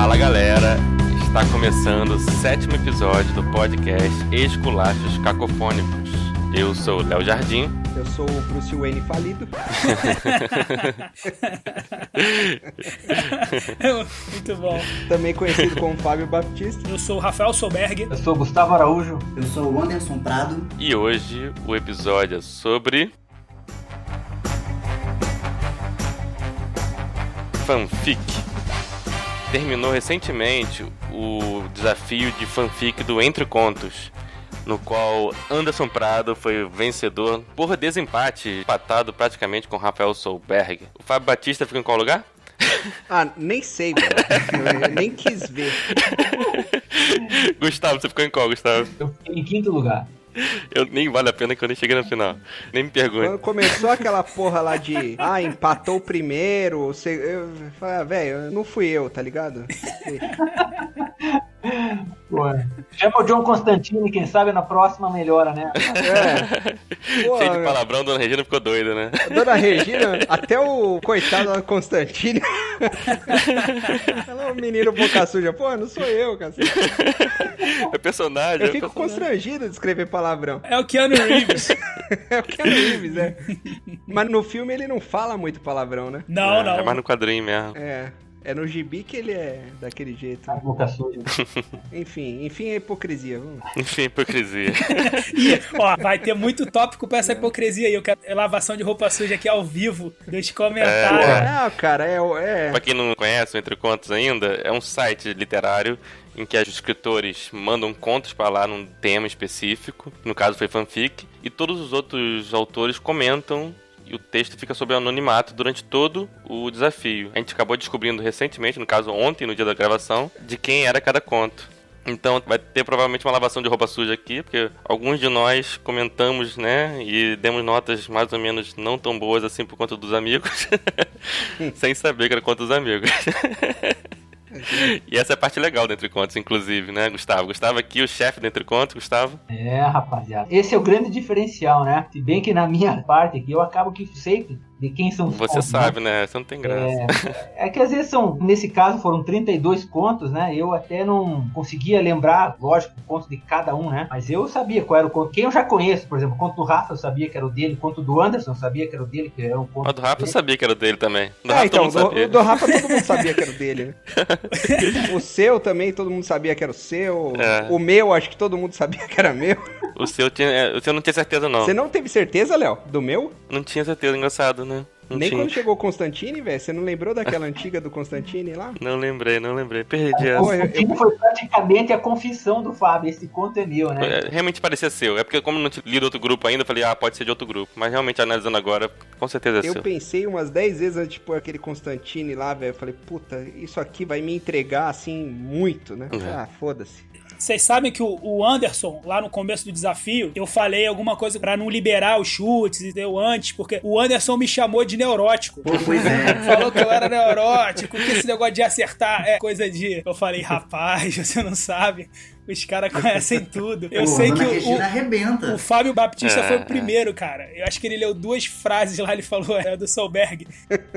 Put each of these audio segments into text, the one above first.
Fala galera, está começando o 7º episódio do podcast Esculachos Cacofônicos. Eu sou o Léo Jardim. Eu sou o Bruce Wayne falido. Muito bom. Também conhecido como Fábio Baptista. Eu sou o Rafael Solberg. Eu sou o Gustavo Araújo. Eu sou o Anderson Prado. E hoje o episódio é sobre fanfic. Terminou recentemente o desafio de fanfic do Entre Contos, no qual Anderson Prado foi o vencedor por desempate, empatado praticamente com Rafael Solberg. O Fábio Batista fica em qual lugar? Ah, nem sei, mano. Eu nem quis ver. Gustavo, você ficou em qual, Gustavo? Eu fiquei em quinto lugar. Eu nem vale a pena que eu nem cheguei na final. Nem me pergunte. Quando começou aquela porra lá de empatou o primeiro, eu falei, velho, não fui eu, tá ligado? Pô, chama o John Constantine, quem sabe na próxima melhora, né? Pô, cheio de palavrão, Dona Regina ficou doida, né? Dona Regina, até o coitado da Constantine. Ela é um menino boca suja. Pô, não sou eu, cara. É personagem. Eu fico constrangido de escrever palavrão. É o Keanu Reeves. É o Keanu Reeves, é. Mas no filme ele não fala muito palavrão, né? Não. É mais no quadrinho mesmo. É no gibi que ele é daquele jeito. A boca suja. Enfim, é hipocrisia. Vamos. Enfim, hipocrisia. E, ó, vai ter muito tópico pra essa hipocrisia aí. Eu quero lavação de roupa suja aqui ao vivo. Deixa comentário. Não, cara, Pra quem não conhece o Entre Contos ainda, é um site literário em que os escritores mandam contos pra lá num tema específico. No caso foi fanfic. E todos os outros autores comentam. E o texto fica sob anonimato durante todo o desafio. A gente acabou descobrindo recentemente, no caso ontem, no dia da gravação, de quem era cada conto. Então vai ter provavelmente uma lavação de roupa suja aqui, porque alguns de nós comentamos, né, e demos notas mais ou menos não tão boas assim por conta dos amigos, sem saber que era conta dos amigos. E essa é a parte legal do Entre Contos, inclusive, né, Gustavo? Gustavo aqui, o chefe do Entre Contos, Gustavo. Rapaziada. Esse é o grande diferencial, né? Se bem que na minha parte aqui, eu acabo que sei de quem são os Você contos, sabe, né? Você não tem graça. É que às vezes nesse caso foram 32 contos, né? Eu até não conseguia lembrar, lógico, o conto de cada um, né? Mas eu sabia qual era o conto. Quem eu já conheço, por exemplo, o conto do Rafa eu sabia que era o dele, o conto do Anderson eu sabia que era o dele, que era o conto. O do Rafa eu sabia que era o dele também. Então, o do Rafa todo mundo sabia que era o dele, né? O seu também, todo mundo sabia que era o seu. O meu, acho que todo mundo sabia que era meu. O seu não tinha certeza, não. Você não teve certeza, Léo? Do meu? Não tinha certeza, engraçado, né? Nem quando chegou o Constantine, velho? Você não lembrou daquela antiga do Constantine lá? Não lembrei. Perdi essa. O Constantine foi praticamente a confissão do Fábio. Esse conto é meu, né? Realmente parecia seu. É porque como não li do outro grupo ainda, eu falei, pode ser de outro grupo. Mas realmente, analisando agora, com certeza é seu. Eu pensei umas 10 vezes antes de pôr aquele Constantine lá, velho. Eu falei, puta, isso aqui vai me entregar, assim, muito, né? Foda-se. Vocês sabem que o Anderson, lá no começo do desafio, eu falei alguma coisa pra não liberar os chutes e deu antes, porque o Anderson me chamou de neurótico. Pô, pois é. Falou que eu era neurótico, que esse negócio de acertar é coisa de... Eu falei, rapaz, você não sabe... Os caras conhecem tudo. Eu sei que o Fábio Baptista foi o primeiro, cara. Eu acho que ele leu 2 frases lá, ele falou, do Solberg.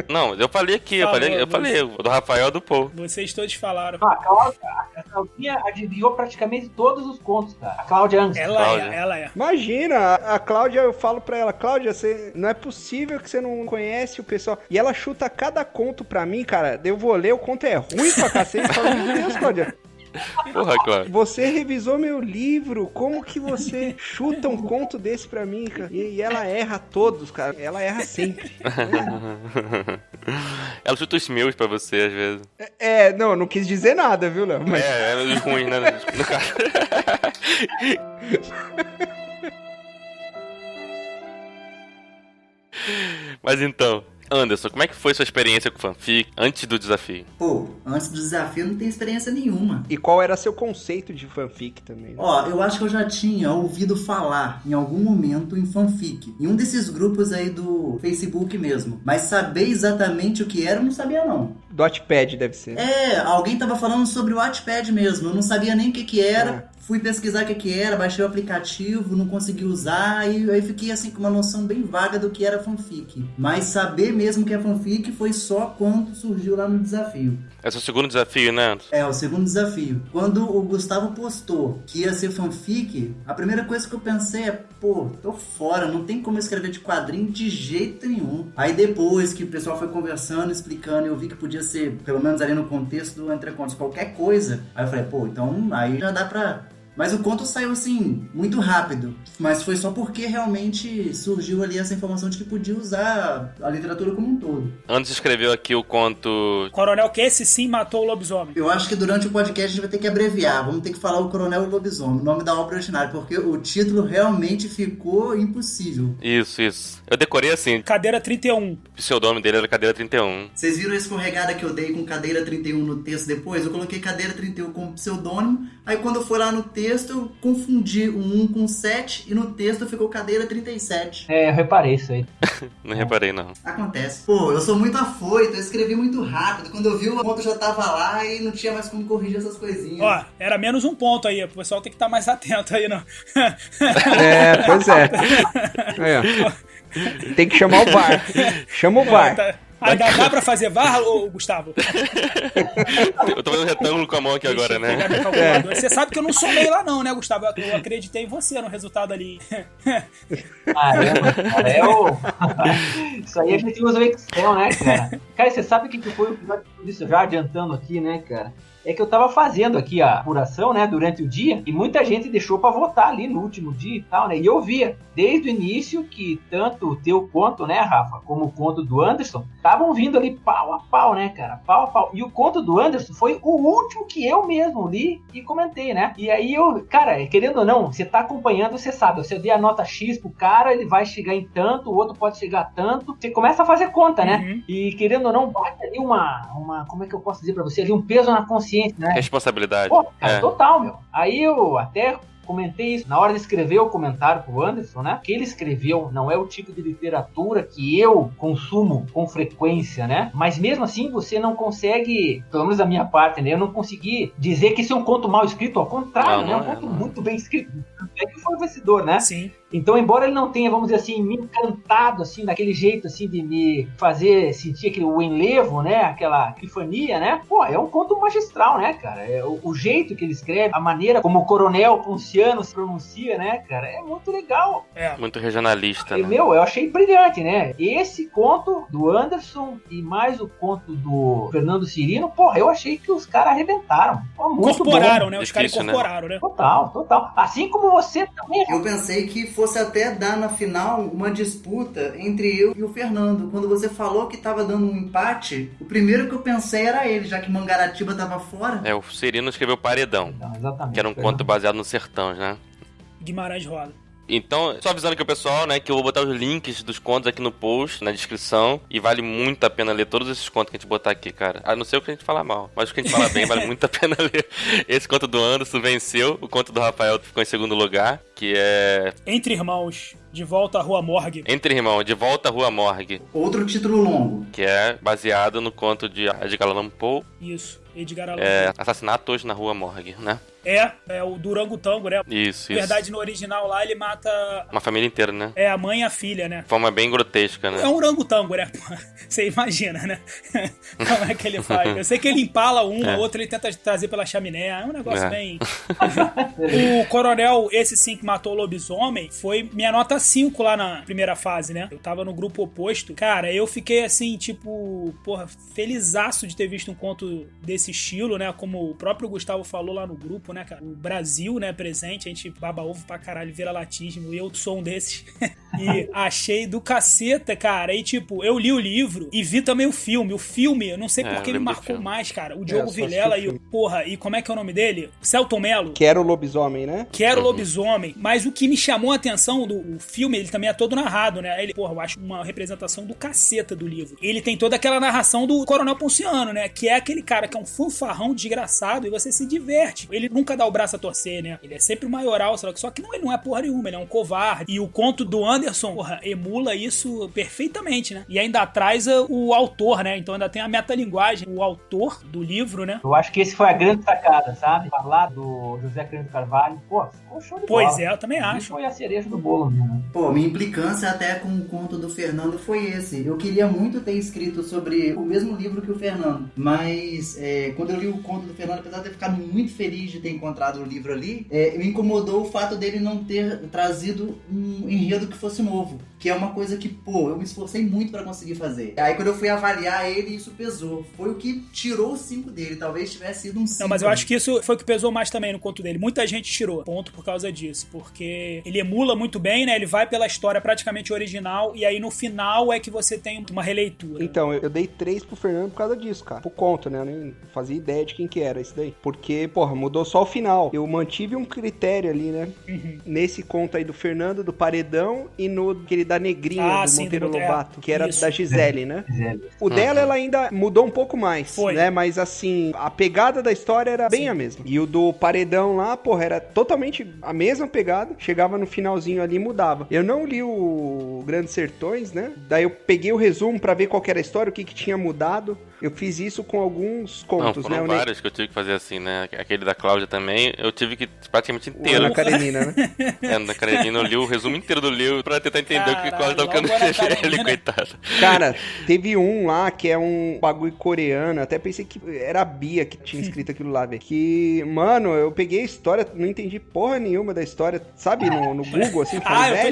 Não, eu falei aqui, eu falei, o do Rafael e do Paul. Vocês todos falaram. A Claudinha adivinhou praticamente todos os contos, cara. A Cláudia Angst. Ela é. Imagina, a Cláudia, eu falo pra ela, Cláudia, não é possível que você não conhece o pessoal. E ela chuta cada conto pra mim, cara. Eu vou ler, o conto é ruim pra cacete. Eu falo, meu Deus, Cláudia. Porra, claro. Você revisou meu livro, como que você chuta um conto desse pra mim, cara? E ela erra todos, cara. Ela erra sempre. Ela chuta os meus pra você, às vezes. Não quis dizer nada, viu, Léo? Mas... É os ruins, né? No caso. Mas então... Anderson, como é que foi sua experiência com fanfic antes do desafio? Pô, antes do desafio eu não tenho experiência nenhuma. E qual era seu conceito de fanfic também? Ó, eu acho que eu já tinha ouvido falar em algum momento em fanfic. Em um desses grupos aí do Facebook mesmo. Mas saber exatamente o que era eu não sabia não. Do Wattpad deve ser. Alguém tava falando sobre o Wattpad mesmo. Eu não sabia nem o que era. fui pesquisar o que era, baixei o aplicativo, não consegui usar, e aí fiquei assim com uma noção bem vaga do que era fanfic. Mas saber mesmo que é fanfic foi só quando surgiu lá no desafio. Esse é o segundo desafio, né? É, o segundo desafio. Quando o Gustavo postou que ia ser fanfic, a primeira coisa que eu pensei é, pô, tô fora, não tem como escrever de quadrinho de jeito nenhum. Aí depois que o pessoal foi conversando, explicando, eu vi que podia ser, pelo menos ali no contexto do Entre Contos, qualquer coisa. Aí eu falei, pô, então aí já dá pra... Mas o conto saiu assim, muito rápido. Mas foi só porque realmente surgiu ali essa informação de que podia usar a literatura como um todo. Antes escreveu aqui o conto... Coronel que esse sim matou o lobisomem. Eu acho que durante o podcast a gente vai ter que abreviar. Vamos ter que falar o Coronel e o Lobisomem, o nome da obra originária, porque o título realmente ficou impossível. Isso. Eu decorei assim. Cadeira 31. O pseudônimo dele era Cadeira 31. Vocês viram a escorregada que eu dei com Cadeira 31 no texto depois? Eu coloquei Cadeira 31 como pseudônimo, aí quando eu fui lá no texto, eu confundi o 1 com 7 e no texto ficou Cadeira 37. É, eu reparei isso aí. Não reparei, não. Acontece. Pô, eu sou muito afoito, eu escrevi muito rápido. Quando eu vi, o ponto já tava lá e não tinha mais como corrigir essas coisinhas. Ó, era menos um ponto aí. O pessoal tem que estar mais atento aí, não. Pois é. Tem que chamar o VAR. Chama o VAR. Ainda dá pra fazer VAR, Gustavo? Eu tô fazendo retângulo com a mão aqui agora, né? Você sabe que eu não somei lá não, né, Gustavo? Eu acreditei em você no resultado ali. Isso aí a gente usa o Excel, né, cara? Cara, você sabe o que foi o pior disso? Já adiantando aqui, né, cara? É que eu tava fazendo aqui a apuração, né, durante o dia, e muita gente deixou pra votar ali no último dia e tal, né, e eu via desde o início que tanto o teu conto, né, Rafa, como o conto do Anderson, estavam vindo ali pau a pau, né, cara, pau a pau, e o conto do Anderson foi o último que eu mesmo li e comentei, né, e aí eu, cara, querendo ou não, você tá acompanhando, você sabe, se eu der a nota X pro cara, ele vai chegar em tanto, o outro pode chegar a tanto, você começa a fazer conta, né, e querendo ou não, bate ali uma, como é que eu posso dizer pra você, ali um peso na consciência, né? Responsabilidade. Pô, cara, total, meu. Aí eu até comentei isso na hora de escrever o comentário pro Anderson, né? Que ele escreveu não é o tipo de literatura que eu consumo com frequência, né? Mas mesmo assim você não consegue, pelo menos da minha parte, né? Eu não consegui dizer que isso é um conto mal escrito, ao contrário, né? É um conto muito bem escrito. É que foi o vencedor, né? Sim. Então, embora ele não tenha, vamos dizer assim, me encantado, assim, daquele jeito, assim, de me fazer sentir o enlevo, né, aquela epifania, né, pô, é um conto magistral, né, cara, é o jeito que ele escreve, a maneira como o Coronel Ponciano se pronuncia, né, cara, é muito legal. Muito regionalista, né? Meu, eu achei brilhante, né, esse conto do Anderson e mais o conto do Fernando Cirino, porra, eu achei que os caras arrebentaram. Pô, muito incorporaram, bom. né, os caras incorporaram, né? Total. Assim como você também. Eu pensei que fosse até dar na final uma disputa entre eu e o Fernando. Quando você falou que tava dando um empate, o primeiro que eu pensei era ele, já que Mangaratiba tava fora. O Cirino escreveu Paredão, exatamente, que era um conto baseado no Sertão, né? Guimarães Rosa. Então, só avisando aqui o pessoal, né, que eu vou botar os links dos contos aqui no post, na descrição, e vale muito a pena ler todos esses contos que a gente botar aqui, cara. A não ser o que a gente fala mal, mas o que a gente fala bem vale muito a pena ler. Esse conto do Anderson venceu, o conto do Rafael ficou em segundo lugar, que é... Entre Irmãos, de Volta à Rua Morgue. Entre Irmãos, de Volta à Rua Morgue. Outro título longo. Que é baseado no conto de Edgar Allan Poe. Isso, Edgar Allan Poe. Assassinatos na Rua Morgue, né? É o Durango-Tango, né? Isso. Na verdade, no original lá, ele mata... uma família inteira, né? É, a mãe e a filha, né? De forma bem grotesca, né? É um orangotango, né? Você imagina, né? Como é que ele faz? Eu sei que ele empala a outra ele tenta trazer pela chaminé. É um negócio bem... O Coronel, esse sim que matou o lobisomem, foi minha nota 5 lá na primeira fase, né? Eu tava no grupo oposto. Cara, eu fiquei assim, tipo... Porra, felizaço de ter visto um conto desse estilo, né? Como o próprio Gustavo falou lá no grupo, né, cara? O Brasil, né, presente, a gente baba ovo pra caralho, vira latismo, e eu sou um desses. E achei do caceta, cara. E tipo, eu li o livro e vi também o filme. O filme, eu não sei porque ele marcou mais, cara. O Diogo Vilela e o... Porra, e como é que é o nome dele? Celton Mello. Quero o lobisomem, né? Quero o lobisomem. Mas o que me chamou a atenção do filme, ele também é todo narrado, né? Ele, porra, eu acho uma representação do caceta do livro. Ele tem toda aquela narração do Coronel Ponciano, né? Que é aquele cara que é um fanfarrão desgraçado e você se diverte. Ele nunca dá o braço a torcer, né? Ele é sempre o maioral, só que não, ele não é porra nenhuma, ele é um covarde. E o conto do Anderson Anderson, porra, emula isso perfeitamente, né? E ainda traz o autor, né? Então ainda tem a metalinguagem, o autor do livro, né? Eu acho que esse foi a grande sacada, sabe? Falar do José Cândido Carvalho, pô, ficou show de bola. Pois é, eu também acho. Foi a cereja do bolo, né? Pô, minha implicância até com o conto do Fernando foi esse. Eu queria muito ter escrito sobre o mesmo livro que o Fernando, mas quando eu li o conto do Fernando, apesar de ter ficado muito feliz de ter encontrado o livro ali, me incomodou o fato dele não ter trazido um enredo que fosse novo, que é uma coisa que, pô, eu me esforcei muito pra conseguir fazer. Aí quando eu fui avaliar ele, isso pesou. Foi o que tirou o 5 dele, talvez tivesse sido um 5. Não, mas eu acho que isso foi o que pesou mais também no conto dele. Muita gente tirou ponto por causa disso, porque ele emula muito bem, né? Ele vai pela história praticamente original, e aí no final é que você tem uma releitura. Então, eu dei 3 pro Fernando por causa disso, cara. Pro conto, né? Eu nem fazia ideia de quem que era isso daí. Porque, porra, mudou só o final. Eu mantive um critério ali, né? Uhum. Nesse conto aí do Fernando, do Paredão, e no aquele da Negrinha, do sim, Monteiro do Lobato, que era isso. da Gisele, né? Gisele. O dela, ela ainda mudou um pouco mais, Foi. né? Mas, assim, a pegada da história era bem a mesma. E o do Paredão lá, porra, era totalmente a mesma pegada. Chegava no finalzinho ali e mudava. Eu não li o Grandes Sertões, né? Daí eu peguei o resumo pra ver qual que era a história, o que tinha mudado. Eu fiz isso com alguns contos, foram né? vários que eu tive que fazer assim, né? Aquele da Cláudia também, eu tive que praticamente inteiro. Ana Karenina, né? Ana Karenina, eu li o resumo inteiro do livro pra tentar entender o que a Cláudia tava querendo dizer ali, coitada. Cara, teve um lá que é um bagulho coreano, até pensei que era a Bia que tinha escrito aquilo lá, velho. Que, mano, eu peguei a história, não entendi porra nenhuma da história, sabe, no Google, assim, falei, eu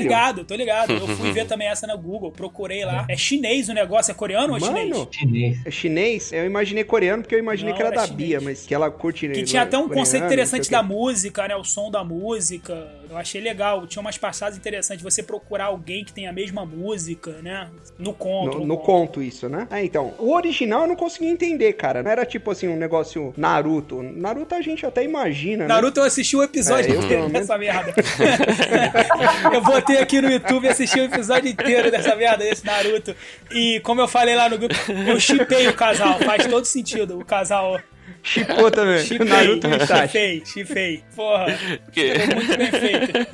tô ligado. Eu fui ver também essa no Google, procurei lá. É chinês o negócio, é coreano ou é chinês? Chinês. É chinês? Eu imaginei coreano porque eu imaginei que era da chinês. Bia, mas que ela curte... Que tinha até um coreano, conceito interessante não sei da música, né? O som da música. Eu achei legal. Tinha umas passagens interessantes. Você procurar alguém que tem a mesma música, né? No conto. No conto isso, né? Então, o original eu não consegui entender, cara. Não era tipo assim, um negócio Naruto. Naruto a gente até imagina, né? Naruto eu assisti um episódio inteiro dessa merda. Eu botei aqui no YouTube e assisti o episódio inteiro dessa merda, desse Naruto. E como eu falei lá no grupo, eu shippei o casal. Faz todo sentido o casal. Shippou também. Naruto e Itachi. Shippei. Porra. Que... Foi muito bem feito.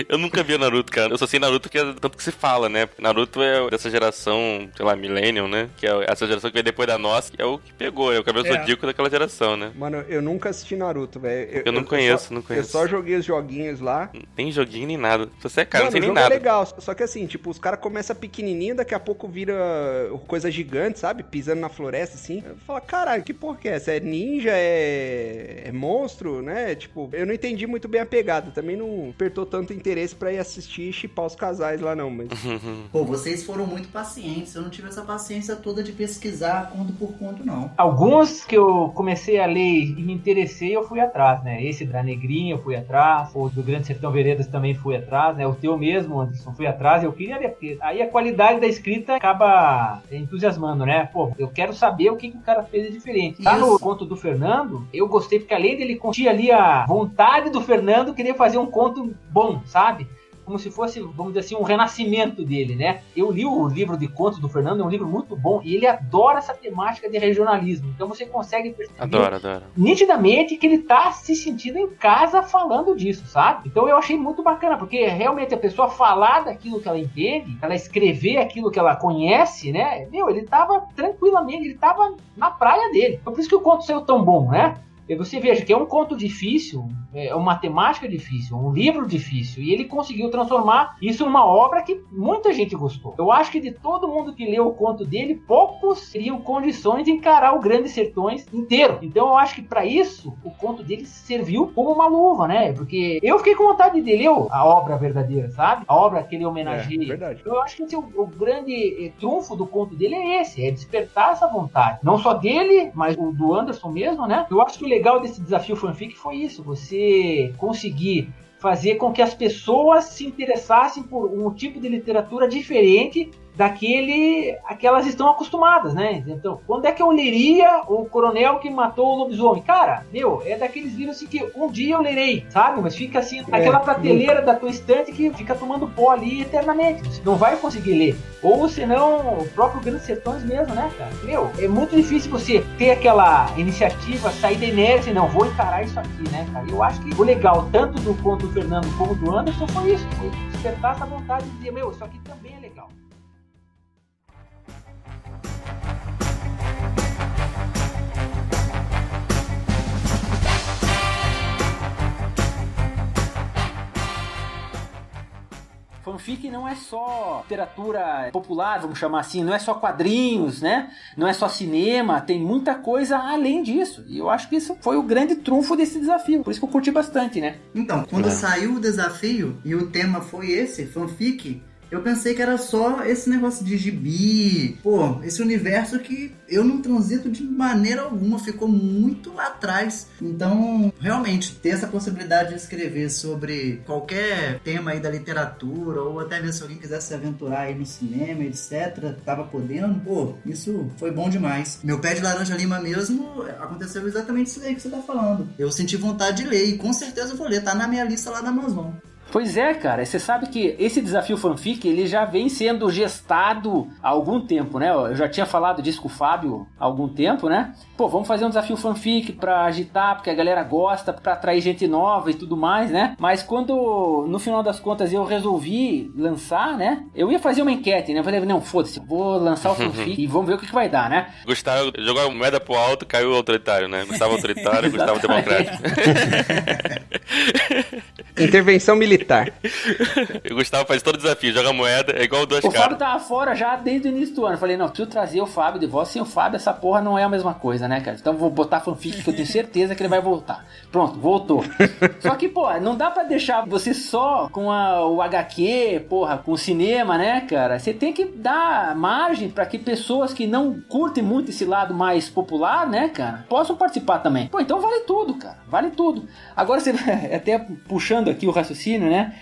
Eu nunca vi Naruto, cara. Eu só sei Naruto que é tanto que se fala, né? Naruto é dessa geração, sei lá, Millennium, né? Que é essa geração que veio depois da nossa, que é o que pegou, é o cabelo zodíaco daquela geração, né? Mano, eu nunca assisti Naruto, velho. Eu não conheço. Eu só joguei os joguinhos lá. Nem joguinho, nem nada. Você é cara, Mano, não sei nem o jogo nada. é legal, só que assim, tipo, os caras começam pequenininho, daqui a pouco vira coisa gigante, sabe? Pisando na floresta, assim. Eu falo, caralho, que porra que é essa? É ninja? É monstro, né? Tipo, eu não entendi muito bem a pegada. Também não apertou tanto interesse pra ir assistir e shippar os casais lá, não. Mas... Pô, vocês foram muito pacientes. Eu não tive essa paciência toda de pesquisar conto por conto, não. Alguns que eu comecei a ler e me interessei, eu fui atrás, né? Esse da Negrinha eu fui atrás, o do Grande Sertão Veredas também fui atrás, né? O teu mesmo, Anderson, fui atrás. Eu queria ler, porque aí a qualidade da escrita acaba entusiasmando, né? Pô, eu quero saber o que o cara fez de diferente. Tá no conto do Fernando, eu gostei porque além dele tinha ali a vontade do Fernando querer fazer um conto bom, sabe? Como se fosse, vamos dizer assim, um renascimento dele, né? Eu li o livro de contos do Fernando, é um livro muito bom, e ele adora essa temática de regionalismo. Então você consegue perceber Adoro. nitidamente que ele tá se sentindo em casa falando disso, sabe? Então eu achei muito bacana, porque realmente a pessoa falar daquilo que ela entende, ela escrever aquilo que ela conhece, né? Ele tava tranquilamente, ele tava na praia dele. Então por isso que o conto saiu tão bom, né? E você veja que é um conto difícil, é uma temática difícil, um livro difícil, e ele conseguiu transformar isso numa obra que muita gente gostou. Eu acho que de todo mundo que leu o conto dele, poucos teriam condições de encarar o Grandes Sertões inteiro. Então eu acho que para isso, o conto dele serviu como uma luva, né? Porque eu fiquei com vontade de ler a obra verdadeira, sabe? A obra que ele homenageia. É verdade. Eu acho que o grande trunfo do conto dele é esse, é despertar essa vontade. Não só dele, mas o do Anderson mesmo, né? Eu acho que o legal desse desafio fanfic foi isso, você conseguir fazer com que as pessoas se interessassem por um tipo de literatura diferente da que elas estão acostumadas, né? Então, quando é que eu leria o coronel que matou o lobisomem? Cara, é daqueles livros assim que um dia eu lerei, sabe? Mas fica assim, naquela prateleira da tua estante que fica tomando pó ali eternamente. Você não vai conseguir ler. Ou senão, o próprio Grandes Sertões mesmo, né, cara? É muito difícil você ter aquela iniciativa, sair da inércia e não, vou encarar isso aqui, né, cara? Eu acho que o legal, tanto do conto do Fernando como do Anderson, foi isso. Foi despertar essa vontade de dizer, isso aqui também é legal. Fanfic não é só literatura popular, vamos chamar assim, não é só quadrinhos, né? Não é só cinema, tem muita coisa além disso. E eu acho que isso foi o grande trunfo desse desafio. Por isso que eu curti bastante, né? Então, quando saiu o desafio e o tema foi esse, fanfic, eu pensei que era só esse negócio de gibi, esse universo que eu não transito de maneira alguma, ficou muito lá atrás. Então, realmente, ter essa possibilidade de escrever sobre qualquer tema aí da literatura, ou até mesmo se alguém quisesse se aventurar aí no cinema, etc., tava podendo, isso foi bom demais. Meu Pé de Laranja Lima mesmo, aconteceu exatamente isso aí que você tá falando. Eu senti vontade de ler, e com certeza eu vou ler, tá na minha lista lá da Amazon. Pois é, cara, você sabe que esse desafio fanfic, ele já vem sendo gestado há algum tempo, né? Eu já tinha falado disso com o Fábio há algum tempo, né? Vamos fazer um desafio fanfic pra agitar, porque a galera gosta, pra atrair gente nova e tudo mais, né? Mas quando, no final das contas, eu resolvi lançar, né? Eu ia fazer uma enquete, né? Eu falei, não, foda-se, vou lançar o fanfic e vamos ver o que vai dar, né? Gustavo jogou a moeda pro alto, caiu o autoritário, né? Gustavo autoritário, Gustavo democrático. Intervenção militar. O Gustavo faz todo o desafio, joga moeda, é igual duas caras. caras. O Fábio tava fora já desde o início do ano. Eu falei, não, preciso trazer o Fábio de volta. Sem o Fábio, essa porra não é a mesma coisa, né, cara? Então vou botar fanfic que eu tenho certeza que ele vai voltar. Pronto, voltou. Só que, não dá pra deixar você só com o HQ, com o cinema, né, cara? Você tem que dar margem pra que pessoas que não curtem muito esse lado mais popular, né, cara, possam participar também. Então vale tudo, cara. Vale tudo. Agora, você até puxando aqui o raciocínio, né?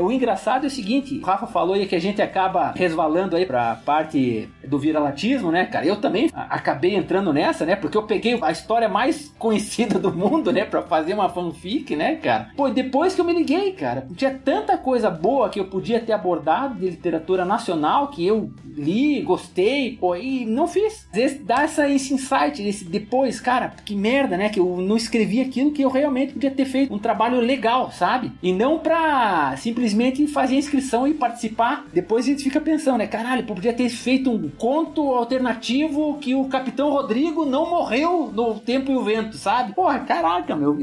O engraçado é o seguinte, o Rafa falou aí que a gente acaba resvalando aí pra parte do viralatismo, né, cara? Eu também acabei entrando nessa, né? Porque eu peguei a história mais conhecida do mundo, né? Pra fazer uma fanfic, né, cara? Depois que eu me liguei, cara, tinha tanta coisa boa que eu podia ter abordado de literatura nacional que eu li, gostei, e não fiz. Às vezes dá esse insight, esse depois, cara, que merda, né? Que eu não escrevi aquilo que eu realmente podia ter feito um trabalho legal, sabe? E não pra simplesmente fazer a inscrição e participar. Depois a gente fica pensando, né? Caralho, podia ter feito um conto alternativo que o Capitão Rodrigo não morreu no Tempo e o Vento, sabe? Caraca, meu.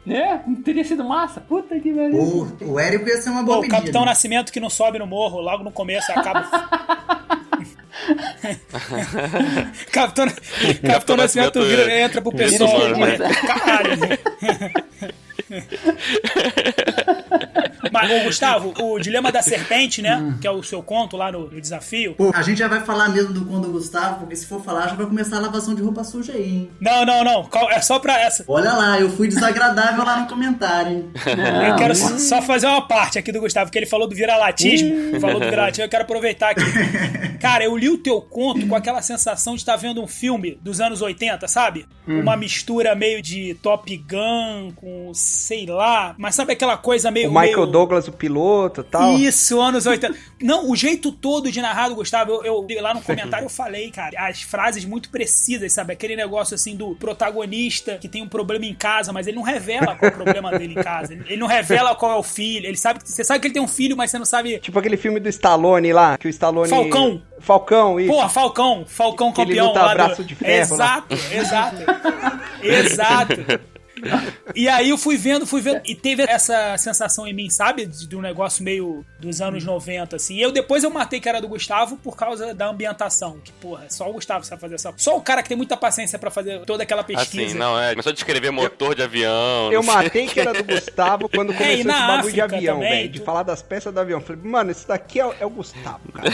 Né? Teria sido massa. Puta que velho. O Érico ia ser uma boa pedida. O Capitão Nascimento que não sobe no morro, logo no começo acaba... Capitão Nascimento entra pro pessoal. Caralho. Mas, Gustavo, o Dilema da Serpente, né? Que é o seu conto lá no desafio. A gente já vai falar mesmo do conto do Gustavo, porque se for falar, já vai começar a lavação de roupa suja aí, hein? Não. É só pra essa. Olha lá, eu fui desagradável lá no comentário, hein? Eu quero só fazer uma parte aqui do Gustavo, que ele falou do viralatismo. Eu quero aproveitar aqui. Cara, eu li o teu conto com aquela sensação de estar vendo um filme dos anos 80, sabe? Uma mistura meio de Top Gun com, sei lá, mas sabe aquela coisa meio... O Michael Douglas, o piloto e tal. Isso, anos 80. Não, o jeito todo de narrar do Gustavo, eu lá no comentário eu falei, cara, as frases muito precisas, sabe? Aquele negócio assim do protagonista que tem um problema em casa, mas ele não revela qual é o problema dele em casa. Ele não revela qual é o filho. Você sabe que ele tem um filho, mas você não sabe... Tipo aquele filme do Stallone lá, que o Stallone... Falcão, isso. Porra, Falcão campeão. Ele luta lá braço de ferro. Exato. E aí eu fui vendo, e teve essa sensação em mim, sabe? De um negócio meio dos anos 90, assim. E depois eu matei que era do Gustavo por causa da ambientação. Que, porra, só o Gustavo sabe fazer essa... Só o cara que tem muita paciência pra fazer toda aquela pesquisa. Assim, não, começou a descrever motor de avião. Eu matei que era do Gustavo quando começou esse bagulho de avião, velho. De falar das peças do avião. Falei, mano, esse daqui é o Gustavo, cara.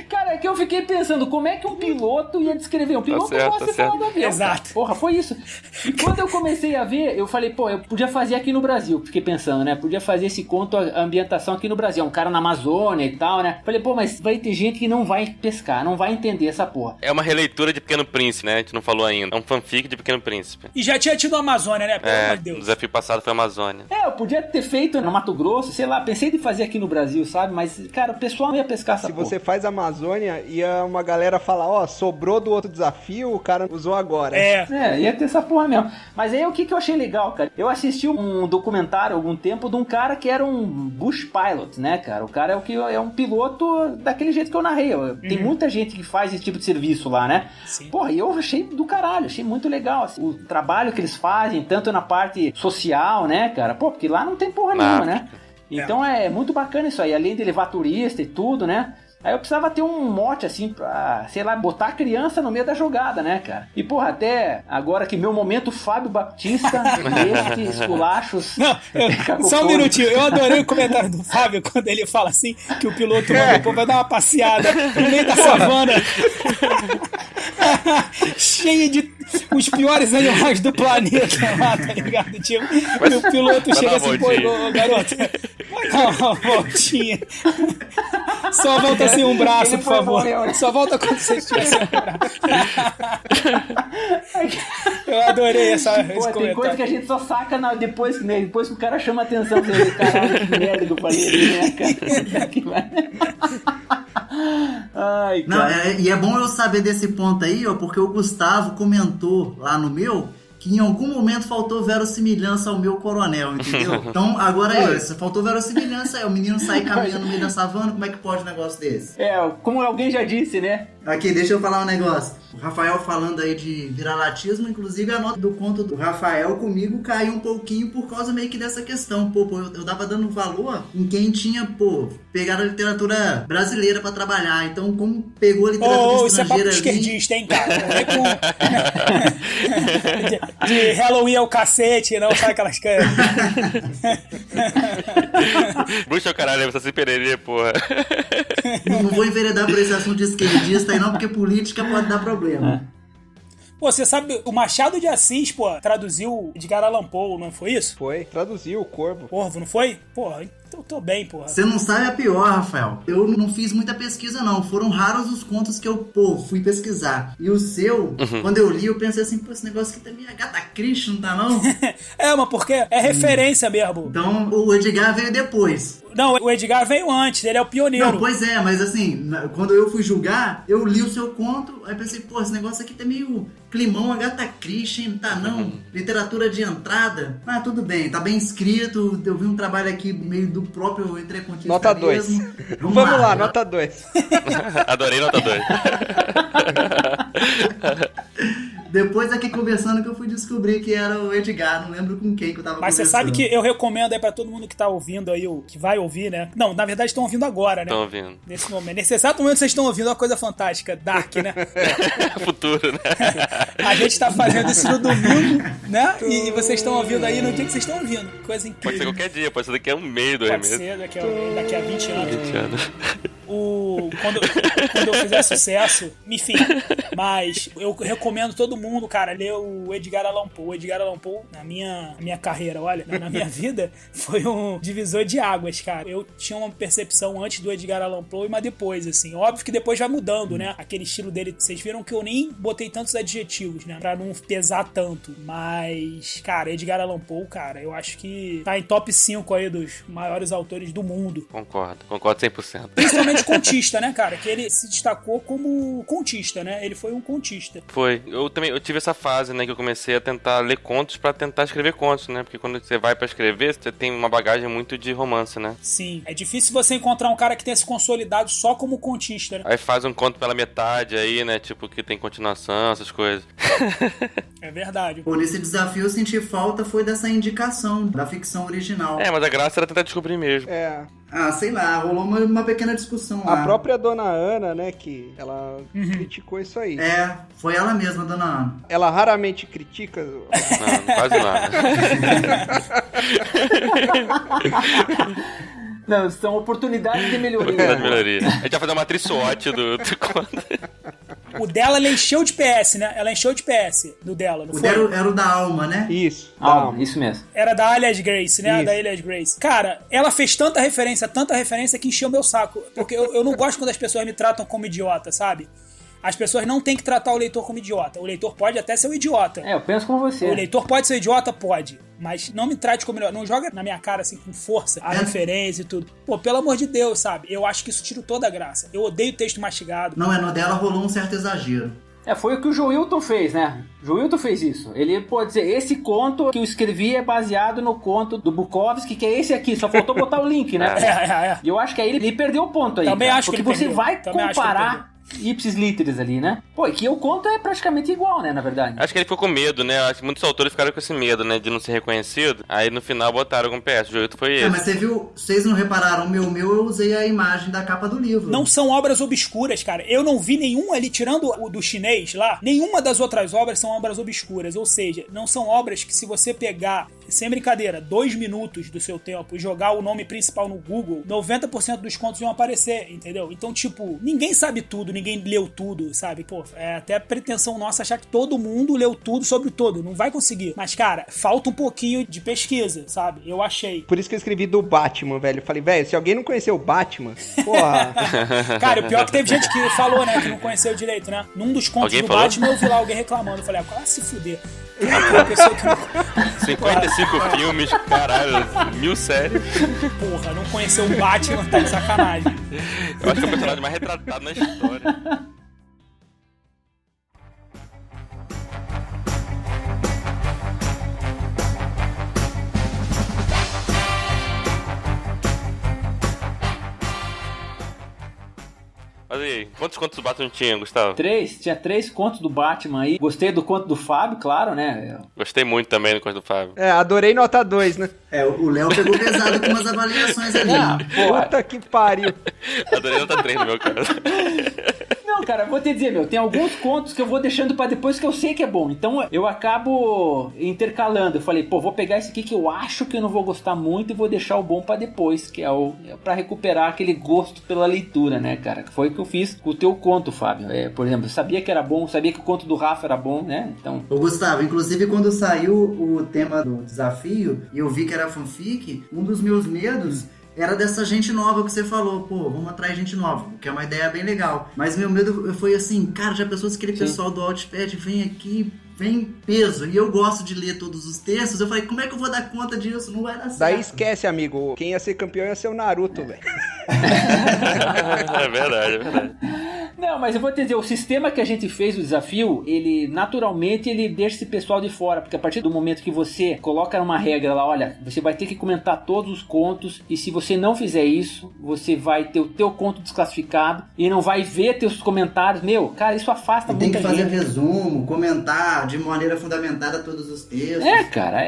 Cara, é que eu fiquei fiquei pensando, como é que um piloto ia descrever? Um piloto não gosta de falar do avião. Exato. Porra, foi isso. E quando eu comecei a ver, eu falei, pô, eu podia fazer aqui no Brasil. Fiquei pensando, né? Podia fazer esse conto, a ambientação aqui no Brasil. Um cara na Amazônia e tal, né? Falei, pô, mas vai ter gente que não vai pescar, não vai entender essa porra. É uma releitura de Pequeno Príncipe, né? A gente não falou ainda. É um fanfic de Pequeno Príncipe. E já tinha tido a Amazônia, né? Pelo amor de Deus. O desafio passado foi a Amazônia. Eu podia ter feito no Mato Grosso, sei lá, pensei de fazer aqui no Brasil, sabe? Mas, cara, o pessoal não ia pescar essa porra. Se você faz a Amazônia, ia uma galera falar, ó, sobrou do outro desafio, o cara usou agora. Ia ter essa porra mesmo. Mas aí o que eu achei legal, cara? Eu assisti um documentário há algum tempo de um cara que era um bush pilot, né, cara? O cara é um piloto daquele jeito que eu narrei. Tem muita gente que faz esse tipo de serviço lá, né? Sim. Porra, e eu achei do caralho, achei muito legal. Assim, o trabalho que eles fazem, tanto na parte social, né, cara? Pô, porque lá não tem porra nenhuma, né? Então é muito bacana isso aí, além de levar turista e tudo, né? Aí eu precisava ter um mote, assim, pra, sei lá, botar a criança no meio da jogada, né, cara? E, porra, até agora que meu momento Fábio Baptista, este esculachos... Não, só um minutinho, eu adorei o comentário do Fábio quando ele fala assim, que o piloto manda, pô, vai dar uma passeada no meio da savana, cheio de os piores animais do planeta lá, tá ligado? Tipo, e o piloto chega assim, pô, garoto, vai dar uma voltinha. Só volta assim um braço, por favor. Só volta quando você estiver sem um braço. Eu adorei esse comentário. Tem coisa que a gente só saca depois que o cara chama a atenção. Você vê, caralho, que merda que eu falei ali, né, cara? Ai, cara. Não, e é bom eu saber desse ponto aí, ó, porque o Gustavo comentou lá no meu que em algum momento faltou verossimilhança ao meu coronel, entendeu? Então, agora aí, se faltou verossimilhança, o menino sair caminhando no meio da savana, como é que pode um negócio desse? Como alguém já disse, né? Aqui, deixa eu falar um negócio. O Rafael falando aí de viralatismo, inclusive a nota do conto do Rafael comigo caiu um pouquinho por causa meio que dessa questão. Pô, eu tava dando valor em quem tinha, pegado a literatura brasileira pra trabalhar. Então, como pegou a literatura estrangeira isso é papo esquerdista, hein, cara? De Halloween é o cacete, não sabe aquelas coisas. Bruxa é o caralho, você se perderia, porra. Não vou enveredar por esse assunto de esquerdista aí não, porque política pode dar problema. Pô, você sabe, o Machado de Assis, traduziu Edgar Allan Poe, não foi isso? Foi, traduziu o Corvo. Corvo, não foi? Porra, então tô bem, porra. Você não sabe a pior, Rafael. Eu não fiz muita pesquisa, não. Foram raros os contos que eu, fui pesquisar. E o seu, quando eu li, eu pensei assim, esse negócio aqui também é Agatha Christie, não tá não? Mas porque é referência mesmo. Então, o Edgar veio depois. Não, o Edgar veio antes, ele é o pioneiro. Não, pois é, mas assim, quando eu fui julgar, eu li o seu conto, aí pensei, esse negócio aqui tá meio climão Agatha Christie, não tá não? Literatura de entrada. Ah, tudo bem, tá bem escrito, eu vi um trabalho aqui meio do próprio entrecontista nota mesmo. 2. Vamos lá, nota 2. Adorei nota 2. Depois aqui conversando que eu fui descobrir que era o Edgar, não lembro com quem que eu tava Mas conversando. Você sabe que eu recomendo aí pra todo mundo que tá ouvindo aí, que vai ouvir, né? Não, na verdade estão ouvindo agora, né? Estão ouvindo. Nesse momento. Nesse exato momento vocês estão ouvindo uma coisa fantástica, Dark, né? Futuro, né? A gente tá fazendo isso no domingo, né? E vocês estão ouvindo aí no dia que vocês estão ouvindo. Coisa incrível. Pode ser qualquer dia, pode ser daqui a um mês do Pode mês. ser daqui a 20 anos. 20 anos. Quando eu fizer sucesso, enfim. Mas eu recomendo todo mundo, cara, ler o Edgar Allan Poe. O Edgar Allan Poe, na minha carreira, olha, na minha vida, foi um divisor de águas, cara. Eu tinha uma percepção antes do Edgar Allan Poe, mas depois, assim. Óbvio que depois vai mudando, né? Aquele estilo dele. Vocês viram que eu nem botei tantos adjetivos, né? Pra não pesar tanto. Mas, cara, Edgar Allan Poe, cara, eu acho que tá em top 5 aí dos maiores autores do mundo. Concordo 100%. Principalmente contista, né, cara? Que ele se destacou como contista, né? Ele foi um contista. Foi. Eu tive essa fase, né, que eu comecei a tentar ler contos pra tentar escrever contos, né? Porque quando você vai pra escrever, você tem uma bagagem muito de romance, né? Sim. É difícil você encontrar um cara que tenha se consolidado só como contista, né? Aí faz um conto pela metade aí, né? Tipo, que tem continuação, essas coisas. É verdade. Nesse desafio eu senti falta foi dessa indicação da ficção original. Mas a graça era tentar descobrir mesmo. Sei lá, rolou uma pequena discussão lá. A própria Dona Ana, né, que ela criticou isso aí. Foi ela mesma, Dona Ana. Ela raramente critica... Não, quase nada. Não, são oportunidades de melhoria. Oportunidade de melhoria. A gente vai fazer uma matriz SWOT do conto. O dela, ela encheu de PS, né? Ela encheu de PS do dela, não O foi? era o da alma, né? Isso. Alma, isso mesmo. Era da Alias Grace, né? Isso. Da Alias Grace. Cara, ela fez tanta referência que encheu meu saco. Porque eu não gosto quando as pessoas me tratam como idiota, sabe? As pessoas não têm que tratar o leitor como idiota. O leitor pode até ser um idiota. Eu penso como você. O leitor pode ser idiota? Pode. Mas não me trate como idiota. Não joga na minha cara, assim, com força, a referência e tudo. Pô, pelo amor de Deus, sabe? Eu acho que isso tira toda a graça. Eu odeio texto mastigado. Não, no dela rolou um certo exagero. Foi o que o Joilton fez, né? Joilton fez isso. Ele pode dizer, esse conto que eu escrevi é baseado no conto do Bukowski, que é esse aqui. Só faltou botar o link, né? E eu acho que aí ele perdeu o ponto aí. Também cara, acho que porque ele você perdeu. vai Também comparar ipsis literis ali, né? Pô, e que o conto é praticamente igual, né, na verdade. Acho que ele ficou com medo, né? Acho que muitos autores ficaram com esse medo, né? De não ser reconhecido. Aí no final botaram com PS. O Joilton foi esse. Mas você viu, vocês não repararam, o meu eu usei a imagem da capa do livro. Não são obras obscuras, cara. Eu não vi nenhum ali, tirando o do chinês lá, nenhuma das outras obras são obras obscuras. Ou seja, não são obras que se você pegar, sem brincadeira, 2 minutos do seu tempo e jogar o nome principal no Google, 90% dos contos vão aparecer, entendeu? Então, tipo, ninguém sabe tudo, ninguém leu tudo, sabe? Pô, é até pretensão nossa achar que todo mundo leu tudo sobre tudo. Não vai conseguir. Mas, cara, falta um pouquinho de pesquisa, sabe? Eu achei. Por isso que eu escrevi do Batman, velho. Eu falei, velho, se alguém não conheceu o Batman, porra. Cara, o pior é que teve gente que falou, né, que não conheceu direito, né? Num dos contos Alguém do falou? Batman, eu vi lá alguém reclamando. Eu falei, quase se fuder. Uma pessoa que não... 55 filmes, caralho, 1000 séries. Porra, não conheceu o Batman, tá de sacanagem. Eu acho que é o personagem mais retratado na história. Mas e aí, quantos contos do Batman tinha, Gustavo? 3, tinha 3 contos do Batman aí. Gostei do conto do Fábio, claro, né? Gostei muito também do conto do Fábio. Adorei nota 2, né? O Léo pegou pesado com umas avaliações ali. Puta que pariu. Adorei nota 3 no meu caso. Não, cara, vou te dizer, tem alguns contos que eu vou deixando pra depois que eu sei que é bom. Então eu acabo intercalando. Eu falei, vou pegar esse aqui que eu acho que eu não vou gostar muito e vou deixar o bom pra depois, que é pra recuperar aquele gosto pela leitura, né, cara? Que foi o que eu fiz com o teu conto, Fábio. Por exemplo, eu sabia que era bom, sabia que o conto do Rafa era bom, né? Então... Ô, Gustavo, inclusive quando saiu o tema do desafio e eu vi que era fanfic, um dos meus medos era dessa gente nova que você falou, vamos atrair gente nova, que é uma ideia bem legal. Mas meu medo foi assim, cara, já pensou se aquele pessoal do Outpad vem aqui, vem peso, e eu gosto de ler todos os textos, eu falei, como é que eu vou dar conta disso? Não vai dar certo. Daí esquece, amigo, quem ia ser campeão ia ser o Naruto, velho. É verdade. Não, mas eu vou te dizer, o sistema que a gente fez, o desafio, ele naturalmente ele deixa esse pessoal de fora, porque a partir do momento que você coloca uma regra lá, olha, você vai ter que comentar todos os contos, e se você não fizer isso, você vai ter o teu conto desclassificado e não vai ver teus comentários. Cara, isso afasta muita gente. Tem que fazer resumo, comentar de maneira fundamentada todos os textos. Cara,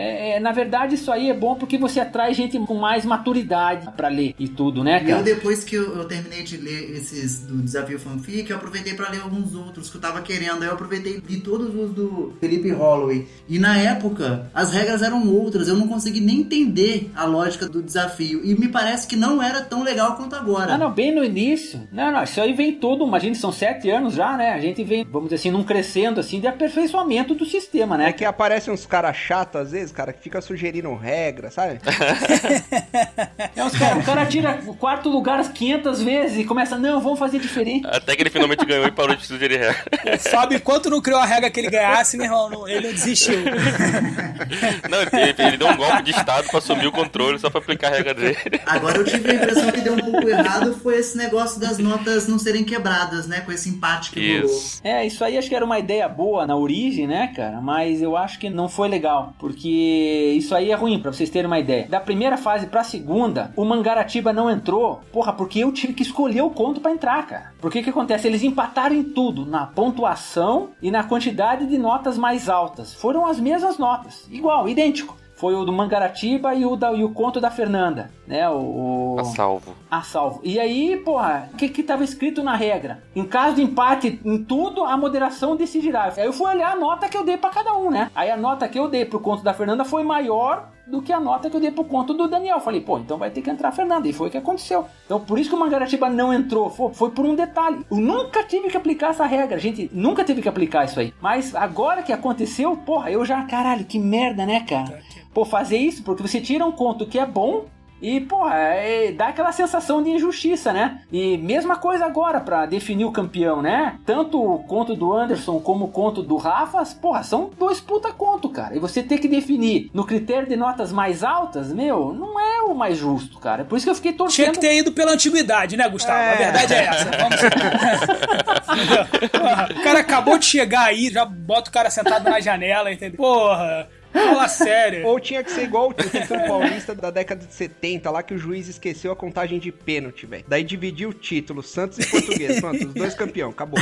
na verdade isso aí é bom porque você atrai gente com mais maturidade pra ler e tudo, né, cara? E eu depois que eu terminei de ler esses do Desafio Fanfic, eu aproveitei pra ler alguns outros que eu tava querendo. Aí eu aproveitei e li todos os do Felipe Holloway. E na época, as regras eram outras. Eu não consegui nem entender a lógica do desafio. E me parece que não era tão legal quanto agora. Não, bem no início. Não, isso aí vem todo, imagina, são 7 anos já, né? A gente vem, vamos dizer assim, num crescendo assim de aperfeiçoamento do sistema, né? É que aparecem uns caras chatos às vezes, cara, que fica sugerindo regra, sabe? O cara tira o quarto lugar 500 vezes e começa, não, vamos fazer diferente. Até que ele finalmente ganhou e parou de sugerir regra. O Fábio, enquanto não criou a regra que ele ganhasse, meu irmão, ele não desistiu. Não, ele deu um golpe de estado pra assumir o controle só pra aplicar a regra dele. Agora eu tive a impressão que deu um pouco errado foi esse negócio das notas não serem quebradas, né? Com esse empate que rolou. Isso aí acho que era uma ideia boa na origem, né, cara? Mas eu acho que não foi legal, porque isso aí é ruim, pra vocês terem uma ideia. Da primeira fase pra segunda, o Mangaratiba não entrou, porque eu tive que escolher o conto pra entrar, cara. Porque que acontece? Eles empataram em tudo, na pontuação e na quantidade de notas mais altas. Foram as mesmas notas, igual, idêntico. Foi o do Mangaratiba e o conto da Fernanda, né? A salvo. E aí, o que tava escrito na regra? Em caso de empate em tudo, a moderação decidirá. Aí eu fui olhar a nota que eu dei pra cada um, né? Aí a nota que eu dei pro conto da Fernanda foi maior do que a nota que eu dei pro conto do Daniel. Falei, pô, então vai ter que entrar a Fernanda. E foi o que aconteceu. Então por isso que o Mangaratiba não entrou. Foi por um detalhe. Eu nunca tive que aplicar essa regra. Gente, nunca teve que aplicar isso aí. Mas agora que aconteceu, porra, eu já, caralho, que merda, né, cara? Pô, fazer isso, porque você tira um conto que é bom e, porra, dá aquela sensação de injustiça, né? E mesma coisa agora pra definir o campeão, né? Tanto o conto do Anderson como o conto do Rafa, porra, são 2 puta conto, cara. E você ter que definir no critério de notas mais altas, meu, não é o mais justo, cara. Por isso que eu fiquei torcendo. Tinha que ter ido pela antiguidade, né, Gustavo? A verdade é essa. Vamos... Porra, o cara acabou de chegar aí, já bota o cara sentado na janela, entendeu? Porra... Fala sério. Ou tinha que ser igual o São Paulista da década de 70, lá que o juiz esqueceu a contagem de pênalti, velho. Daí dividiu o título, Santos e Português. Pronto, os 2 campeão, acabou.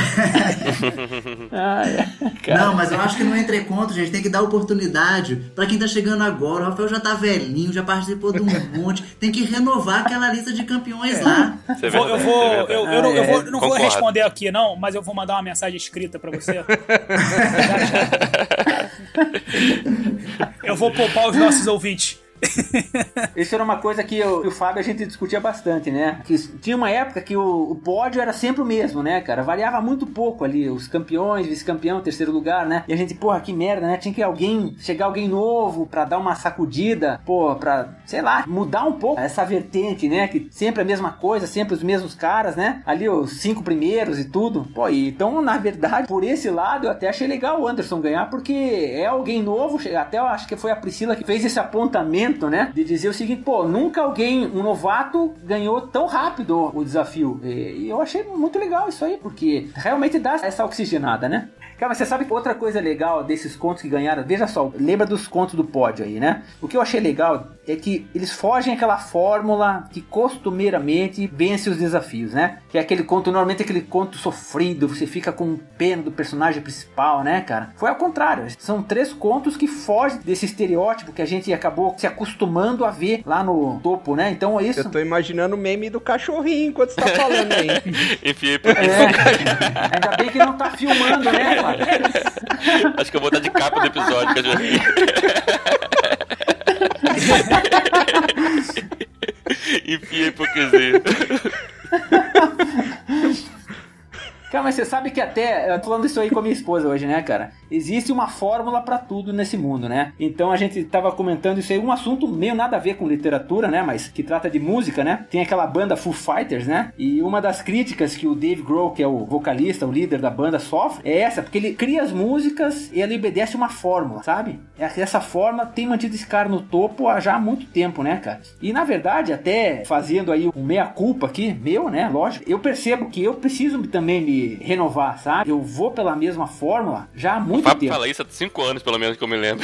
Não, mas eu acho que no Entre Contos, gente, tem que dar oportunidade pra quem tá chegando agora. O Rafael já tá velhinho, já participou de um monte. Tem que renovar aquela lista de campeões lá. Eu não vou responder aqui, não, mas eu vou mandar uma mensagem escrita pra você. Eu vou poupar os nossos ouvintes. Isso era uma coisa que eu e o Fábio a gente discutia bastante, né? Que tinha uma época que o pódio era sempre o mesmo, né, cara? Variava muito pouco ali, os campeões, vice-campeão, terceiro lugar, né? E a gente, porra, que merda, né? Tinha que chegar alguém novo pra dar uma sacudida, pô, pra, sei lá, mudar um pouco essa vertente, né? Que sempre a mesma coisa, sempre os mesmos caras, né? Ali os 5 primeiros e tudo. Pô, então, na verdade, por esse lado, eu até achei legal o Anderson ganhar, porque é alguém novo, até eu acho que foi a Priscila que fez esse apontamento, né, de dizer o seguinte, pô, nunca um novato ganhou tão rápido o desafio, e eu achei muito legal isso aí, porque realmente dá essa oxigenada, né? Cara, você sabe que outra coisa legal desses contos que ganharam, veja só, lembra dos contos do pódio aí, né? O que eu achei legal é que eles fogem aquela fórmula que costumeiramente vence os desafios, né? Que é aquele conto, normalmente aquele conto sofrido, você fica com pena do personagem principal, né, cara? Foi ao contrário, são 3 contos que fogem desse estereótipo que a gente acabou se acostumando a ver lá no topo, né? Então é isso. Eu tô imaginando o meme do cachorrinho enquanto você tá falando aí. Enfiei pro ainda bem que não tá filmando, né, cara? Acho que eu vou dar de capa do episódio, cachorrinho. Enfia a hipocrisia. Cara, mas você sabe que até, eu tô falando isso aí com a minha esposa hoje, né, cara? Existe uma fórmula pra tudo nesse mundo, né? Então a gente tava comentando isso aí, um assunto meio nada a ver com literatura, né? Mas que trata de música, né? Tem aquela banda Foo Fighters, né? E uma das críticas que o Dave Grohl, que é o vocalista, o líder da banda, sofre, é essa, porque ele cria as músicas e ele obedece uma fórmula, sabe? Essa fórmula tem mantido esse cara no topo já há muito tempo, né, cara? E na verdade, até fazendo aí um meia-culpa aqui, meu, né? Lógico, eu percebo que eu preciso também me renovar, sabe? Eu vou pela mesma fórmula já há muito tempo. O Fábio fala isso há 5 anos, pelo menos, que eu me lembro.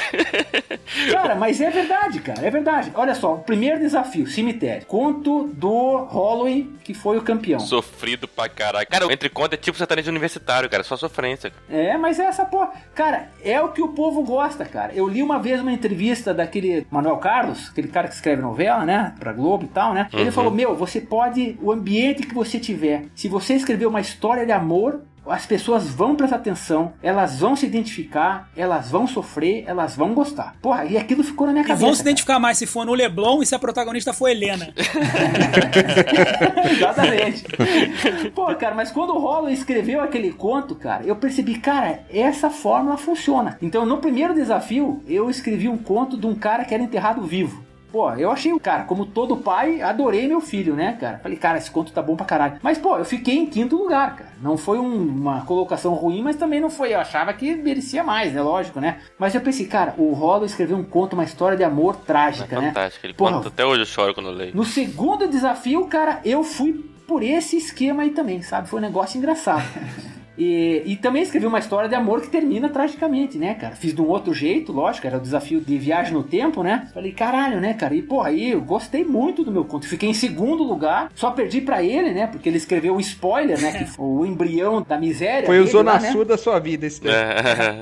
Cara, mas é verdade, cara, é verdade. Olha só, o primeiro desafio, cemitério. Conto do Holloway, que foi o campeão. Sofrido pra caralho. Cara, o Entre Conto é tipo sertanejo universitário, cara, só sofrência. É, mas é essa porra. Cara, é o que o povo gosta, cara. Eu li uma vez uma entrevista daquele Manuel Carlos, aquele cara que escreve novela, né, pra Globo e tal, né. Ele falou, você pode, o ambiente que você tiver, se você escrever uma história de amor, as pessoas vão prestar atenção, elas vão se identificar, elas vão sofrer, elas vão gostar. Porra, e aquilo ficou na minha cabeça. E vão se identificar mais se for no Leblon e se a protagonista for Helena. Exatamente. Pô, cara, mas quando o Holloway escreveu aquele conto, cara, eu percebi, cara, essa fórmula funciona. Então, no primeiro desafio, eu escrevi um conto de um cara que era enterrado vivo. Pô, eu achei, cara, como todo pai, adorei meu filho, né, cara? Falei, cara, esse conto tá bom pra caralho. Mas, pô, eu fiquei em 5º lugar, cara. Não foi uma colocação ruim, mas também não foi. Eu achava que merecia mais, né? Lógico, né? Mas eu pensei, cara, o Holloway escreveu um conto, uma história de amor trágica, né? Fantástico, ele conta. Até hoje eu choro quando eu leio. No segundo desafio, cara, eu fui por esse esquema aí também, sabe? Foi um negócio engraçado. E também escrevi uma história de amor que termina tragicamente, né, cara? Fiz de um outro jeito, lógico, era o desafio de viagem no tempo, né? Falei, caralho, né, cara? E, pô, aí eu gostei muito do meu conto. Fiquei em 2º lugar, só perdi pra ele, né? Porque ele escreveu o spoiler, né? Que o embrião da miséria. Foi o Zona Sul da sua vida, esse daí.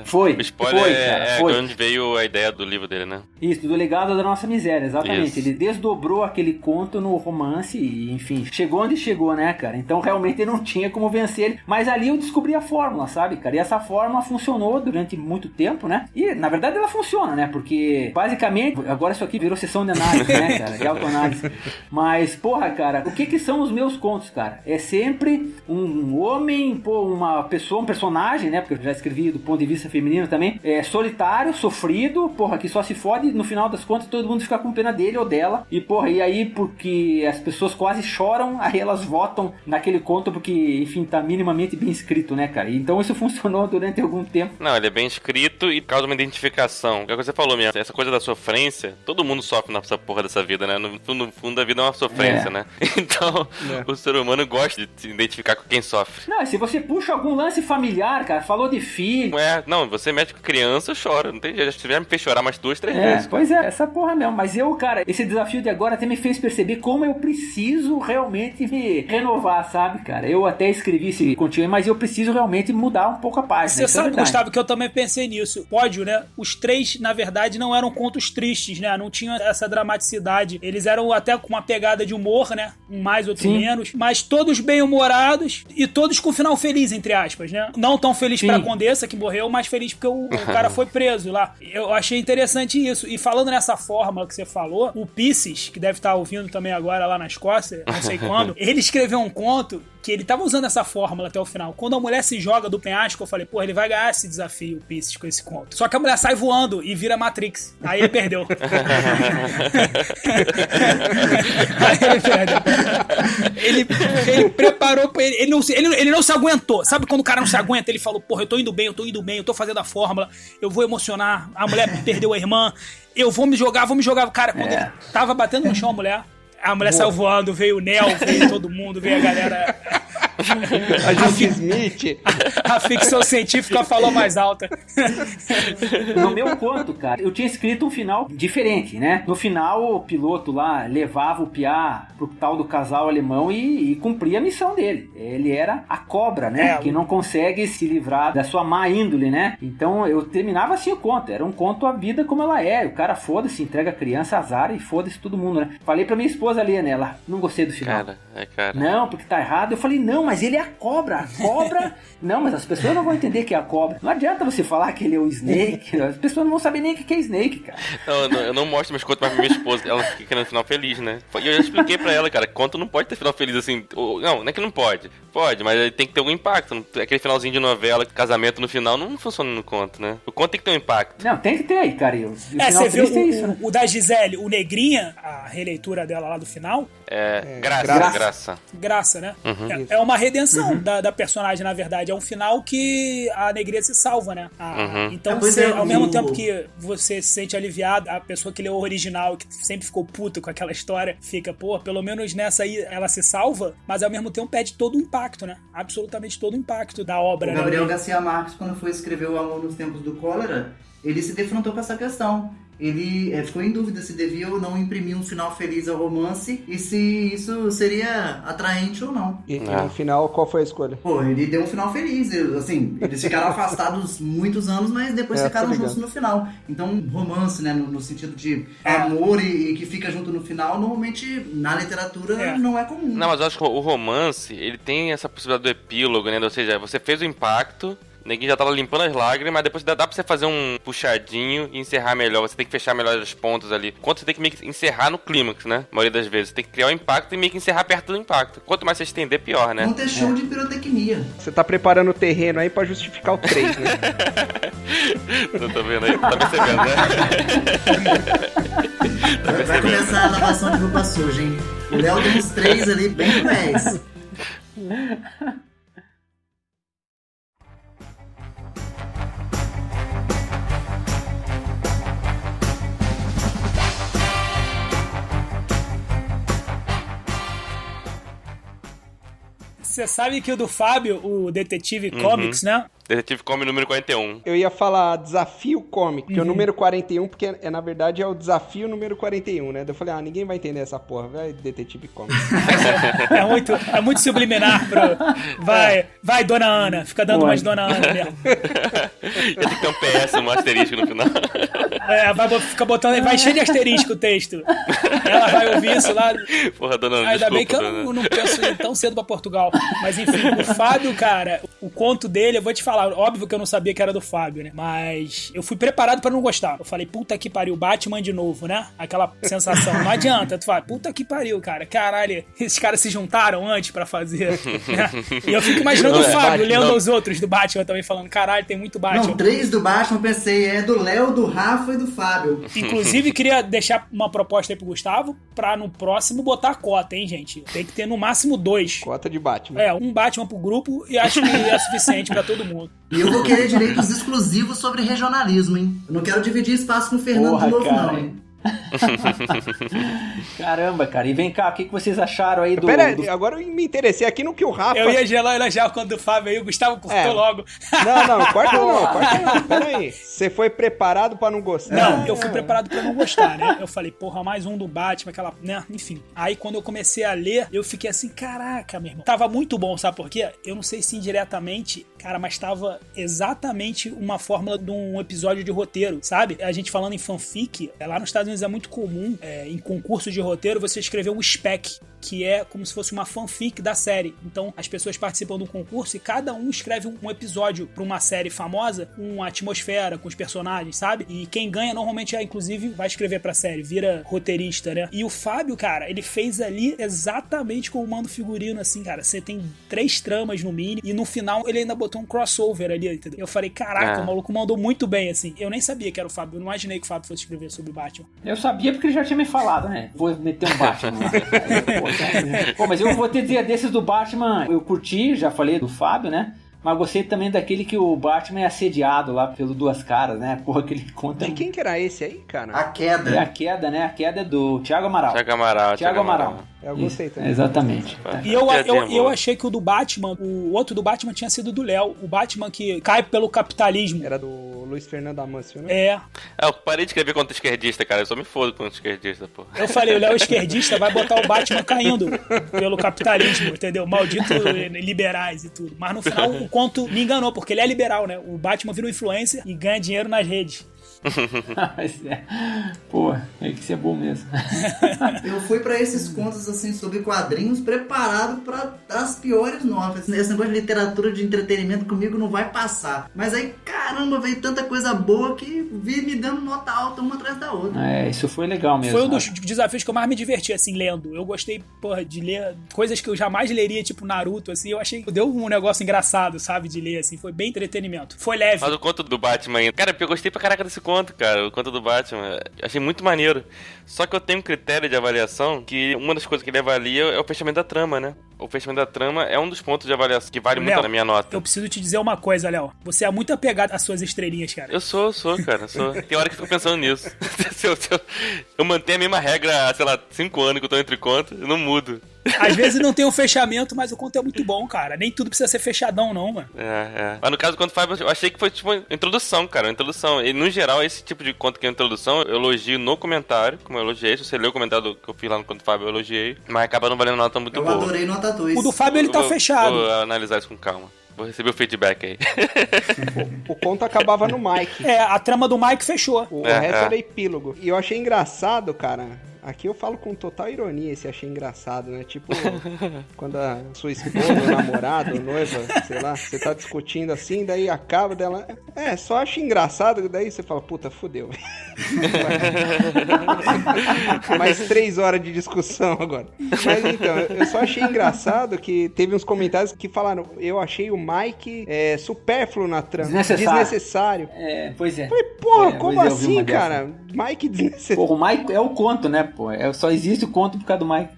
Foi. O spoiler foi. De onde veio a ideia do livro dele, né? Isso, do legado da nossa miséria, exatamente. Isso. Ele desdobrou aquele conto no romance e, enfim, chegou onde chegou, né, cara? Então, realmente, não tinha como vencer ele. Mas ali eu descobri descobrir a fórmula, sabe, cara? E essa fórmula funcionou durante muito tempo, né? E, na verdade, ela funciona, né? Porque, basicamente, agora isso aqui virou sessão de análise, né, cara? De autoanálise. Mas, porra, cara, o que são os meus contos, cara? É sempre um homem, uma pessoa, um personagem, né? Porque eu já escrevi do ponto de vista feminino também. Solitário, sofrido, porra, que só se fode. No final das contas, todo mundo fica com pena dele ou dela. E, porra, e aí, porque as pessoas quase choram, aí elas votam naquele conto porque, enfim, tá minimamente bem escrito, né, cara? Então isso funcionou durante algum tempo. Não, ele é bem escrito e causa uma identificação. O que você falou mesmo, essa coisa da sofrência, todo mundo sofre nessa porra dessa vida, né? No fundo, a vida é uma sofrência, né? Então, o ser humano gosta de se identificar com quem sofre. Não, se você puxa algum lance familiar, cara, falou de filho... Não, você mete com criança, chora. Não tem jeito, se tiver me fez chorar mais 2, 3 vezes. Pois é, essa porra mesmo. Mas eu, cara, esse desafio de agora até me fez perceber como eu preciso realmente me renovar, sabe, cara? Eu até escrevi esse continho, mas eu preciso realmente mudar um pouco a página. Você sabe, Gustavo, que eu também pensei nisso. Pódio, né? Os 3, na verdade, não eram contos tristes, né? Não tinham essa dramaticidade. Eles eram até com uma pegada de humor, né? Um mais, outro menos. Mas todos bem-humorados e todos com final feliz, entre aspas, né? Não tão feliz pra Condessa, que morreu, mas feliz porque o cara foi preso lá. Eu achei interessante isso. E falando nessa fórmula que você falou, o Pisces, que deve estar ouvindo também agora lá na Escócia, não sei quando, ele escreveu um conto que ele tava usando essa fórmula até o final. Quando a mulher se joga do penhasco, eu falei, pô, ele vai ganhar esse desafio, o Pisces, com esse conto. Só que a mulher sai voando e vira Matrix. Aí ele perdeu. Aí ele perdeu. Ele preparou pra ele não se aguentou. Sabe quando o cara não se aguenta? Ele falou, porra, eu tô indo bem, eu tô fazendo a fórmula, eu vou emocionar, a mulher perdeu a irmã, eu vou me jogar. Cara, quando ele tava batendo no chão a mulher saiu voando, veio o Neo, veio todo mundo, veio a galera... A Jake Smith. A ficção científica falou mais alta. No meu conto, cara, eu tinha escrito um final diferente, né? No final, o piloto lá levava o Piá pro tal do casal alemão e cumpria a missão dele. Ele era a cobra, né? Que não consegue se livrar da sua má índole, né? Então, eu terminava assim o conto. Era um conto a vida como ela é. O cara foda-se, entrega a criança, azar e foda-se todo mundo, né? Falei pra minha esposa ali, né? Ela, não gostei do final. Cara. Não, porque tá errado. Eu falei, não, mas ele é a cobra. A cobra... Não, mas as pessoas não vão entender que é a cobra. Não adianta você falar que ele é o Snake. As pessoas não vão saber nem o que é Snake, cara. Não, eu não mostro meus contos pra minha esposa. Ela fica no final feliz, né? E eu já expliquei pra ela, cara, conto não pode ter final feliz assim. Não é que não pode. Pode, mas tem que ter algum impacto. Aquele finalzinho de novela, casamento no final, não funciona no conto, né? O conto tem que ter um impacto. Não, tem que ter aí, cara. Você viu isso, né? O da Gisele, o Negrinha, a releitura dela lá do final. Graça, né? Uhum. É uma redenção da personagem, na verdade. É um final que a Negrinha se salva, né? Então, ao mesmo tempo que você se sente aliviado, a pessoa que leu o original, que sempre ficou puta com aquela história, fica, pô, pelo menos nessa aí ela se salva, mas ao mesmo tempo perde todo o impacto, né? Absolutamente todo o impacto da obra. O Gabriel Garcia Marques, quando foi escrever O Amor nos Tempos do Cólera, ele se defrontou com essa questão. Ele ficou em dúvida se devia ou não imprimir um final feliz ao romance e se isso seria atraente ou não. E no final, qual foi a escolha? Pô, ele deu um final feliz. Assim, eles ficaram afastados muitos anos, mas depois ficaram juntos no final. Então, romance, né, no sentido de amor e que fica junto no final, normalmente na literatura não é comum. Não, mas eu acho que o romance, ele tem essa possibilidade do epílogo, né? Ou seja, você fez o impacto, o neguinho já tava limpando as lágrimas, mas depois dá pra você fazer um puxadinho e encerrar melhor. Você tem que fechar melhor as pontas ali. Quanto você tem que meio que encerrar no clímax, né? A maioria das vezes. Você tem que criar o impacto e meio que encerrar perto do impacto. Quanto mais você estender, pior, né? Não ter show de pirotecnia. Você tá preparando o terreno aí pra justificar o 3, né? Eu tô vendo aí, tá percebendo, né? Vai começar a lavação de roupa suja, hein? O Léo tem uns 3 ali bem cruéis. Você sabe que o do Fábio, o Detetive Comics, né? Detetive Comics número 41. Eu ia falar desafio cômico, que é o número 41, porque na verdade é o desafio número 41, né? Eu falei, ninguém vai entender essa porra, vai Detetive Comics. É muito subliminar pro... Vai, Dona Ana, fica dando umas Dona Ana mesmo. Tem que ter um PS, um asterisco no final. Vai encher de asterisco o texto. Ela vai ouvir isso lá. Porra, Dona Ana, ainda desculpa, bem que eu não penso ir tão cedo pra Portugal. Mas enfim, o Fábio, cara, o conto dele, eu vou te falar, óbvio que eu não sabia que era do Fábio, né? Mas eu fui preparado pra não gostar. Eu falei, puta que pariu, Batman de novo, né? Aquela sensação. Não adianta, tu fala, puta que pariu, cara. Caralho, esses caras se juntaram antes pra fazer. Né? E eu fico imaginando o Fábio lendo os outros do Batman também, falando, caralho, tem muito Batman. Não, 3 do Batman, pensei, é do Léo, do Rafa e do Fábio. Inclusive, queria deixar uma proposta aí pro Gustavo, pra no próximo botar a cota, hein, gente? Tem que ter no máximo 2. Cota de Batman. Um Batman pro grupo e acho que é suficiente pra todo mundo. E eu vou querer direitos exclusivos sobre regionalismo, hein? Eu não quero dividir espaço com o Fernando de novo, cara. Não, hein? Caramba, cara. E vem cá, o que vocês acharam aí do... Pera, agora eu me interessei aqui no que o Rafa... Eu ia elogiar quando o Fábio aí, o Gustavo cortou logo. Não, corta não. Pera aí. Você foi preparado pra não gostar? Não, eu fui preparado pra não gostar, né? Eu falei, porra, mais um do Batman, aquela... né? Enfim. Aí quando eu comecei a ler, eu fiquei assim, caraca, meu irmão. Tava muito bom, sabe por quê? Eu não sei se indiretamente, cara, mas tava exatamente uma fórmula de um episódio de roteiro, sabe? A gente falando em fanfic, lá nos Estados Unidos é muito comum, em concurso de roteiro, você escrever um spec, que é como se fosse uma fanfic da série. Então, as pessoas participam do concurso e cada um escreve um episódio pra uma série famosa, uma atmosfera com os personagens, sabe? E quem ganha normalmente inclusive, vai escrever pra série, vira roteirista, né? E o Fábio, cara, ele fez ali exatamente como o Mando Figurino, assim, cara. Você tem 3 tramas no mini e no final ele ainda botou um crossover ali, entendeu? Eu falei, caraca, o maluco mandou muito bem, assim. Eu nem sabia que era o Fábio, eu não imaginei que o Fábio fosse escrever sobre Batman. Eu sabia porque ele já tinha me falado, né? Vou meter um Batman. Pô, mas eu vou ter dia desses do Batman, eu curti, já falei do Fábio, né? Mas gostei também daquele que o Batman é assediado lá pelo Duas Caras, né? Porra, que ele conta... De quem que era esse aí, cara? A Queda. É a Queda, né? A Queda é do Thiago Amaral. Thiago Amaral. Eu gostei também. Exatamente. E eu achei que o do Batman, o outro do Batman tinha sido do Léo. O Batman que cai pelo capitalismo. Era do Luiz Fernando Amâncio, né? Eu parei de escrever contra esquerdista, cara. Eu só me fodo contra esquerdista, pô. Eu falei, o Léo é esquerdista, vai botar o Batman caindo pelo capitalismo, entendeu? Maldito liberais e tudo. Mas no final o conto me enganou, porque ele é liberal, né? O Batman vira um influencer e ganha dinheiro nas redes. Pô, é que isso é bom mesmo. Eu fui pra esses contos assim sobre quadrinhos preparado pra as piores notas. Esse negócio de literatura de entretenimento comigo não vai passar. Mas aí, caramba, veio tanta coisa boa que vi me dando nota alta uma atrás da outra. Isso foi legal mesmo. Foi um dos desafios que eu mais me diverti, assim, lendo. Eu gostei, porra, de ler coisas que eu jamais leria, tipo Naruto, assim. Eu achei que deu um negócio engraçado, sabe, de ler, assim. Foi bem entretenimento. Foi leve. Mas o conto do Batman ainda. Cara, eu gostei pra caraca desse conto, cara. O conto do Batman. Achei muito maneiro. Só que eu tenho um critério de avaliação que uma das coisas que ele avalia é o fechamento da trama, né? O fechamento da trama é um dos pontos de avaliação que vale muito na minha nota. Eu preciso te dizer uma coisa, Léo. Você é muito apegado às suas estrelinhas, cara. Eu sou, cara. Tem hora que eu fico pensando nisso. Eu mantenho a mesma regra há, sei lá, 5 anos que eu tô entre contos, eu não mudo. Às vezes não tem um fechamento, mas o conto é muito bom, cara. Nem tudo precisa ser fechadão, não, mano. Mas no caso do conto Fábio, eu achei que foi tipo uma introdução, cara. Uma introdução. E no geral, esse tipo de conto que é introdução, eu elogio no comentário, como eu elogiei. Se você leu o comentário que eu fiz lá no conto Fábio, eu elogiei. Mas acaba não valendo nota muito boa. Eu adorei nota 2. O do Fábio, ele tá fechado. Vou analisar isso com calma. Vou receber o feedback aí. O conto acabava no Mike. A trama do Mike fechou. O resto era epílogo. E eu achei engraçado, cara. Aqui eu falo com total ironia esse achei engraçado, né? Tipo, quando a sua esposa, namorado, noiva, sei lá, você tá discutindo assim, daí acaba dela. Só acho engraçado, daí você fala, puta, fudeu. Mais 3 horas de discussão agora. Mas então, eu só achei engraçado que teve uns comentários que falaram, eu achei o Mike supérfluo na trama. Desnecessário. Pois é. Falei, porra, como assim, cara? Mike desnecessário. Porra, o Mike é o conto, né? Pô, só existe o conto por causa do Mike.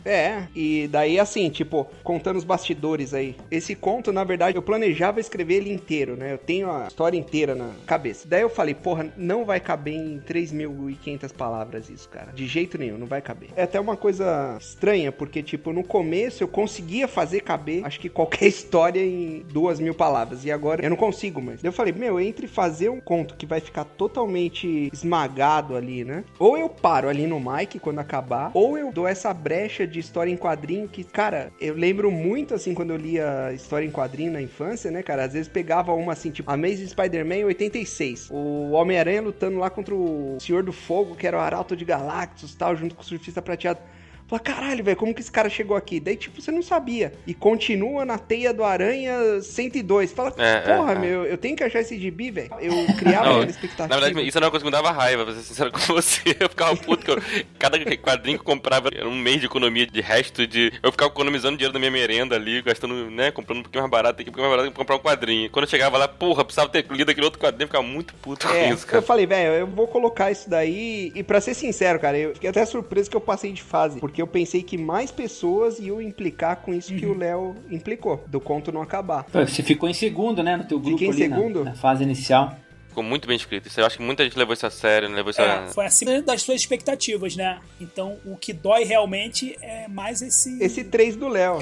E daí assim, tipo, contando os bastidores aí. Esse conto, na verdade, eu planejava escrever ele inteiro, né? Eu tenho a história inteira na cabeça. Daí eu falei, porra, não vai caber em 3.500 palavras isso, cara. De jeito nenhum, não vai caber. É até uma coisa estranha, porque, tipo, no começo eu conseguia fazer caber, acho que qualquer história em 2.000 palavras. E agora eu não consigo mais. Daí eu falei, entre fazer um conto que vai ficar totalmente esmagado ali, né? Ou eu paro ali no Mike quando acabar, ou eu dou essa brecha de história em quadrinho que, cara, eu lembro muito, assim, quando eu lia história em quadrinho na infância, né, cara, às vezes pegava uma, assim, tipo, Amazing Spider-Man 86, o Homem-Aranha lutando lá contra o Senhor do Fogo, que era o Arauto de Galactus, tal, junto com o Surfista Prateado. Fala, caralho, velho, como que esse cara chegou aqui? Daí, tipo, você não sabia. E continua na Teia do Aranha 102. Fala, porra, meu, eu tenho que achar esse gibi, velho. Eu criava aquela expectativa. Na verdade, isso era uma coisa que me dava raiva, pra ser sincero com você. Eu ficava puto, que cada quadrinho que eu comprava era um mês de economia de resto de... Eu ficava economizando dinheiro da minha merenda ali, gastando, né, comprando um pouquinho mais barato, pra comprar um quadrinho. Quando eu chegava lá, porra, precisava ter lido aquele outro quadrinho, eu ficava muito puto com isso, cara. Eu falei, velho, eu vou colocar isso daí, e pra ser sincero, cara, eu fiquei até surpreso que eu passei de fase, porque eu pensei que mais pessoas iam implicar com isso que o Léo implicou, do conto não acabar. Você ficou em segundo, né, no teu grupo. Fiquei em segundo? Na fase inicial. Ficou muito bem escrito. Eu acho que muita gente levou isso a sério, levou isso a... Foi acima das suas expectativas, né? Então, o que dói realmente é mais esse 3 do Léo.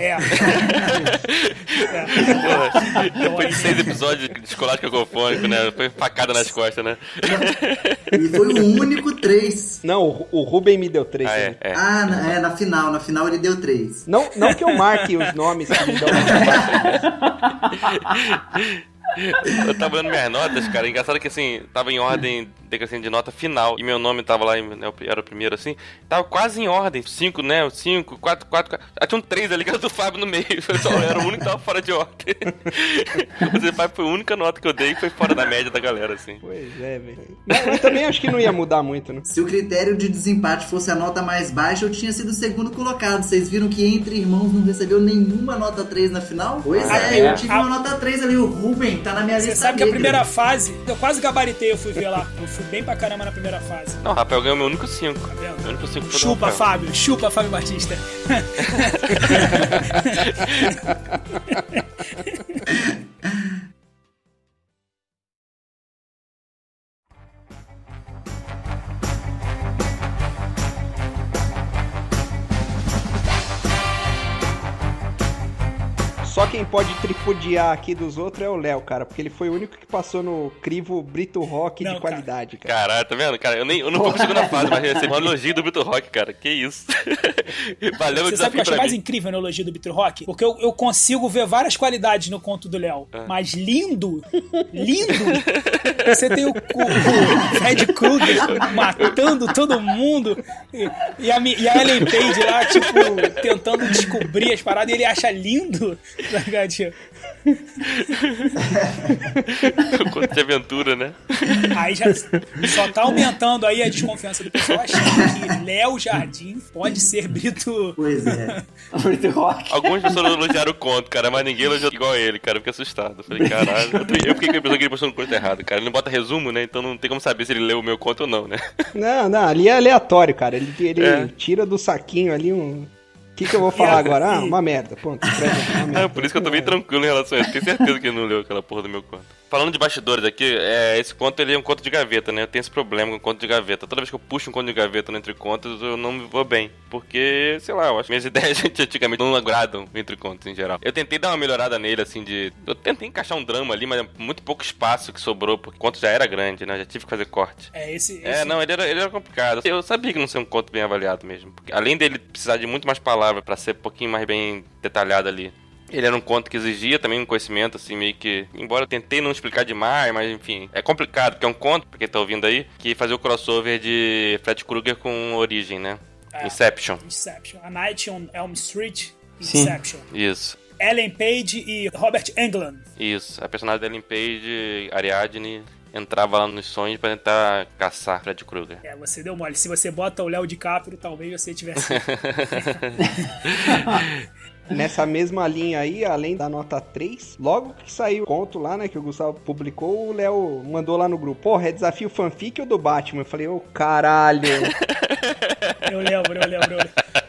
Porra, depois de 6 episódios de Escolar Cacofônico, né? Foi facada nas costas, né? E foi o único 3. Não, o Ruben me deu 3. Na final ele deu 3. Não que eu marque os nomes que me dão Eu tava dando minhas notas, cara. Engraçado que assim, tava em ordem decrescente de nota final. E meu nome tava lá, né, era o primeiro assim. Tava quase em ordem. 5, né? 5, 4. Tinha um 3 ali, que era do Fábio no meio. Eu era o único que tava fora de ordem. O Fábio foi a única nota que eu dei que foi fora da média da galera, assim. Pois é, velho. Mas eu também acho que não ia mudar muito, né? Se o critério de desempate fosse a nota mais baixa, eu tinha sido o segundo colocado. Vocês viram que Entre Irmãos não recebeu nenhuma nota 3 na final? Pois eu tive uma nota 3 ali. O Ruben tá na minha lista. Você sabe que a primeira fase, eu quase gabaritei, eu fui ver lá. Eu fui bem pra caramba na primeira fase. Não, o Rafael ganhou meu único 5. Tá vendo? Meu único 5 foi chupa, Fábio. Chupa, Fábio Batista. Só quem pode tripudiar aqui dos outros é o Léo, cara, porque ele foi o único que passou no crivo Brito Rock de qualidade, cara. Caralho, tá vendo, cara? Eu não vou pra segunda fase, mas recebi um elogio do Brito Rock, cara. Que isso? Valeu o desafio. Você sabe o que eu achei mais incrível no elogio do Brito Rock? Porque eu consigo ver várias qualidades no conto do Léo. Mas lindo! Você tem o Fred Krueger matando todo mundo e a Ellen Page lá, tipo, tentando descobrir as paradas e ele acha lindo. Conto de aventura, né? Aí já só tá aumentando aí a desconfiança do pessoal achando que Léo Jardim pode ser Brito. Pois é. Brito Rock. Algumas pessoas elogiaram o conto, cara, mas ninguém elogiou igual a ele, cara. Eu fiquei assustado. Eu falei, caralho. Eu fiquei com a impressão que ele postou no conto errado, cara. Ele não bota resumo, né? Então não tem como saber se ele leu o meu conto ou não, né? Não, ali é aleatório, cara. Ele tira do saquinho ali um... O que eu vou falar agora? Uma merda, ponto. Uma merda. Por isso que eu tô bem tranquilo em relação a isso. Tenho certeza que ele não leu aquela porra do meu conto. Falando de bastidores aqui, esse conto ele é um conto de gaveta, né? Eu tenho esse problema com conto de gaveta. Toda vez que eu puxo um conto de gaveta no Entre Contos, eu não me vou bem. Porque, sei lá, eu acho que minhas ideias antigamente não agradam Entre Contos em geral. Eu tentei dar uma melhorada nele, assim, eu tentei encaixar um drama ali, mas é muito pouco espaço que sobrou, porque o conto já era grande, né? Eu já tive que fazer corte. Não, ele era complicado. Eu sabia que não ser um conto bem avaliado mesmo. Porque, além dele precisar de muito mais palavras pra ser um pouquinho mais bem detalhado ali. Ele era um conto que exigia também um conhecimento, assim, meio que... Embora eu tentei não explicar demais, mas enfim... É complicado, porque é um conto, pra quem tá ouvindo aí, que fazia o crossover de Fred Krueger com Origem, né? Inception. A Night on Elm Street, Inception. Sim, isso. Ellen Page e Robert Englund. Isso. A personagem da Ellen Page, Ariadne... entrava lá nos sonhos pra tentar caçar Fred Krueger. Você deu mole. Se você bota o Léo DiCaprio, talvez você tivesse... Nessa mesma linha aí, além da nota 3, logo que saiu o conto lá, né, que o Gustavo publicou, o Léo mandou lá no grupo, porra, é desafio fanfic ou do Batman? Eu falei, caralho. Eu lembro.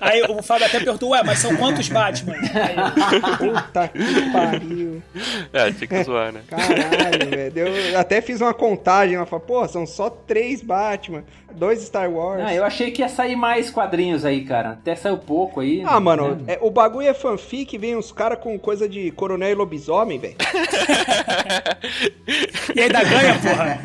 Aí o Fábio até perguntou, mas são quantos Batman? Puta que pariu. Tinha que zoar, né? Caralho, velho. Eu até fiz uma contagem, ela falou, pô, são só 3 Batman, 2 Star Wars. Eu achei que ia sair mais quadrinhos aí, cara. Até saiu pouco aí. Mano, né? O bagulho é fanfic, vem uns caras com coisa de coronel e lobisomem, velho. E ainda ganha, porra.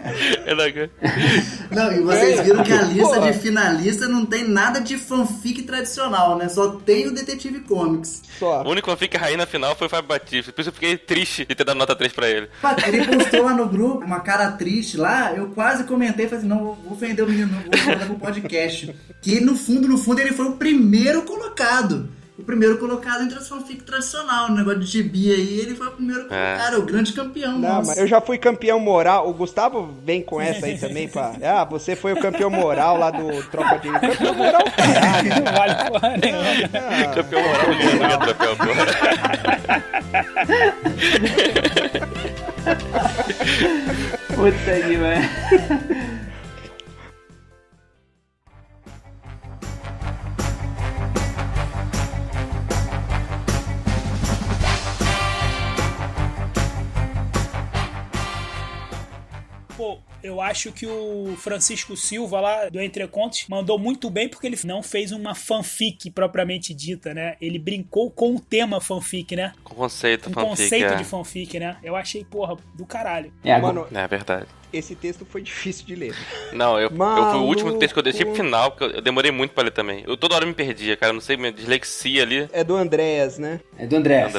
Não, e vocês viram que a lista de finalista não tem nada de fanfic tradicional. tradicional, né? Só tem o Detetive Comics. Só. O único fanfic rainha na final foi o Fábio Batista. Por isso eu fiquei triste de ter dado nota 3 pra ele. Ele postou lá no grupo uma cara triste lá, eu quase comentei, falei assim, não, vou ofender o menino, não, vou mandar pro podcast. Que no fundo, ele foi o primeiro colocado. O primeiro colocado entre as fanfic tradicional, no negócio de gibi aí, ele foi o primeiro colocado, o grande campeão. Não, nossa. Mas eu já fui campeão moral, o Gustavo vem com essa aí também, pá. Você foi o campeão moral lá do Tropa de... Campeão moral, caralho. Não vale porra nenhuma. Campeão moral não ganha troféu, porra. Puta que velho. Pô, eu acho que o Francisco Silva lá do Entre Contos mandou muito bem porque ele não fez uma fanfic propriamente dita, né? Ele brincou com o tema fanfic, né? Com o conceito fanfic. O conceito de fanfic, né? Eu achei, porra, do caralho. Mano, é verdade. Esse texto foi difícil de ler. Não, eu fui o último texto que eu deixei pro final, porque eu demorei muito pra ler também. Eu toda hora me perdia, cara, não sei, minha dislexia ali. É do Andréas, né? É do Andréas.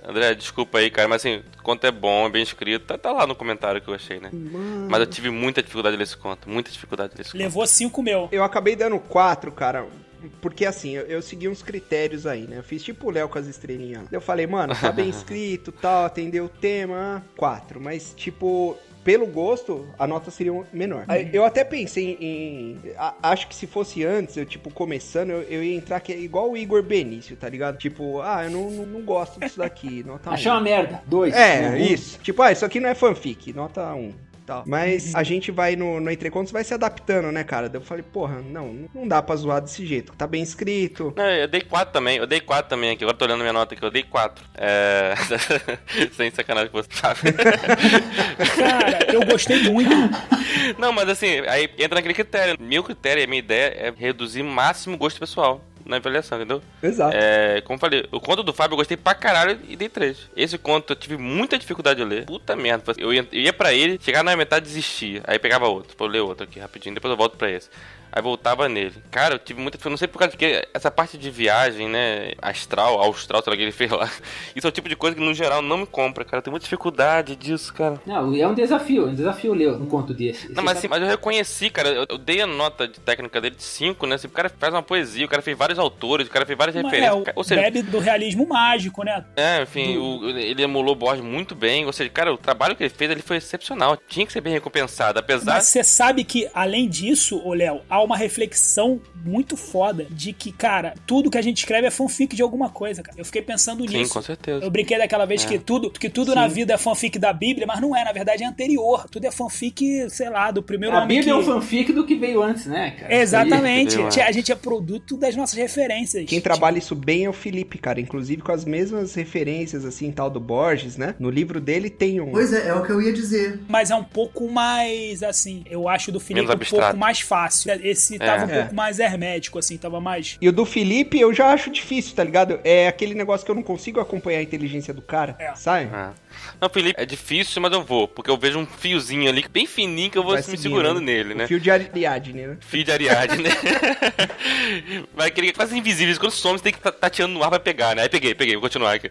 André, desculpa aí, cara, mas assim, o conto é bom, é bem escrito, tá lá no comentário que eu achei, né? Mano. Mas eu tive muita dificuldade de ler esse conto, muita dificuldade de ler esse conto. Levou 5 meu. Eu acabei dando 4, cara. Porque assim, eu segui uns critérios aí, né? Eu fiz tipo o Léo com as estrelinhas. Eu falei, mano, tá bem escrito, tal, atendeu o tema, 4. Mas tipo, pelo gosto, a nota seria menor. Eu até pensei em... Acho que se fosse antes, eu tipo, começando, eu ia entrar que é igual o Igor Benício, tá ligado? Tipo, eu não gosto disso daqui, nota 1. Achei uma merda, 2. Isso. Tipo, isso aqui não é fanfic, nota 1. Tal. Mas a gente vai no Entre Contos, vai se adaptando, né, cara? Daí eu falei, porra, não dá pra zoar desse jeito. Tá bem escrito. Não, eu dei 4 também. Eu dei 4 também aqui. Agora tô olhando minha nota aqui. Eu dei 4. Sem sacanagem com você, sabe? Cara, eu gostei muito. Não, mas assim, aí entra naquele critério. Meu critério, a minha ideia é reduzir o máximo o gosto pessoal na avaliação, entendeu? Exato. Como eu falei, o conto do Fábio eu gostei pra caralho e dei 3. Esse conto eu tive muita dificuldade de ler. Puta merda. Eu ia pra ele, chegava na metade e desistia. Aí pegava outro. Vou ler outro aqui rapidinho, depois eu volto pra esse. Aí voltava nele. Cara, eu tive muita... Não sei por causa de que essa parte de viagem, né? Austral, sei lá que ele fez lá. Isso é o tipo de coisa que, no geral, não me compra, cara. Eu tenho muita dificuldade disso, cara. Não, é um desafio ler um conto desse. Não, mas, assim, mas eu reconheci, cara. Eu dei a nota de técnica dele de 5, né? Assim, o cara faz uma poesia, o cara fez vários autores, o cara fez várias referências. Ou seja, bebe do realismo mágico, né? Enfim, ele emulou o Borges muito bem. Ou seja, cara, o trabalho que ele fez, ele foi excepcional. Tinha que ser bem recompensado, apesar... Mas você sabe que, além disso, ô Léo, há uma reflexão muito foda de que, cara, tudo que a gente escreve é fanfic de alguma coisa, cara. Eu fiquei pensando nisso. Sim, com certeza. Eu brinquei daquela vez que tudo na vida é fanfic da Bíblia, mas não é, na verdade é anterior. Tudo é fanfic, sei lá, do primeiro homem. A Bíblia é um fanfic do que veio antes, né, cara? Exatamente. A gente é produto das nossas referências. Quem trabalha isso bem é o Felipe, cara. Inclusive com as mesmas referências, assim, tal do Borges, né? No livro dele tem um... Pois é o que eu ia dizer. Mas é um pouco mais, assim, eu acho do Felipe menos um pouco mais fácil. Esse tava um pouco mais hermético, assim, tava mais... E o do Felipe eu já acho difícil, tá ligado? É aquele negócio que eu não consigo acompanhar a inteligência do cara, sabe? Não, Felipe, é difícil, mas eu vou, porque eu vejo um fiozinho ali, bem fininho, que eu vou me segurando nele, né? Fio de Ariadne, né? Fio de Ariadne, né? Vai querer quase invisível, quando some, você tem que tateando no ar pra pegar, né? Aí peguei, vou continuar aqui.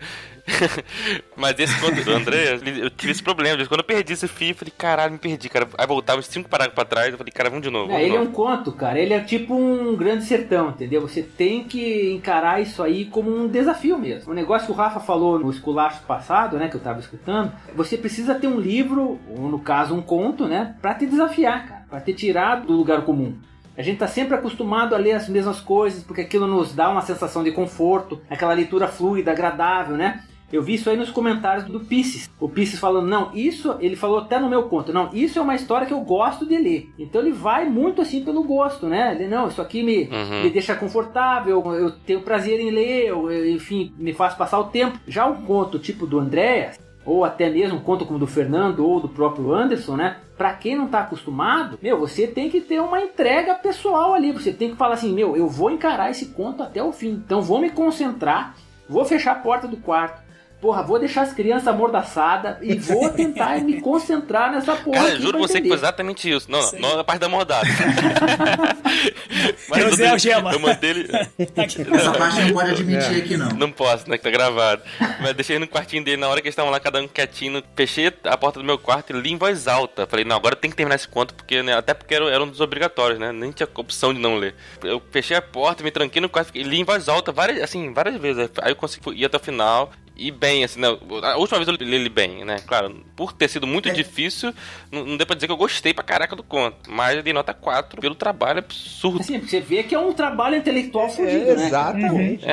Mas esse conto do André, eu tive esse problema. Quando eu perdi esse fio, eu falei, caralho, me perdi, cara. Aí voltava uns 5 parágrafos pra trás, eu falei, cara, vamos de novo. Ele é um conto, cara. Ele é tipo um grande sertão, entendeu? Você tem que encarar isso aí como um desafio mesmo. O negócio que o Rafa falou no esculacho passado, né, que eu tava escutando, você precisa ter um livro, ou no caso um conto, né, pra te desafiar, cara. Pra te tirar do lugar comum. A gente tá sempre acostumado a ler as mesmas coisas, porque aquilo nos dá uma sensação de conforto, aquela leitura fluida, agradável, né? Eu vi isso aí nos comentários do Pisces. O Pisces falando, não, isso, ele falou até no meu conto, não, isso é uma história que eu gosto de ler. Então ele vai muito assim pelo gosto, né? Ele, não, isso aqui me deixa confortável, eu tenho prazer em ler, enfim, me faz passar o tempo. Já o conto tipo do Andréas, ou até mesmo um conto como do Fernando ou do próprio Anderson, né? Pra quem não tá acostumado, você tem que ter uma entrega pessoal ali. Você tem que falar assim, eu vou encarar esse conto até o fim. Então vou me concentrar, vou fechar a porta do quarto, porra, vou deixar as crianças amordaçadas e vou tentar me concentrar nessa porra. Cara, juro você que foi exatamente isso. Não a parte da mordada. Mas eu usei algema. Eu mandei ele... Essa parte não pode admitir aqui, não. Não posso, né? Que tá gravado. Mas deixei no quartinho dele, na hora que eles estavam lá, cada um quietinho. Fechei a porta do meu quarto e li em voz alta. Falei, não, agora tem que terminar esse conto, porque, né, até porque era um dos obrigatórios, né? Nem tinha opção de não ler. Eu fechei a porta, me tranquei no quarto e li em voz alta várias vezes. Aí eu consegui ir até o final. E bem, assim, né? A última vez eu li ele bem, né? Claro, por ter sido muito difícil, não deu pra dizer que eu gostei pra caraca do conto. Mas eu dei nota 4 pelo trabalho absurdo. Assim, você vê que é um trabalho intelectual fudido, né? Exatamente.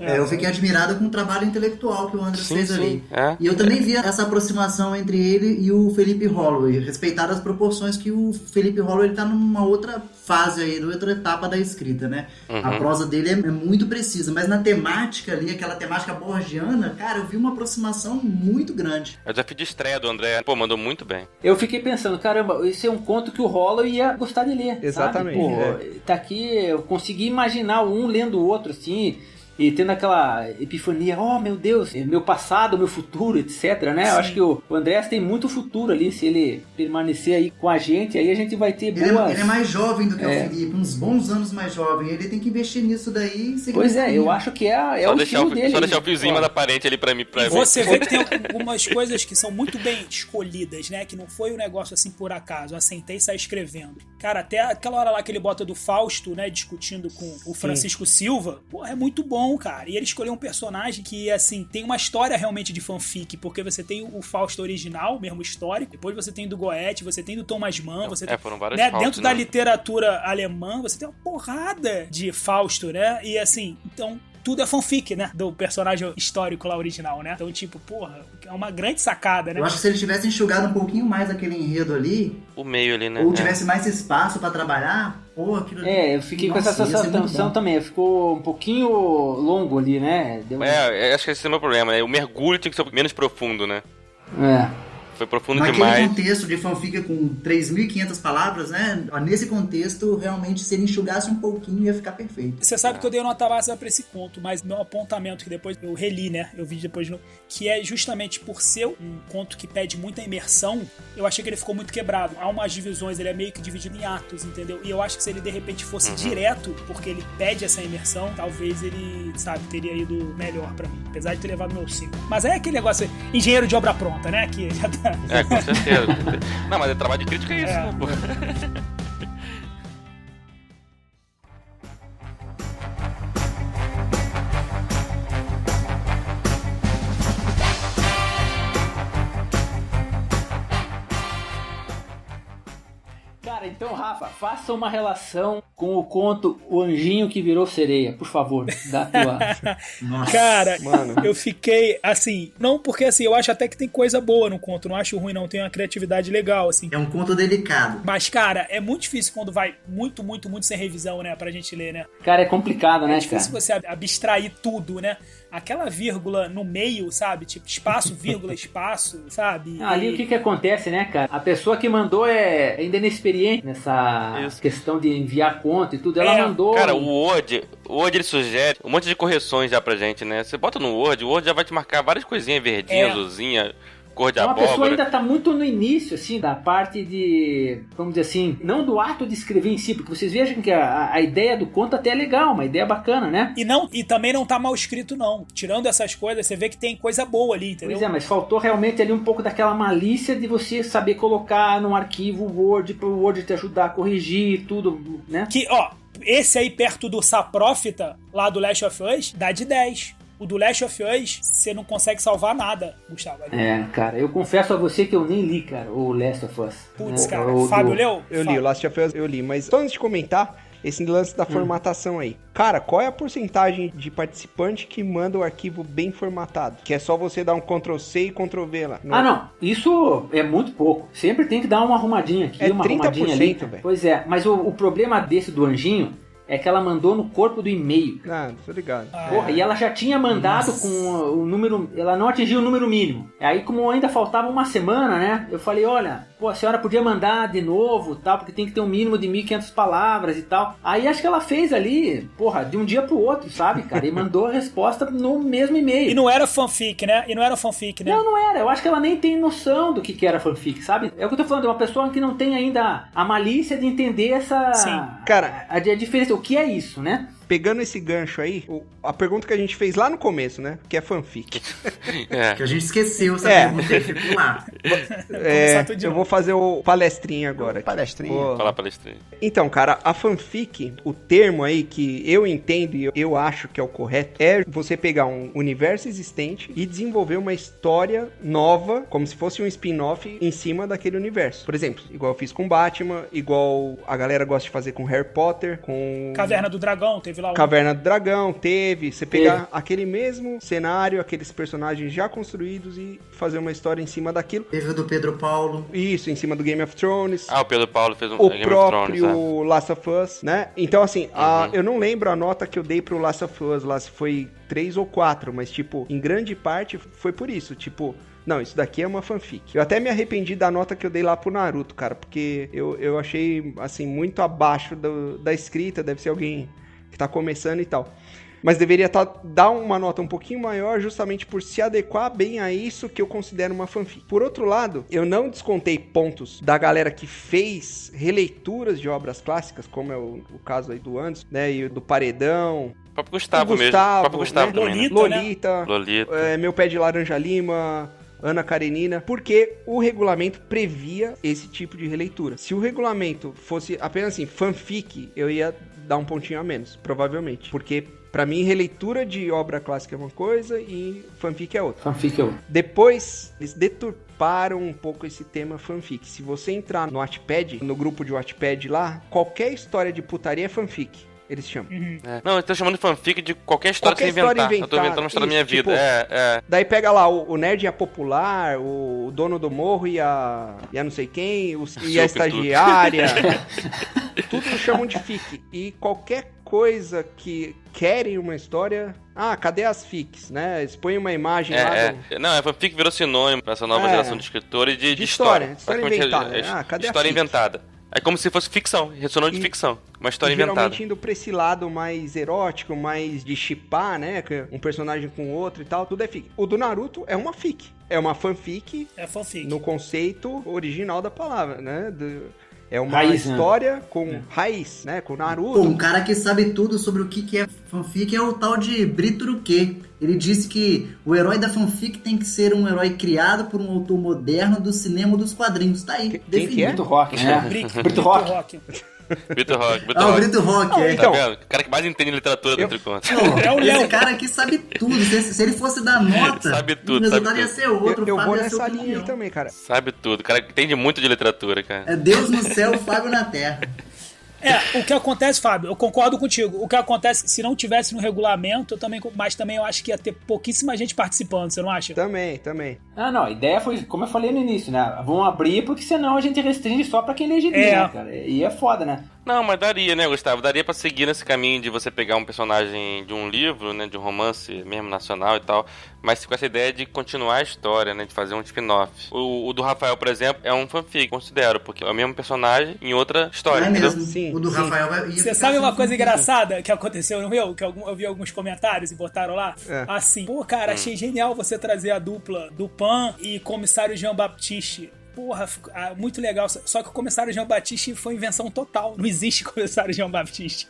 Eu fiquei admirado com o trabalho intelectual que o Andrés fez ali. E eu também vi essa aproximação entre ele e o Felipe Holloway, respeitado as proporções que o Felipe Holloway tá numa outra fase aí, outra etapa da escrita, né? A prosa dele é muito precisa, mas na temática ali, aquela temática borgiana, cara, eu vi uma aproximação muito grande. Eu já fiz de estreia do André, pô, mandou muito bem. Eu fiquei pensando, caramba, esse é um conto que o Holloway ia gostar de ler. Exatamente. Sabe? Pô, tá aqui, eu consegui imaginar um lendo o outro, assim... E tendo aquela epifania, meu Deus, meu passado, meu futuro, etc, né? Sim. Eu acho que o Andrés tem muito futuro ali, se ele permanecer aí com a gente, aí a gente vai ter boas... Ele é mais jovem do que o Felipe, uns bons anos mais jovem, ele tem que investir nisso daí. Pois é, eu acho que é o estilo dele. Só deixar o fiozinho da parente ali pra mim. E você vê que tem algumas coisas que são muito bem escolhidas, né? Que não foi um negócio assim por acaso, eu sentei e saí escrevendo. Cara, até aquela hora lá que ele bota do Fausto, né, discutindo com o Francisco Silva, pô, é muito bom, cara. E ele escolheu um personagem que, assim, tem uma história realmente de fanfic, porque você tem o Fausto original, mesmo histórico, depois você tem do Goethe, você tem do Thomas Mann, você tem, foram vários né, Fausto, dentro da literatura alemã, você tem uma porrada de Fausto, né? E, assim, então... tudo é fanfic, né? Do personagem histórico lá original, né? Então, tipo, porra, é uma grande sacada, né? Eu acho que se ele tivesse enxugado um pouquinho mais aquele enredo ali... o meio ali, né? Ou tivesse mais espaço pra trabalhar... Pô, aquilo ali... eu fiquei com essa sensação também. Ficou um pouquinho longo ali, né? Acho que esse é o meu problema, né? O mergulho tinha que ser menos profundo, né? Foi profundo naquele demais. Naquele contexto de fanfic com 3.500 palavras, né? Nesse contexto, realmente, se ele enxugasse um pouquinho, ia ficar perfeito. Você sabe que eu dei nota máxima pra esse conto, mas meu apontamento, que depois eu reli, né? Eu vi depois de novo, que é justamente por ser um conto que pede muita imersão, eu achei que ele ficou muito quebrado. Há umas divisões, ele é meio que dividido em atos, entendeu? E eu acho que se ele, de repente, fosse direto, porque ele pede essa imersão, talvez ele, sabe, teria ido melhor pra mim. Apesar de ter levado meu 5. Mas é aquele negócio, engenheiro de obra pronta, né? Que já tá... com certeza. Não, mas é trabalho de crítica, é isso, né, pô? Cara, então, Rafa, faça uma relação com o conto O Anjinho que Virou Sereia, por favor, da tua... Nossa, cara, mano, eu fiquei, assim, não porque, assim, eu acho até que tem coisa boa no conto, não acho ruim não, tem uma criatividade legal, assim. É um conto delicado. Mas, cara, é muito difícil quando vai muito sem revisão, né, pra gente ler, né? Cara, é complicado, né, cara? É difícil você abstrair tudo, né? Aquela vírgula no meio, sabe? Tipo, espaço, vírgula, espaço, sabe? Ali o que acontece, né, cara? A pessoa que mandou é ainda inexperiente nessa questão de enviar conta e tudo. Ela mandou... Cara, o Word ele sugere um monte de correções já pra gente, né? Você bota no Word, o Word já vai te marcar várias coisinhas verdinhas, azulzinhas... cor de abóbora. A pessoa ainda tá muito no início, assim, da parte de, vamos dizer assim, não do ato de escrever em si, porque vocês vejam que a ideia do conto até é legal, uma ideia bacana, né? E também não tá mal escrito, não. Tirando essas coisas, você vê que tem coisa boa ali, entendeu? Pois é, mas faltou realmente ali um pouco daquela malícia de você saber colocar num arquivo Word, pro Word te ajudar a corrigir tudo, né? Que, esse aí perto do Saprófita, lá do Last of Us, dá de 10. O do Last of Us, você não consegue salvar nada, Gustavo. Cara, eu confesso a você que eu nem li, cara, o Last of Us. Putz, cara, o Fábio leu? Eu li, o Last of Us eu li, mas só antes de comentar, esse lance da formatação aí. Cara, qual é a porcentagem de participante que manda o arquivo bem formatado? Que é só você dar um Ctrl+C e Ctrl+V lá. Não. Isso é muito pouco. Sempre tem que dar uma arrumadinha aqui, uma 30%, arrumadinha ali. Véio. Pois é, mas o problema desse do Anjinho é que ela mandou no corpo do e-mail. Ah, tô ligado. Porra, e ela já tinha mandado com o número... Ela não atingiu o número mínimo. Aí, como ainda faltava uma semana, né? Eu falei, olha, a senhora podia mandar de novo, tal, porque tem que ter um mínimo de 1.500 palavras e tal. Aí, acho que ela fez ali, porra, de um dia pro outro, sabe, cara? E mandou a resposta no mesmo e-mail. E não era fanfic, né? Não era. Eu acho que ela nem tem noção do que era fanfic, sabe? É o que eu tô falando, é uma pessoa que não tem ainda a malícia de entender essa... Sim. Cara, a diferença, o que é isso, né? Pegando esse gancho aí, a pergunta que a gente fez lá no começo, né? Que é fanfic. Que a gente esqueceu essa pergunta e ficou lá. Eu vou fazer o palestrinha agora. Vou falar palestrinha. Então, cara, a fanfic, o termo aí que eu entendo e eu acho que é o correto, é você pegar um universo existente e desenvolver uma história nova, como se fosse um spin-off em cima daquele universo. Por exemplo, igual eu fiz com Batman, igual a galera gosta de fazer com Harry Potter, com... Caverna do Dragão, teve lá um... Caverna do Dragão, teve. Você pegar aquele mesmo cenário, aqueles personagens já construídos e fazer uma história em cima daquilo. Teve o do Pedro Paulo. Isso, em cima do Game of Thrones. O Pedro Paulo fez o Game próprio of Thrones, Last of Us, né? Então, assim, eu não lembro a nota que eu dei pro Last of Us lá, se foi 3 ou 4, mas, tipo, em grande parte foi por isso, tipo... Não, isso daqui é uma fanfic. Eu até me arrependi da nota que eu dei lá pro Naruto, cara, porque eu achei, assim, muito abaixo da escrita, deve ser alguém que tá começando e tal. Mas deveria dar uma nota um pouquinho maior justamente por se adequar bem a isso que eu considero uma fanfic. Por outro lado, eu não descontei pontos da galera que fez releituras de obras clássicas, como é o caso aí do Anderson, né, e do Paredão. O próprio Gustavo mesmo. O próprio Gustavo, né? também, Lolita, né? Meu Pé de Laranja Lima... Ana Karenina, porque o regulamento previa esse tipo de releitura. Se o regulamento fosse apenas assim, fanfic, eu ia dar um pontinho a menos, provavelmente. Porque, pra mim, releitura de obra clássica é uma coisa e fanfic é outra. Depois, eles deturparam um pouco esse tema fanfic. Se você entrar no Wattpad, no grupo de Wattpad lá, qualquer história de putaria é fanfic. Eles chamam. Não, eu tô chamando de fanfic de qualquer história que você inventar. Eu tô inventando uma história da minha vida. Daí pega lá o nerd e a popular, o dono do morro e a não sei quem, e a estagiária. Tudo chamam de fic. E qualquer coisa que querem uma história... cadê as fics, né? Expõe uma imagem lá do... Não, a fanfic virou sinônimo pra essa nova geração de escritores de história. História inventada. Cadê história a inventada. É como se fosse ficção, ressonante de ficção. Uma história inventada. Geralmente indo pra esse lado mais erótico, mais de shippar, né? Um personagem com outro e tal, tudo é fic. O do Naruto é uma fic. É uma fanfic. É fanfic. No conceito original da palavra, né? É uma história com raiz, né? Com Naruto. Um cara que sabe tudo sobre o que é fanfic é o tal de Brito Ruquet. Ele disse que o herói da fanfic tem que ser um herói criado por um autor moderno do cinema ou dos quadrinhos. Tá aí, definido. Que é? Brito Rock, né? Brito Rock. Brito Rock. O Brito Rock, então, tá vendo? O cara que mais entende literatura do Triconto. Esse cara aqui sabe tudo. Se ele fosse dar nota, sabe tudo, o resultado ia ser outro. Eu vou nessa linha aí também, cara. Sabe tudo. O cara entende muito de literatura, cara. É Deus no céu, Fábio na terra. O que acontece, Fábio, eu concordo contigo. O que acontece, se não tivesse no regulamento, mas também eu acho que ia ter pouquíssima gente participando, você não acha? Também. Não, a ideia foi, como eu falei no início, né? Vamos abrir porque senão a gente restringe só pra quem lê gibi, né, cara? E é foda, né? Não, mas daria, né, Gustavo? Daria pra seguir nesse caminho de você pegar um personagem de um livro, né, de um romance mesmo nacional e tal, mas com essa ideia de continuar a história, né, de fazer um spin-off. O do Rafael, por exemplo, é um fanfic, considero, porque é o mesmo personagem em outra história. É mesmo, sim. O do Rafael vai... Você sabe uma coisa engraçada que aconteceu no meu? Que eu vi alguns comentários e botaram lá? Assim, cara, achei genial você trazer a dupla do Pan e Comissário Jean Baptiste. Porra, muito legal. Só que o Comissário Jean Baptiste foi invenção total. Não existe Comissário Jean Baptiste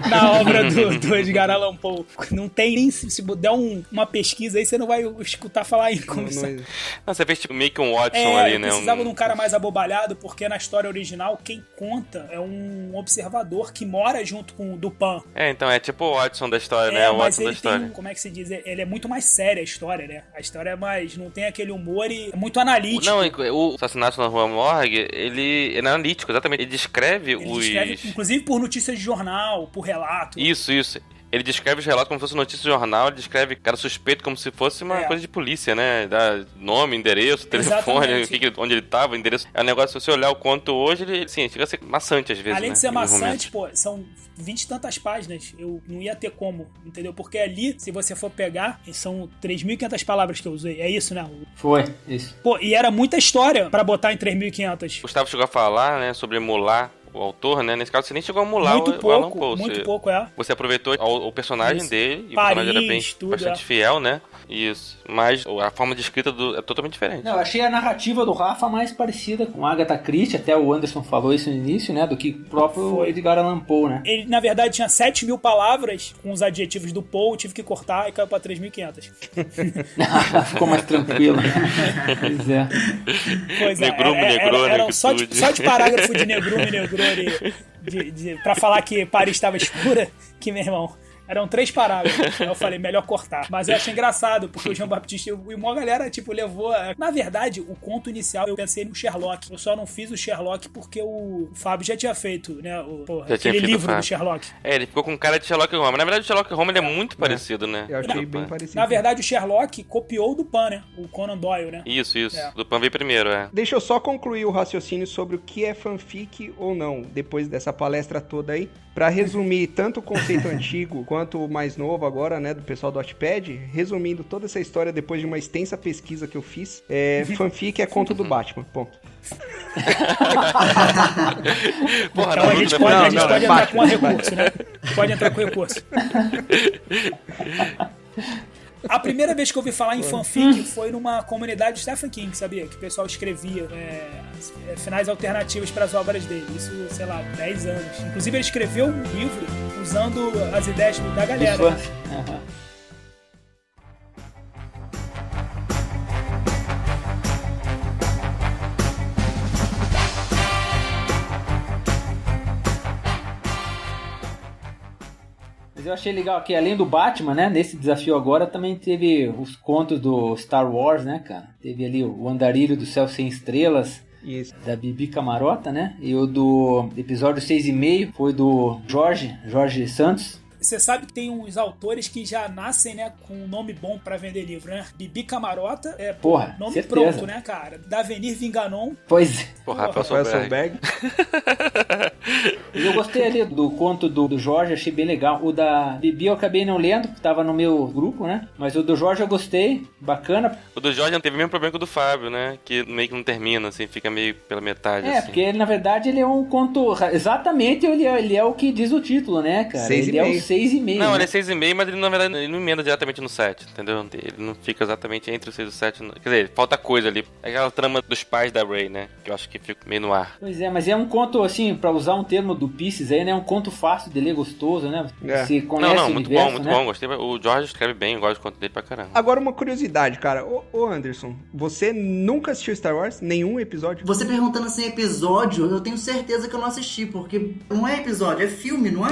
na obra do Edgar Allan Poe. Não tem nem... Se der uma pesquisa aí, você não vai escutar falar em Comissário. Não, você fez tipo, meio que um Watson ali, né? Precisava de um cara mais abobalhado, porque na história original, quem conta é um observador que mora junto com o Dupin. Então é tipo o Watson da história, né? O mas Watson da história. Como é que se diz? Ele é muito mais séria a história, né? A história é mais... Não tem aquele humor e é muito analítico. Não, o Assassinato na Rua Morgue, ele é analítico, exatamente. Ele descreve inclusive por notícias de jornal, por relato. Isso. Ele descreve os relatos como se fosse notícia de jornal, ele descreve cara suspeito como se fosse uma coisa de polícia, né? Dá nome, endereço, telefone, onde ele tava, endereço. É um negócio, se você olhar o conto hoje, ele, sim, chega a ser maçante às vezes, além né? de ser maçante, pô, são 20 e tantas páginas. Eu não ia ter como, entendeu? Porque ali, se você for pegar, são 3.500 palavras que eu usei. É isso, né? Foi, isso. Pô, e era muita história pra botar em 3.500. Gustavo chegou a falar, né, sobre emular o autor, né? Nesse caso, você nem chegou a emular o Alan Poe. Muito pouco, é. Você aproveitou o personagem isso. dele, e Paris, o personagem era bastante fiel, né? Isso. Mas a forma de escrita é totalmente diferente. Não, eu achei a narrativa do Rafa mais parecida com Agatha Christie, até o Anderson falou isso no início, né? Do que o próprio Edgar Allan Poe, né? Ele, na verdade, tinha 7.000 palavras com os adjetivos do Poe, tive que cortar e caiu pra 3.500. Ficou mais tranquilo. Pois é. Pois é. Negrume, Negroni, eram só de parágrafo de Negrume, Negroni, pra falar que Paris estava escura, que, meu irmão... Eram 3 parágrafos. Aí eu falei, melhor cortar. Mas eu achei engraçado, porque o João Baptista e uma galera, tipo, levou... Na verdade, o conto inicial, eu pensei no Sherlock. Eu só não fiz o Sherlock porque o Fábio já tinha feito, né? Aquele livro do Sherlock. Ele ficou com cara de Sherlock Holmes. Na verdade, o Sherlock Holmes ele é muito parecido, né? Eu achei bem parecido. Na verdade, o Sherlock copiou o Dupin, né? O Conan Doyle, né? Isso. O Dupin veio primeiro, Deixa eu só concluir o raciocínio sobre o que é fanfic ou não, depois dessa palestra toda aí. Pra resumir tanto o conceito antigo quanto o mais novo agora, né, do pessoal do Wattpad, resumindo toda essa história depois de uma extensa pesquisa que eu fiz, fanfic é conto do Batman, ponto. Porra, então a gente pode entrar com recurso, né? Pode entrar com recurso. A primeira vez que eu ouvi falar em fanfic foi numa comunidade de Stephen King, sabia? Que o pessoal escrevia finais alternativos para as obras dele. Isso, sei lá, 10 anos. Inclusive, ele escreveu um livro usando as ideias da galera. Uhum. Mas eu achei legal que além do Batman, né, nesse desafio agora também teve os contos do Star Wars, né, cara? Teve ali o Andarilho do Céu Sem Estrelas, isso, da Bibi Camarota, né? E o do episódio 6,5 foi do Jorge Santos. Você sabe que tem uns autores que já nascem, né, com um nome bom pra vender livro, né? Bibi Camarota nome certeza. Pronto, né, cara? Davenir Vinganon. Pois é. Rafael Solberg. Eu gostei ali do conto do Jorge, achei bem legal. O da Bibi eu acabei não lendo, porque tava no meu grupo, né? Mas o do Jorge eu gostei, bacana. O do Jorge teve o mesmo problema que o do Fábio, né? Que meio que não termina, assim, fica meio pela metade. É, assim. Porque na verdade ele é um conto... Exatamente, ele é o que diz o título, né, cara? 6,5. Ele é o 6,5. Não, né? ele é 6,5, mas ele na verdade ele não emenda diretamente no 7, entendeu? Ele não fica exatamente entre o 6 e o 7. Quer dizer, falta coisa ali. É aquela trama dos pais da Rey, né? Que eu acho que fica meio no ar. Pois é, mas é um conto, assim, pra usar um termo do Pisces aí, né? Um conto fácil de ler, gostoso, né? Você conhece o muito universo, muito né? bom. Gostei. O Jorge escreve bem, eu gosto do conto dele pra caramba. Agora uma curiosidade, cara. Ô Anderson, você nunca assistiu Star Wars? Nenhum episódio? Você perguntando assim, episódio, eu tenho certeza que eu não assisti, porque não é episódio, é filme, não é?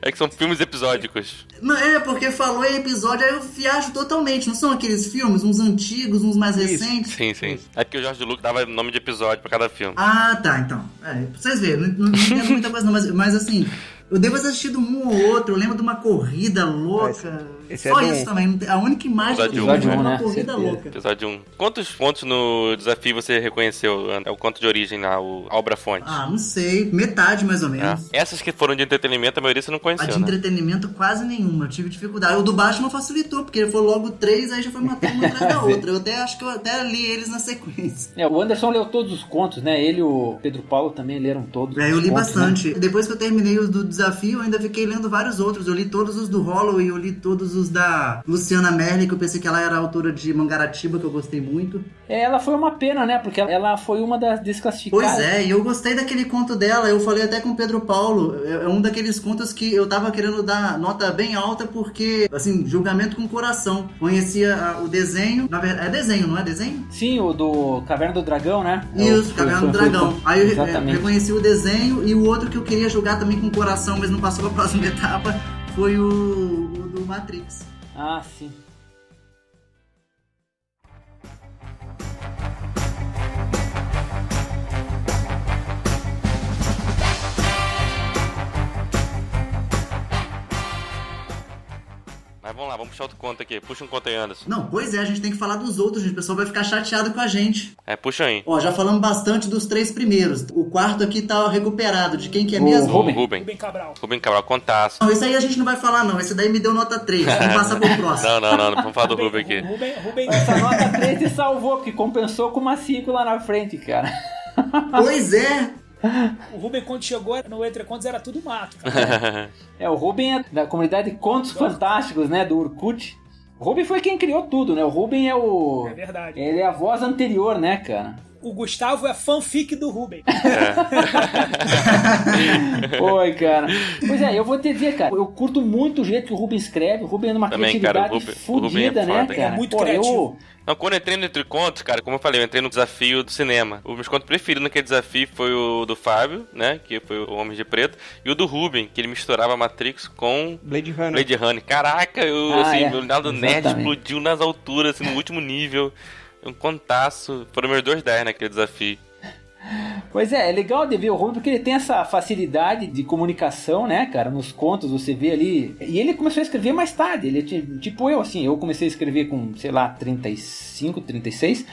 É que são filmes episódicos. Não, porque falou em episódio, aí eu viajo totalmente. Não são aqueles filmes, uns antigos, uns mais recentes? Sim. É porque o Jorge Lucas dava nome de episódio pra cada filme. Ah, tá, então. Pra vocês verem, não entendo muita coisa não, mas assim... Eu devo ter assistido um ou outro, eu lembro de uma corrida louca. Só isso também. A única imagem que eu vi foi uma corrida louca. Episódio 1. Quantos pontos no desafio você reconheceu? É o conto de origem lá, o Albra Fonte? Ah, não sei. Metade, mais ou menos. Essas que foram de entretenimento, a maioria você não conheceu, A de entretenimento, quase nenhuma. Eu tive dificuldade. O do Batman facilitou, porque ele foi logo 3, aí já foi matando uma atrás da outra. Eu até acho que eu até li eles na sequência. O Anderson leu todos os contos, né? Ele e o Pedro Paulo também leram todos. Eu li contos, bastante. Né? Depois que eu terminei os do desafio, eu ainda fiquei lendo vários outros. Eu li todos os do Hollow e eu li todos os da Luciana Merli, que eu pensei que ela era a autora de Mangaratiba, que eu gostei muito. Ela foi uma pena, né? Porque ela foi uma das desclassificadas. Pois é, e eu gostei daquele conto dela. Eu falei até com o Pedro Paulo. É um daqueles contos que eu tava querendo dar nota bem alta, porque, assim, julgamento com coração. Conhecia o desenho. Na verdade, é desenho, não é desenho? Sim, o do Caverna do Dragão, né? Isso, Caverna do Dragão. Aí eu reconheci o desenho, e o outro que eu queria julgar também com coração, mas não passou pra próxima etapa, foi o do Matrix. Ah, sim. Mas vamos lá, vamos puxar outro conto aqui. Puxa um conto aí, Anderson. Não, pois é, a gente tem que falar dos outros, gente. O pessoal vai ficar chateado com a gente. Puxa aí. Ó, já falamos bastante dos 3 primeiros. O quarto aqui tá recuperado. De quem que é mesmo? Rubem Cabral. Rubem Cabral, contaço. Não, esse aí a gente não vai falar, não. Esse daí me deu nota 3. Vamos passar pro próximo. Não. Vamos falar do Rubem aqui. Rubem. Essa nota 3 te salvou, porque compensou com uma 5 lá na frente, cara. Pois é. O Rubem, quando chegou no Entre Contos, era tudo mato, cara. O Rubem é da comunidade Contos Fantásticos, né, do Orkut. O Rubem foi quem criou tudo, né? O Rubem é o... É verdade. Ele é a voz anterior, né, cara? O Gustavo é fanfic do Rubem. Oi, cara. Pois é, eu vou te dizer, cara, eu curto muito o jeito que o Rubem escreve. O Rubem é uma também, criatividade cara, fodida, né, cara? É muito criativo. Não, quando eu entrei no Entre Contos, cara, como eu falei, eu entrei no desafio do cinema. O meu conto preferido naquele desafio foi o do Fábio, né, que foi o Homem de Preto, e o do Rubem, que ele misturava Matrix com Blade Runner. Caraca, meu lado nerd explodiu nas alturas, assim, no último nível. Um contaço. Foram meus 2-10 naquele desafio. Pois é legal de ver o Rubem porque ele tem essa facilidade de comunicação, né, cara? Nos contos você vê ali. E ele começou a escrever mais tarde. Ele tipo eu, assim, eu comecei a escrever com, sei lá, 35, 36.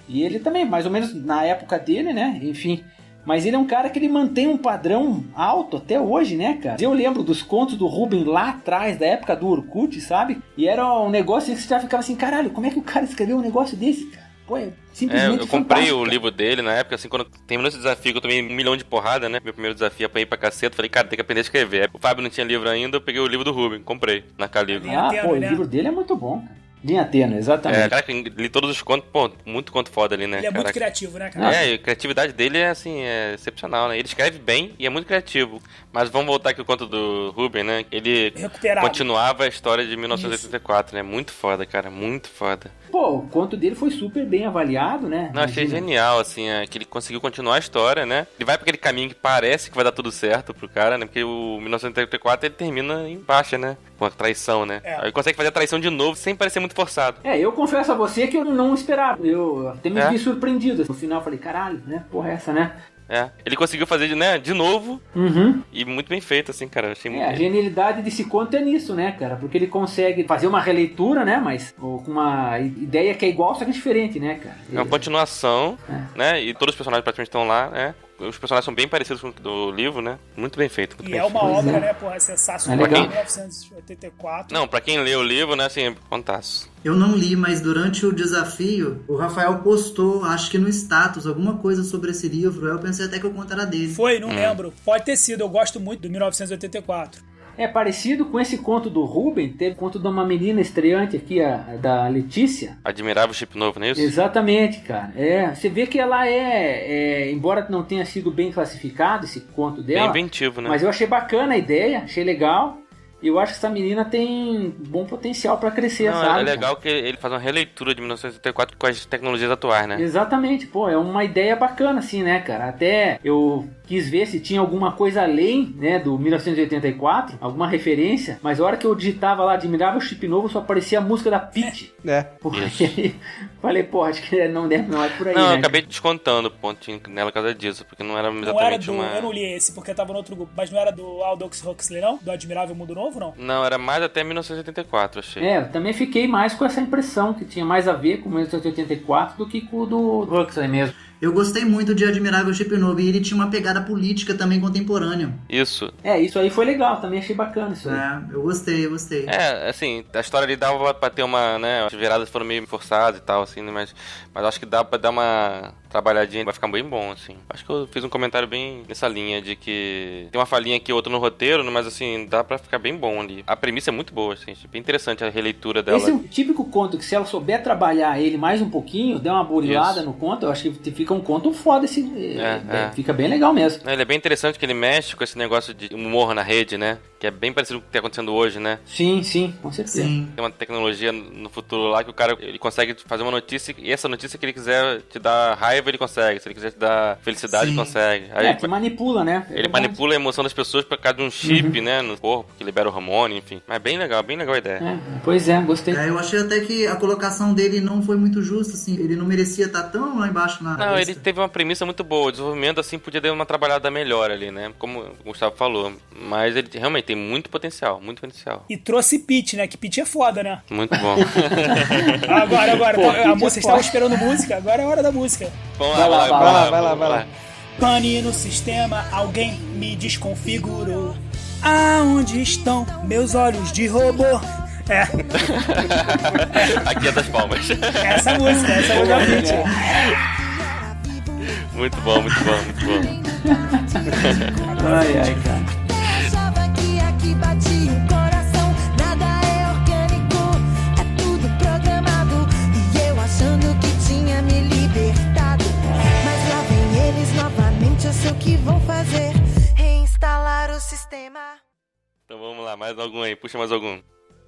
E ele também, mais ou menos na época dele, né? Enfim. Mas ele é um cara que ele mantém um padrão alto até hoje, né, cara? Eu lembro dos contos do Rubem lá atrás, da época do Orkut, sabe? E era um negócio que você já ficava assim, caralho, como é que o cara escreveu um negócio desse, cara? Pô, é simplesmente eu comprei fantástico, o livro dele na época, assim, quando terminou esse desafio, que eu tomei 1 milhão de porrada, né? Meu primeiro desafio, apanhei pra caceta, falei, cara, tem que aprender a escrever. O Fábio não tinha livro ainda, eu peguei o livro do Rubem, comprei na Calígula. O livro dele é muito bom, cara. Linha tênue, exatamente. Cara, li todos os contos, muito conto foda ali, né? Ele é muito criativo, né, cara? E a criatividade dele é, assim, excepcional, né? Ele escreve bem e é muito criativo. Mas vamos voltar aqui ao conto do Rubem, né? Ele continuava a história de 1984, né? Muito foda, cara, muito foda. Pô, o conto dele foi super bem avaliado, né? Não, achei genial, assim, que ele conseguiu continuar a história, né? Ele vai pra aquele caminho que parece que vai dar tudo certo pro cara, né? Porque o 1984 ele termina em baixa, né? Com a traição, né? Aí ele consegue fazer a traição de novo sem parecer muito forçado. Eu confesso a você que eu não esperava. Eu até me vi surpreendido. No final eu falei, caralho, né? Porra, essa, né? Ele conseguiu fazer, né, de novo. Uhum. E muito bem feito, assim, cara. Eu achei muito a genialidade desse conto é nisso, né, cara? Porque ele consegue fazer uma releitura, né? Mas com uma ideia que é igual, só que diferente, né, cara? É uma continuação, né? E todos os personagens praticamente estão lá, né? Os personagens são bem parecidos com o do livro, né? Muito bem feito. Muito e bem é uma feito. obra, né, porra, sensacional. 1984. Não, pra quem lê o livro, né, assim, fantástico. Eu não li, mas durante o desafio, o Rafael postou, acho que no status, alguma coisa sobre esse livro. Eu pensei até que o conto era dele. Foi, não lembro. Pode ter sido, eu gosto muito do 1984. É parecido com esse conto do Rubem, teve o conto de uma menina estreante aqui, da Letícia. Admirável Chip Novo, não é isso? Exatamente, cara. Você vê que ela embora não tenha sido bem classificado esse conto dela. Bem inventivo, né? Mas eu achei bacana a ideia, achei legal. E eu acho que essa menina tem bom potencial pra crescer, sabe? É legal que ele faz uma releitura de 1984 com as tecnologias atuais, né? Exatamente, pô, é uma ideia bacana assim, né, cara? Até eu quis ver se tinha alguma coisa além, né, do 1984, alguma referência, mas a hora que eu digitava lá Admirável Chip Novo, só aparecia a música da Pitty. Porque falei, pô, acho que não é por aí, Não, né? eu acabei descontando o pontinho nela por causa disso, porque não era exatamente Eu não li esse, porque tava no outro grupo, mas não era do Aldous Huxley, não? Do Admirável Mundo Novo, não? Não, era mais até 1984, achei. Eu também fiquei mais com essa impressão, que tinha mais a ver com 1984 do que com o do Huxley mesmo. Eu gostei muito de Admirável Chip Novo e ele tinha uma pegada política também contemporânea. Isso. Isso aí foi legal, também achei bacana isso aí. Eu gostei. Assim, a história ali dava pra ter uma, né, as viradas foram meio forçadas e tal, assim, né, mas acho que dá pra dar uma trabalhadinha, vai ficar bem bom, assim. Acho que eu fiz um comentário bem nessa linha de que tem uma falhinha aqui, outra no roteiro, mas assim, dá pra ficar bem bom ali. A premissa é muito boa, assim, bem interessante a releitura dela. Esse é um típico conto que se ela souber trabalhar ele mais um pouquinho, der uma burilada no conto, eu acho que fica um conto foda, fica bem legal mesmo. Ele é bem interessante que ele mexe com esse negócio de humor na rede, né? Que é bem parecido com o que está acontecendo hoje, né? Sim, com certeza. Sim. Tem uma tecnologia no futuro lá que o cara ele consegue fazer uma notícia e essa notícia que ele quiser te dar raiva raiva, ele consegue. Se ele quiser te dar felicidade, ele consegue. Aí, que manipula, né? Ele manipula a emoção das pessoas por causa de um chip, né, no corpo, que libera o hormônio, enfim. Mas bem legal a ideia. Pois é, gostei. Eu achei até que a colocação dele não foi muito justa, assim. Ele não merecia estar tão lá embaixo na Não, lista. ele teve uma premissa muito boa. O desenvolvimento, assim, podia dar uma trabalhada melhor ali, né? Como o Gustavo falou. Mas ele realmente tem muito potencial, muito potencial. E trouxe Peach, né? Que Peach é foda, né? Muito bom. Agora. Pô, a moça estava esperando música, agora é hora da música. Vamos Vai lá. Pane no sistema, alguém me desconfigurou. Aonde estão meus olhos de robô? Aqui é das palmas. Essa música da Peach. Muito bom. Ai, cara. Achava que aqui batia o coração, nada é orgânico, é tudo programado. E eu achando que tinha me libertado, mas lá vem eles novamente, eu sei o que vão fazer, reinstalar o sistema. Então vamos lá, mais algum aí, puxa mais algum.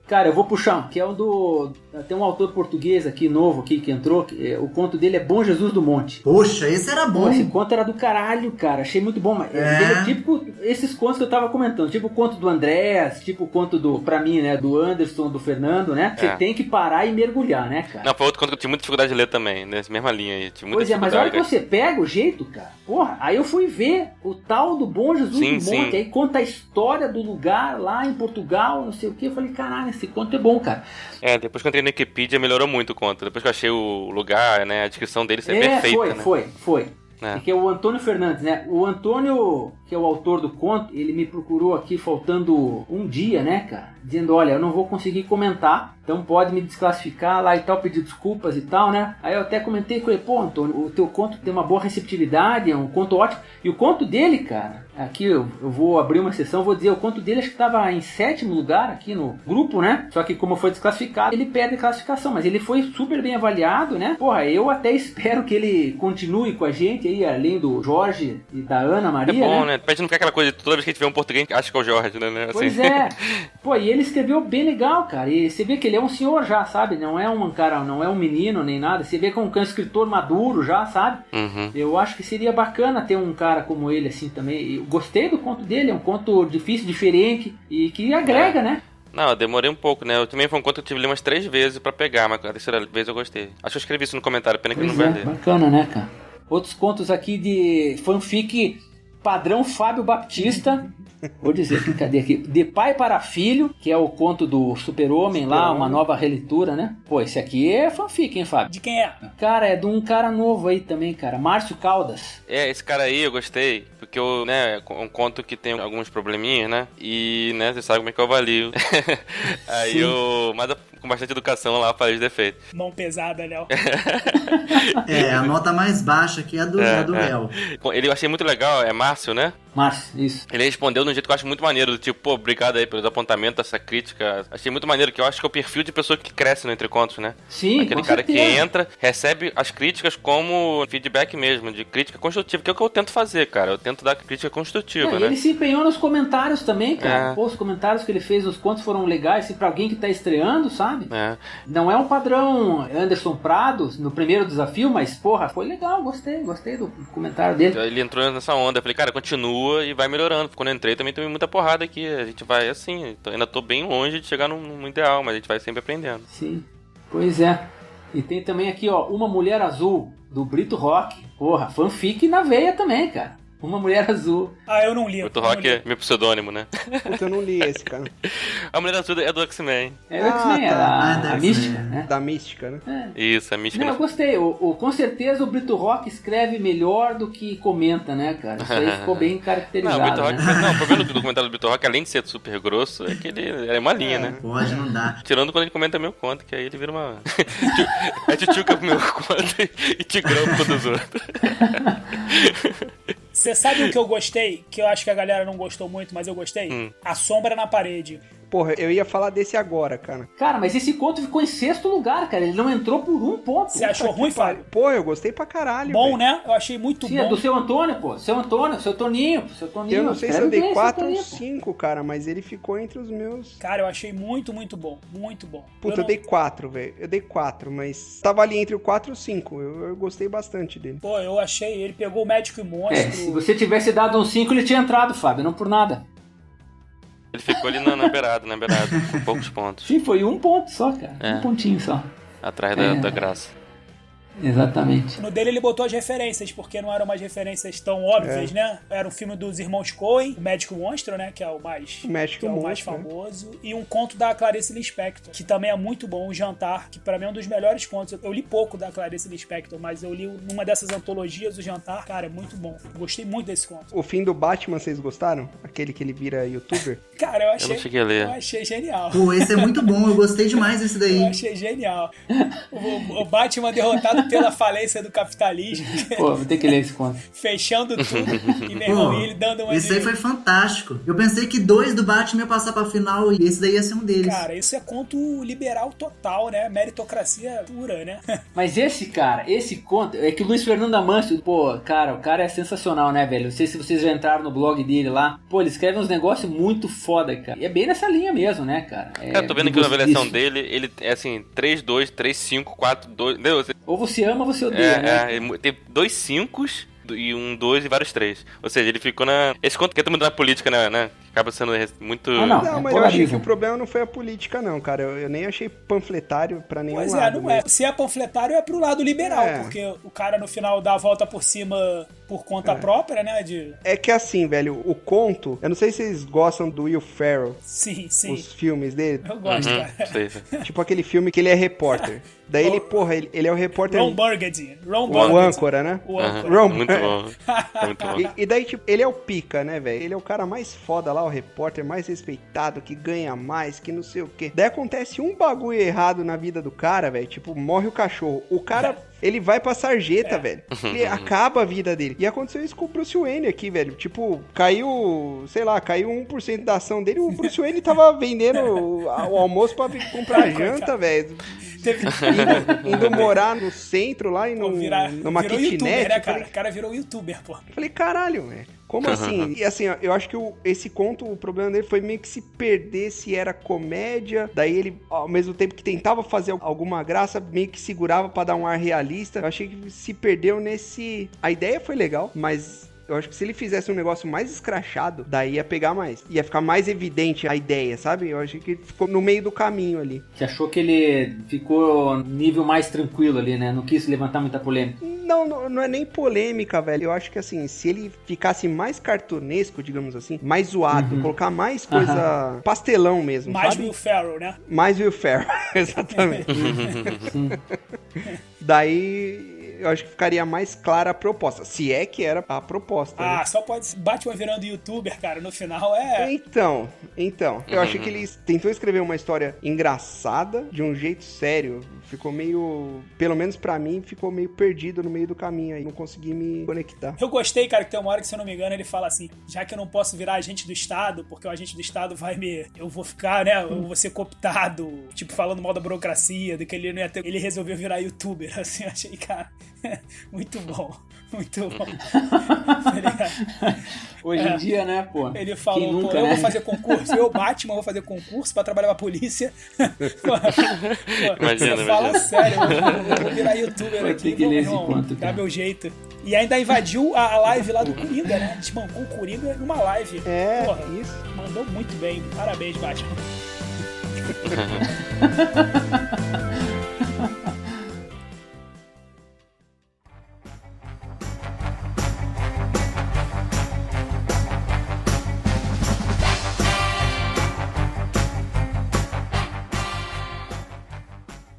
Cara, eu vou puxar, que é um do... Tem um autor português aqui, novo, aqui, que entrou, o conto dele é Bom Jesus do Monte. Poxa, esse era bom. Esse conto era do caralho, cara, achei muito bom. Mas ele é tipo esses contos que eu tava comentando, tipo o conto do Andrés, tipo o conto do, pra mim, né, do Anderson, do Fernando, né? Você tem que parar e mergulhar, né, cara? Não, foi outro conto que eu tinha muita dificuldade de ler também, nessa mesma linha aí. Tinha muita Pois é, mas a hora que dificuldade. você pega o jeito, cara, porra, aí eu fui ver o tal do Bom Jesus do Monte, aí conta a história do lugar lá em Portugal, não sei o que, eu falei, caralho, esse conto é bom, cara. Depois que eu entrei no Wikipedia, melhorou muito o conto. Depois que eu achei o lugar, né, a descrição dele é perfeita, né? Foi. Que é o Antônio Fernandes, né? O Antônio, que é o autor do conto, ele me procurou aqui faltando um dia, né, cara? Dizendo, olha, eu não vou conseguir comentar, então pode me desclassificar lá e tal, pedir desculpas e tal, né? Aí eu até comentei com ele, pô, Antônio, o teu conto tem uma boa receptividade, é um conto ótimo. E o conto dele, cara, aqui eu vou abrir uma sessão, vou dizer, o conto dele acho que estava em 7º lugar aqui no grupo, né? Só que como foi desclassificado, ele perde a classificação, mas ele foi super bem avaliado, né? Porra, eu até espero que ele continue com a gente aí, além do Jorge e da Ana Maria, é bom, né? Pra gente não ficar aquela coisa de toda vez que a gente vê um português, acha que é o Jorge, né? Assim. Pois é. Pô, e ele escreveu bem legal, cara. E você vê que ele é um senhor já, sabe? Não é um cara, não é um menino nem nada. Você vê que é um escritor maduro já, sabe? Uhum. Eu acho que seria bacana ter um cara como ele assim também. Eu gostei do conto dele, é um conto difícil, diferente e que agrega, né? Não, eu demorei um pouco, né? Eu também foi um conto que eu tive que ler umas 3 vezes pra pegar, mas a terceira vez eu gostei. Acho que eu escrevi isso no comentário, pena que eu não vai ler. Bacana, né, cara? Outros contos aqui de fanfic padrão Fábio Baptista. Vou dizer, cadê aqui? De Pai para Filho, que é o conto do Super-Homem lá, uma nova releitura, né? Pô, esse aqui é fanfic, hein, Fábio? De quem é? Cara, é de um cara novo aí também, cara. Márcio Caldas. Esse cara aí eu gostei, porque eu, né, é um conto que tem alguns probleminhas, né? E, né, você sabe como é que eu avalio. Aí mas com bastante educação lá, falei os defeitos. Mão pesada, Léo. A nota mais baixa aqui é a do Léo. Ele eu achei muito legal, é Márcio, né? Márcio, isso. Ele respondeu de um jeito que eu acho muito maneiro, do tipo, pô, obrigado aí pelos apontamentos, essa crítica. Achei muito maneiro, que eu acho que é o perfil de pessoa que cresce no Entre Contos, né? Sim, aquele cara que entra, recebe as críticas como feedback mesmo, de crítica construtiva, que é o que eu tento fazer, cara. Eu tento dar crítica construtiva, né? Ele se empenhou nos comentários também, cara. Pô, os comentários que ele fez nos contos foram legais, assim, pra alguém que tá estreando, sabe? Não é um padrão Anderson Prado no primeiro desafio, mas, porra, foi legal, gostei do comentário dele. Ele entrou nessa onda, eu falei, cara, continua e vai melhorando. Quando eu entrei também tomei muita porrada aqui, a gente vai assim, ainda tô bem longe de chegar no ideal, mas a gente vai sempre aprendendo. Sim, pois é. E tem também aqui, ó, Uma Mulher Azul, do Brito Rock. Porra, fanfic na veia também, cara. Uma Mulher Azul. Eu não li. Brito Rock é meu pseudônimo, né? Puta, eu não li esse, cara. A Mulher Azul é do X-Men. É do X-Men, a Mística, né? Da Mística, né? Isso, a Mística. Não, eu gostei. Com certeza o Brito Rock escreve melhor do que comenta, né, cara? Isso aí ficou bem caracterizado. Não, o Brito Rock, né? não, o problema do documentário do Brito Rock, além de ser super grosso, é que ele é uma linha, né? Pode, não dá. Tirando quando ele comenta meu conto, que aí ele vira uma... é tchutchuca pro meu conto e tigrão pro dos outros. Você sabe o que eu gostei? Que eu acho que a galera não gostou muito, mas eu gostei? A Sombra na Parede. porra, eu ia falar desse agora, cara. Cara, mas esse conto ficou em 6º lugar, cara. Ele não entrou por 1 ponto. Você achou ruim, Fábio? Pô, eu gostei pra caralho. Bom, véio. né? Eu achei muito Sim, bom. é do seu Antônio, pô. Seu Toninho. Eu não sei se eu dei bem, 4 ou 5, cara, mas ele ficou entre os meus. Cara, eu achei muito, muito bom. Muito bom. Puta, eu dei 4, velho. Eu dei 4, mas tava ali entre o 4 e o 5. Eu gostei bastante dele. Pô, eu achei. Ele pegou o Médico e Monstro. Se você tivesse dado um 5, ele tinha entrado, Fábio. Não por nada. Ele ficou ali na beirada, com poucos pontos. Sim, foi 1 ponto só, cara. 1 pontinho só. Atrás da graça. Exatamente. No dele ele botou as referências, porque não eram umas referências tão óbvias, né? Era um filme dos irmãos Coen, o Médico Monstro, né? Que é o mais, mais famoso. Né? E um conto da Clarice Lispector, que também é muito bom, O Jantar, que pra mim é um dos melhores contos. Eu li pouco da Clarice Lispector, mas eu li numa dessas antologias, O Jantar. Cara, é muito bom. Gostei muito desse conto. O fim do Batman, vocês gostaram? Aquele que ele vira youtuber? Cara, eu não cheguei a ler. Eu achei genial. Pô, esse é muito bom, eu gostei demais desse daí. Eu achei genial. O Batman derrotado pela falência do capitalismo. Pô, vou ter que ler esse conto. Fechando tudo. E, meu irmão, ele dando uma... Esse aí foi fantástico. Eu pensei que 2 do Batman ia passar pra final e esse daí ia ser um deles. Cara, isso é conto liberal total, né? Meritocracia pura, né? Mas esse conto, é que o Luiz Fernando Amâncio, pô, cara, o cara é sensacional, né, velho? Não sei se vocês já entraram no blog dele lá. Pô, ele escreve uns negócios muito foda, cara. E é bem nessa linha mesmo, né, cara? Eu tô vendo aqui na avaliação dele, ele é assim, 3-2, 3-5, 4-2. Ou você ama ou você odeia, né? Tem 2 5 e um 2 e vários 3. Ou seja, ele ficou na... Esse conto que é muito na política, né? Acaba sendo muito... Não, mas eu achei que o problema não foi a política, não, cara. Eu nem achei panfletário pra nenhum lado. Não é. Se é panfletário, é pro lado liberal, porque o cara no final dá a volta por cima por conta própria, né? É que assim, velho, o conto... Eu não sei se vocês gostam do Will Ferrell. Sim. Os filmes dele. Eu gosto, cara. Sei. Tipo aquele filme que ele é repórter. Daí ele, porra, ele é o repórter... Ron Burgundy. O âncora, né? O âncora. Muito bom. Muito bom. E daí, tipo, ele é o pica, né, velho? Ele é o cara mais foda lá, o repórter mais respeitado, que ganha mais, que não sei o quê. Daí acontece um bagulho errado na vida do cara, velho. Tipo, morre o cachorro. O cara... Ele vai pra sarjeta, velho. Ele acaba a vida dele. E aconteceu isso com o Bruce Wayne aqui, velho. Tipo, caiu 1% da ação dele. O Bruce Wayne tava vendendo o almoço pra comprar janta, velho. Indo morar no centro lá e numa kitnet. YouTuber, né, cara? O cara virou youtuber, pô. Falei, caralho, velho. Como assim? E assim, eu acho que esse conto, o problema dele foi meio que se perder se era comédia. Daí ele, ao mesmo tempo que tentava fazer alguma graça, meio que segurava pra dar um ar realista. Eu achei que se perdeu nesse... A ideia foi legal, mas... Eu acho que se ele fizesse um negócio mais escrachado, daí ia pegar mais. Ia ficar mais evidente a ideia, sabe? Eu achei que ele ficou no meio do caminho ali. Você achou que ele ficou nível mais tranquilo ali, né? Não quis levantar muita polêmica. Não é nem polêmica, velho. Eu acho que assim, se ele ficasse mais cartunesco, digamos assim, mais zoado, colocar mais coisa pastelão mesmo, mais sabe? Will Ferrell, né? Mais Will Ferrell, exatamente. Daí... eu acho que ficaria mais clara a proposta. Se é que era a proposta. Ah, né? Só pode... Batman virando youtuber, cara, no final é... Então. Eu achei que ele tentou escrever uma história engraçada, de um jeito sério. Ficou meio... Pelo menos pra mim, ficou meio perdido no meio do caminho aí. Não consegui me conectar. Eu gostei, cara, que tem uma hora que, se eu não me engano, ele fala assim, já que eu não posso virar agente do Estado, porque o agente do Estado vai me... Eu vou ficar, né? Eu vou ser cooptado, tipo, falando mal da burocracia, do que ele não ia ter... Ele resolveu virar youtuber, assim, eu achei, cara... Muito bom. Hoje em dia, né, pô? Ele falou, nunca, eu né? vou fazer concurso, eu, Batman, vou fazer concurso pra trabalhar pra polícia. Imagina. Fala sério, eu vou virar youtuber aqui. Tem que ler esse conto, dá meu jeito. E ainda invadiu a live lá do Coringa, né? Desbancou o Coringa numa live. Porra, isso. Mandou muito bem. Parabéns, Batman.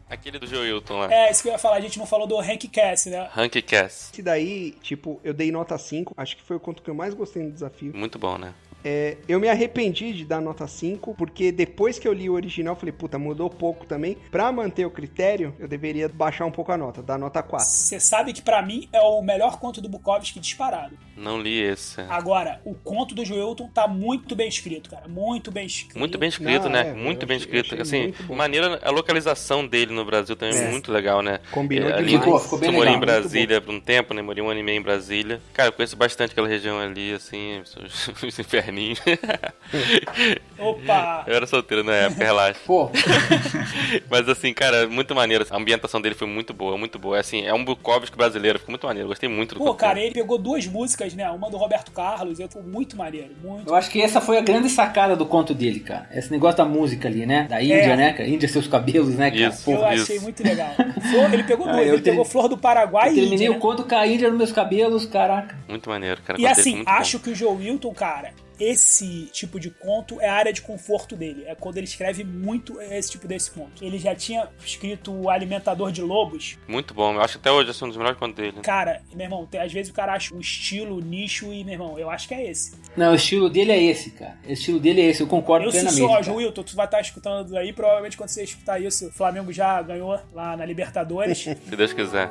Aquele do Joilton lá. É, isso que eu ia falar, a gente não falou do Hank Cass, né? Hank Cass. Esse daí, tipo, eu dei nota 5. Acho que foi o conto que eu mais gostei no desafio. Muito bom, né? Eu me arrependi de dar nota 5, porque depois que eu li o original, falei, puta, mudou pouco também. Pra manter o critério, eu deveria baixar um pouco a nota, dar nota 4. Você sabe que pra mim é o melhor conto do Bukowski disparado. Não li esse. Agora, o conto do Wilton tá muito bem escrito, cara. Muito bem escrito. Muito bem escrito, né? Muito bem escrito. Assim, maneira, a localização dele no Brasil também é muito legal, né? Combinou ali, demais. Ficou bem eu morei legal, em Brasília por um tempo, né? Morei um ano e meio em Brasília. Cara, eu conheço bastante aquela região ali, assim, os inferninhos. Opa! Eu era solteiro na época, relaxa. Pô. Mas assim, cara, muito maneiro. A ambientação dele foi muito boa, muito boa. Assim, é um Bukowski brasileiro, ficou muito maneiro. Gostei muito do Pô, conteúdo. cara, ele pegou 2 músicas, né? Uma do Roberto Carlos, e foi muito maneiro. Eu acho que essa foi a grande sacada do conto dele, cara. Esse negócio da música ali, né? Da Índia, né, cara? Índia, seus cabelos, né, cara? Isso, eu achei muito legal. Ele pegou 2, ele pegou Flor do Paraguai e terminei Índia, o conto com a Índia nos meus cabelos, caraca. Muito maneiro, cara. E assim, acho que o Joe Wilton, cara, esse tipo de conto é a área de conforto dele. É quando ele escreve muito esse tipo desse conto. Ele já tinha escrito O Alimentador de Lobos. Muito bom. Eu acho que até hoje esse é um dos melhores contos dele. Cara, meu irmão, às vezes o cara acha um estilo, nicho e, meu irmão, eu acho que é esse. Não, o estilo dele é esse, cara. O estilo dele é esse, eu concordo plenamente. Eu sou, Wilton, tu vai estar escutando aí, provavelmente quando você escutar isso, o Flamengo já ganhou lá na Libertadores. Se Deus quiser.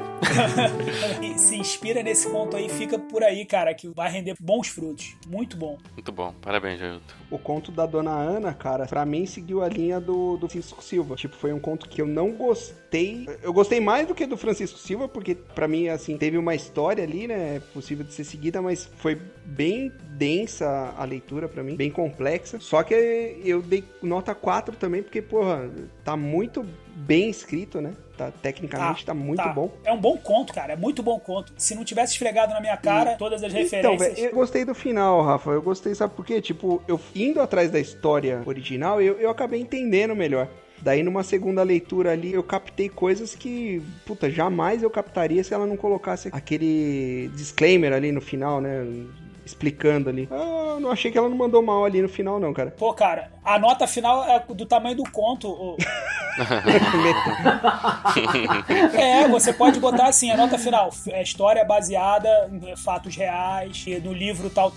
Se inspira nesse conto aí, fica por aí, cara, que vai render bons frutos. Muito bom. Muito bom. Parabéns, Jailton. O conto da Dona Ana, cara, pra mim seguiu a linha do Francisco Silva. Tipo, foi um conto que eu não gostei. Eu gostei mais do que do Francisco Silva, porque pra mim, assim, teve uma história ali, né, possível de ser seguida, mas foi bem densa a leitura pra mim, bem complexa. Só que eu dei nota 4 também, porque, porra, tá muito bem escrito, né? Tecnicamente tá muito bom. É um bom conto, cara. É muito bom conto. Se não tivesse esfregado na minha cara todas as referências... Então, eu gostei do final, Rafa. Eu gostei, sabe por quê? Tipo, eu indo atrás da história original, eu acabei entendendo melhor. Daí, numa segunda leitura ali, eu captei coisas que, puta, jamais eu captaria se ela não colocasse aquele disclaimer ali no final, né? Explicando ali. Ah, não achei que ela não mandou mal ali no final, não, cara. Pô, cara, a nota final é do tamanho do conto. Você pode botar assim, a nota final, história baseada em fatos reais, no livro tal.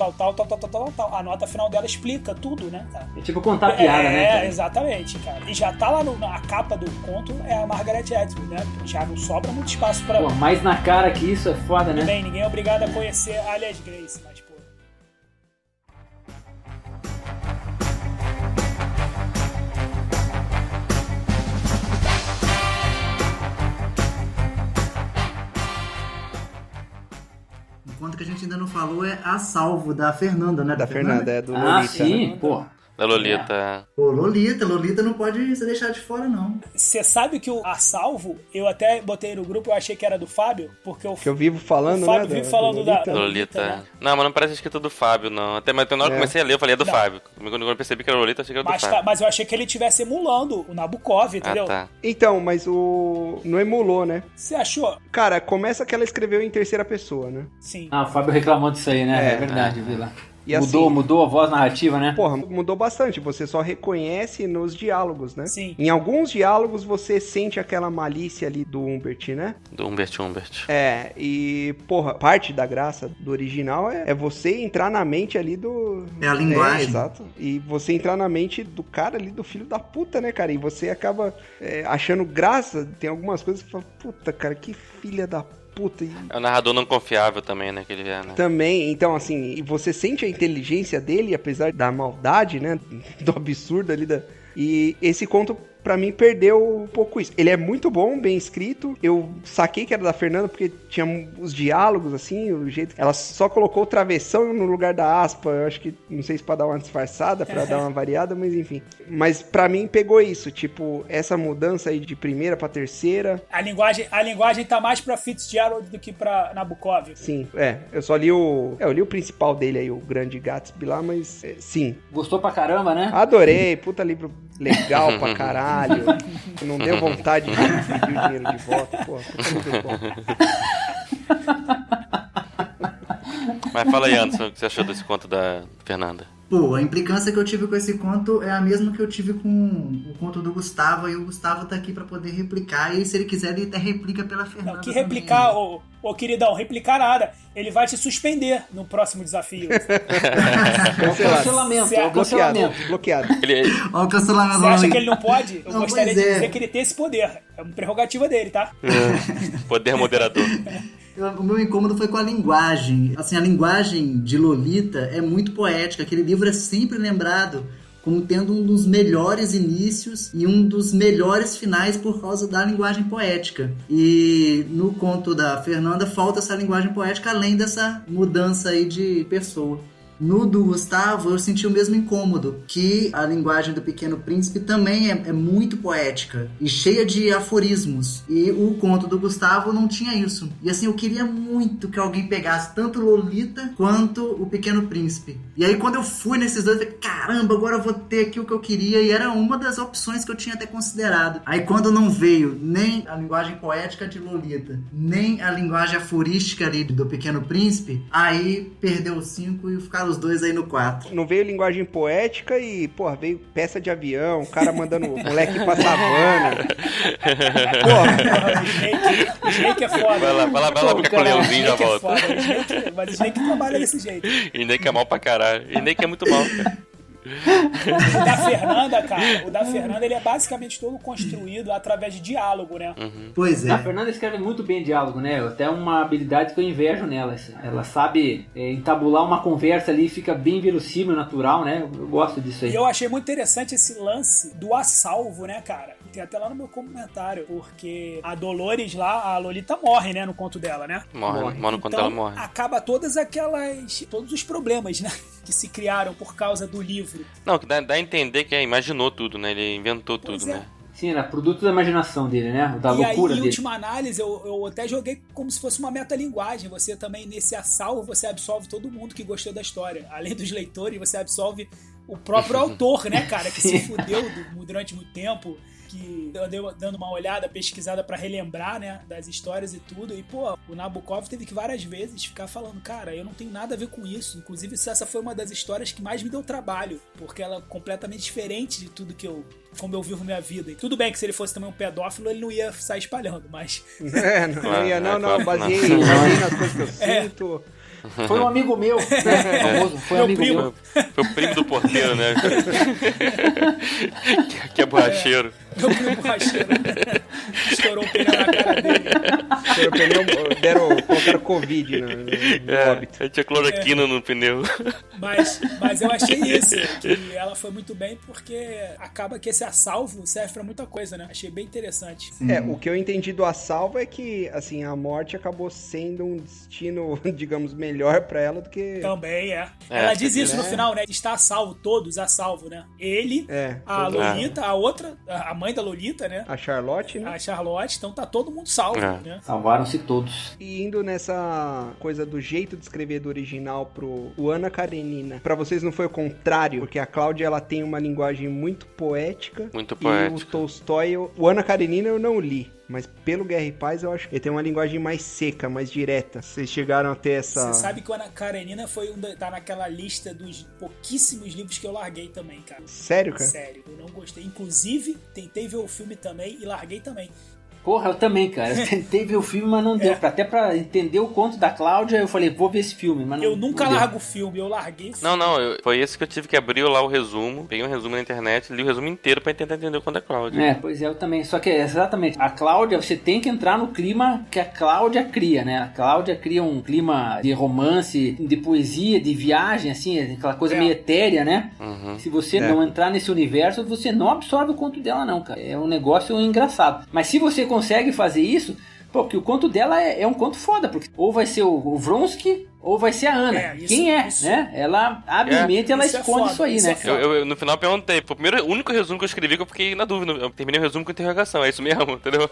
A nota final dela explica tudo, né, cara? É tipo contar piada, né, cara? Exatamente, cara. E já tá lá na capa do conto, é a Margaret Atwood, né? Já não sobra muito espaço pra... Pô, mais na cara que isso é foda, né? Bem, ninguém é obrigado a conhecer Alias Grace, mas, pô... O conto que a gente ainda não falou é A Salvo, da Fernanda, né? Da Fernanda, é do Lolita. Ah, sim, né? pô. Da Lolita. Pô, Lolita não pode ser deixado de fora, não. Você sabe que o A Salvo, eu até botei no grupo, eu achei que era do Fábio, porque que eu vivo falando, o Fábio né? vive falando da Lolita. né? Não, mas não parece escrito do Fábio, não. Até, mas na hora que eu comecei a ler, eu falei, é do Fábio. Quando eu percebi que era Lolita, eu achei que era do Fábio. Mas eu achei que ele estivesse emulando o Nabokov, entendeu? Ah, tá. Então, mas não emulou, né? Você achou? Cara, começa que ela escreveu em terceira pessoa, né? Sim. Ah, o Fábio reclamou disso aí, né? É verdade, vi lá. E Mudou a voz narrativa, né? Porra, mudou bastante. Você só reconhece nos diálogos, né? Sim. Em alguns diálogos você sente aquela malícia ali do Humbert, né? Do Humbert. É, e, porra, parte da graça do original é você entrar na mente ali do... É a linguagem. Exato. E você entrar na mente do cara ali, do filho da puta, né, cara? E você acaba achando graça. Tem algumas coisas que você fala, puta, cara, que filha da puta. É o narrador não confiável também, né, que ele é, né? Também, então assim, e você sente a inteligência dele, apesar da maldade, né, do absurdo ali E esse conto, pra mim, perdeu um pouco isso. Ele é muito bom, bem escrito. Eu saquei que era da Fernanda porque tinha os diálogos, assim, o jeito... Ela só colocou o travessão no lugar da aspa. Eu acho que, não sei se pra dar uma disfarçada, pra dar uma variada, mas enfim. Mas pra mim pegou isso, tipo, essa mudança aí de primeira pra terceira. A linguagem tá mais pra Fitzgerald do que pra Nabokov. Sim, eu só li eu li o principal dele aí, o Grande Gatsby lá, mas sim. Gostou pra caramba, né? Adorei, puta livro legal pra caralho. Não deu vontade de pedir o dinheiro de volta. Pô, puta bom. Mas fala aí, Anderson, o que você achou desse conto da Fernanda? Pô, a implicância que eu tive com esse conto é a mesma que eu tive com o conto do Gustavo, e o Gustavo tá aqui pra poder replicar, e se ele quiser ele até replica pela Fernanda. Não, que replicar, ô queridão, replicar nada. Ele vai te suspender no próximo desafio. Cancelamento. Bloqueado. Olha o cancelamento. Você acha que ele não pode? Eu Não, gostaria de pois é. dizer que ele tem esse poder. É uma prerrogativa dele, tá? Poder moderador. O meu incômodo foi com a linguagem. Assim, a linguagem de Lolita é muito poética. Aquele livro é sempre lembrado como tendo um dos melhores inícios e um dos melhores finais por causa da linguagem poética. E no conto da Fernanda falta essa linguagem poética, além dessa mudança aí de pessoa. No do Gustavo, eu senti o mesmo incômodo, que a linguagem do Pequeno Príncipe também é muito poética e cheia de aforismos. E o conto do Gustavo não tinha isso. E assim, eu queria muito que alguém pegasse tanto Lolita quanto o Pequeno Príncipe. E aí, quando eu fui nesses dois, eu falei, caramba, agora eu vou ter aqui o que eu queria. E era uma das opções que eu tinha até considerado. Aí, quando não veio nem a linguagem poética de Lolita, nem a linguagem aforística ali do Pequeno Príncipe, aí perdeu o 5 e ficaram os dois aí no 4. Não veio linguagem poética e, porra, veio peça de avião, o cara mandando o moleque pra savana. Porra, o Snake é foda. Vai lá ficar com o leãozinho, já volta. Foda. Mas o Snake trabalha desse jeito. E Snake é mal pra caralho. E Snake é muito mal, cara. O da Fernanda, cara, ele é basicamente todo construído através de diálogo, né? Pois é. A Fernanda escreve muito bem diálogo, né? Até uma habilidade que eu invejo nela. Ela sabe entabular uma conversa ali, fica bem verossímil, natural, né? Eu gosto disso aí. E eu achei muito interessante esse lance do a salvo, né, cara? Tem até lá no meu comentário, porque a Dolores lá, a Lolita morre, né, no conto dela, né? Morre no conto então, dela, morre. Acaba todos os problemas, né, que se criaram por causa do livro. Não, que dá a entender que imaginou tudo, né? Ele inventou tudo, né? Sim, era produto da imaginação dele, né? Da loucura dele. E aí, em dele. última análise, eu até joguei como se fosse uma metalinguagem. Você também, nesse assalvo, você absorve todo mundo que gostou da história. Além dos leitores, você absorve o próprio autor, né, cara? Que se fudeu durante muito tempo. Que eu andei dando uma olhada, pesquisada pra relembrar, né, das histórias e tudo, e pô, o Nabokov teve que várias vezes ficar falando, cara, eu não tenho nada a ver com isso, inclusive essa foi uma das histórias que mais me deu trabalho, porque ela é completamente diferente de tudo que como eu vivo minha vida, e tudo bem que se ele fosse também um pedófilo, ele não ia sair espalhando, mas... Baseei nas coisas que eu sinto... Foi um amigo meu, né? Famoso, foi um amigo meu. Foi o primo do porteiro, né? que é borracheiro. Meu primo borracheiro. Estourou o pneu na cara dele. Estourou o pneu, colocaram Covid no óbito. Tinha cloroquina no pneu. Mas eu achei isso, que ela foi muito bem, porque acaba que esse assalvo serve pra muita coisa, né? Achei bem interessante. O que eu entendi do assalvo é que, assim, a morte acabou sendo um destino, digamos, melhor pra ela do que... Também ela diz isso no final, né? Está a salvo, todos a salvo, né? Ele, a Lolita, a outra, a mãe da Lolita, né? A Charlotte, né? A Charlotte, então tá todo mundo salvo, né? Salvaram-se todos. E indo nessa coisa do jeito de escrever do original pro Ana Karenina, pra vocês não foi o contrário? Porque a Cláudia, ela tem uma linguagem muito poética. Muito poética. E o Tolstói, o Ana Karenina eu não li. Mas pelo Guerra e Paz, eu acho que ele tem uma linguagem mais seca, mais direta. Vocês chegaram a ter essa... Você sabe que o Ana Karenina tá naquela lista dos pouquíssimos livros que eu larguei também, cara. Sério, cara? Sério, eu não gostei. Inclusive, tentei ver o filme também e larguei também. Porra, eu também, cara. Eu tentei ver o filme, mas não deu. Até pra entender o conto da Cláudia, eu falei, vou ver esse filme, mas não. Eu nunca largo o filme, eu larguei. Não, foi esse que eu tive que abrir lá o resumo. Peguei um resumo na internet, li o resumo inteiro pra tentar entender o conto da Cláudia. Pois é, eu também. Só que exatamente, a Cláudia, você tem que entrar no clima que a Cláudia cria, né? A Cláudia cria um clima de romance, de poesia, de viagem, assim, aquela coisa meio etérea, né? Se você não entrar nesse universo, você não absorve o conto dela, não, cara. É um negócio engraçado. Mas se você consegue fazer isso, porque o conto dela é um conto foda, porque ou vai ser o Vronsky ou vai ser a Ana. Né? Ela, habilmente, ela esconde isso aí, né? Eu no final perguntei, foi o único resumo que eu escrevi que eu fiquei na dúvida. Eu terminei o resumo com interrogação, é isso mesmo, entendeu?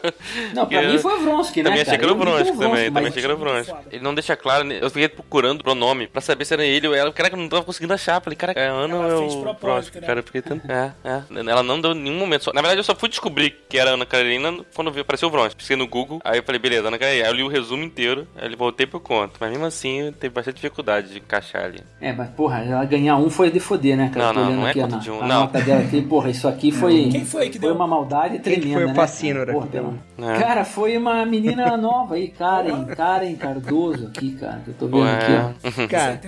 Não, pra mim foi o Vronsky, né, também achei que era o Vronsky, também mas... achei que era o Vronsky. Ele não deixa claro, eu fiquei procurando o pronome pra saber se era ele ou ela. Caraca, eu não tava conseguindo achar. Falei, cara, é a Ana ou é o Vronsky? Cara, eu fiquei tanto... Ela não deu nenhum momento. Na verdade, eu só fui descobrir que era a Ana Karenina quando apareceu o Vronsky. Pesquisei no Google, aí eu falei, beleza, Ana Karenina. Aí eu li o resumo inteiro, aí eu voltei pro conto. Mas mesmo assim, teve bastante dificuldade de encaixar ali. Mas porra, ela ganhar um foi de foder, né, cara? Não é conta de um, a não. nota dela aqui, porra, isso aqui foi... Quem foi que foi deu? uma maldade tremenda, Quem foi o né? Pacínora Porra, que deu? Cara, foi uma menina nova aí, Karen Cardoso aqui, cara, que eu tô vendo aqui, ó. Cara,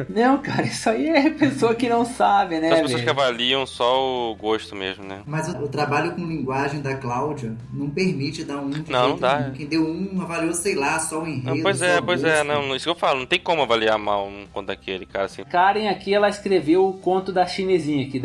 Não, cara, isso aí é pessoa que não sabe, né, As pessoas que avaliam só o gosto mesmo, né? Mas o trabalho com linguagem da Cláudia não permite dar um. Não dá. Quem deu um avaliou, sei lá, só o enredo. Não, pois é, não, isso que eu falo, não tem como avaliar mal um conto daquele, cara, assim. Karen aqui, ela escreveu o conto da chinesinha aqui,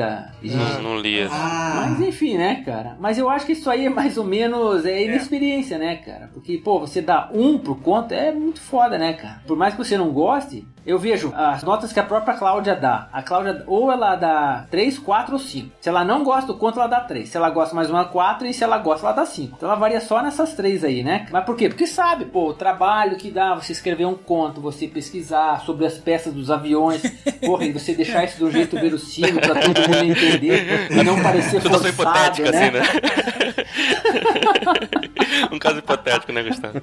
Não li. Mas enfim, né, cara? Mas eu acho que isso aí é mais ou menos inexperiência, né, cara? Porque, pô, você dá um pro conto é muito foda, né, cara? Por mais que você não goste, eu vejo as notas que a própria Cláudia dá. A Cláudia, ou ela dá 3, 4 ou 5. Se ela não gosta do conto, ela dá 3. Se ela gosta mais uma, 4. E se ela gosta, ela dá 5. Então ela varia só nessas 3 aí, né? Mas por quê? Porque sabe, pô, o trabalho que dá você escrever um conto, você pesquisar sobre as peças dos aviões, porra, e você deixar isso de um jeito verossímil pra todo mundo entender e não parecer forçado, hipotético, né? assim, né? Um caso hipotético, né, Gustavo?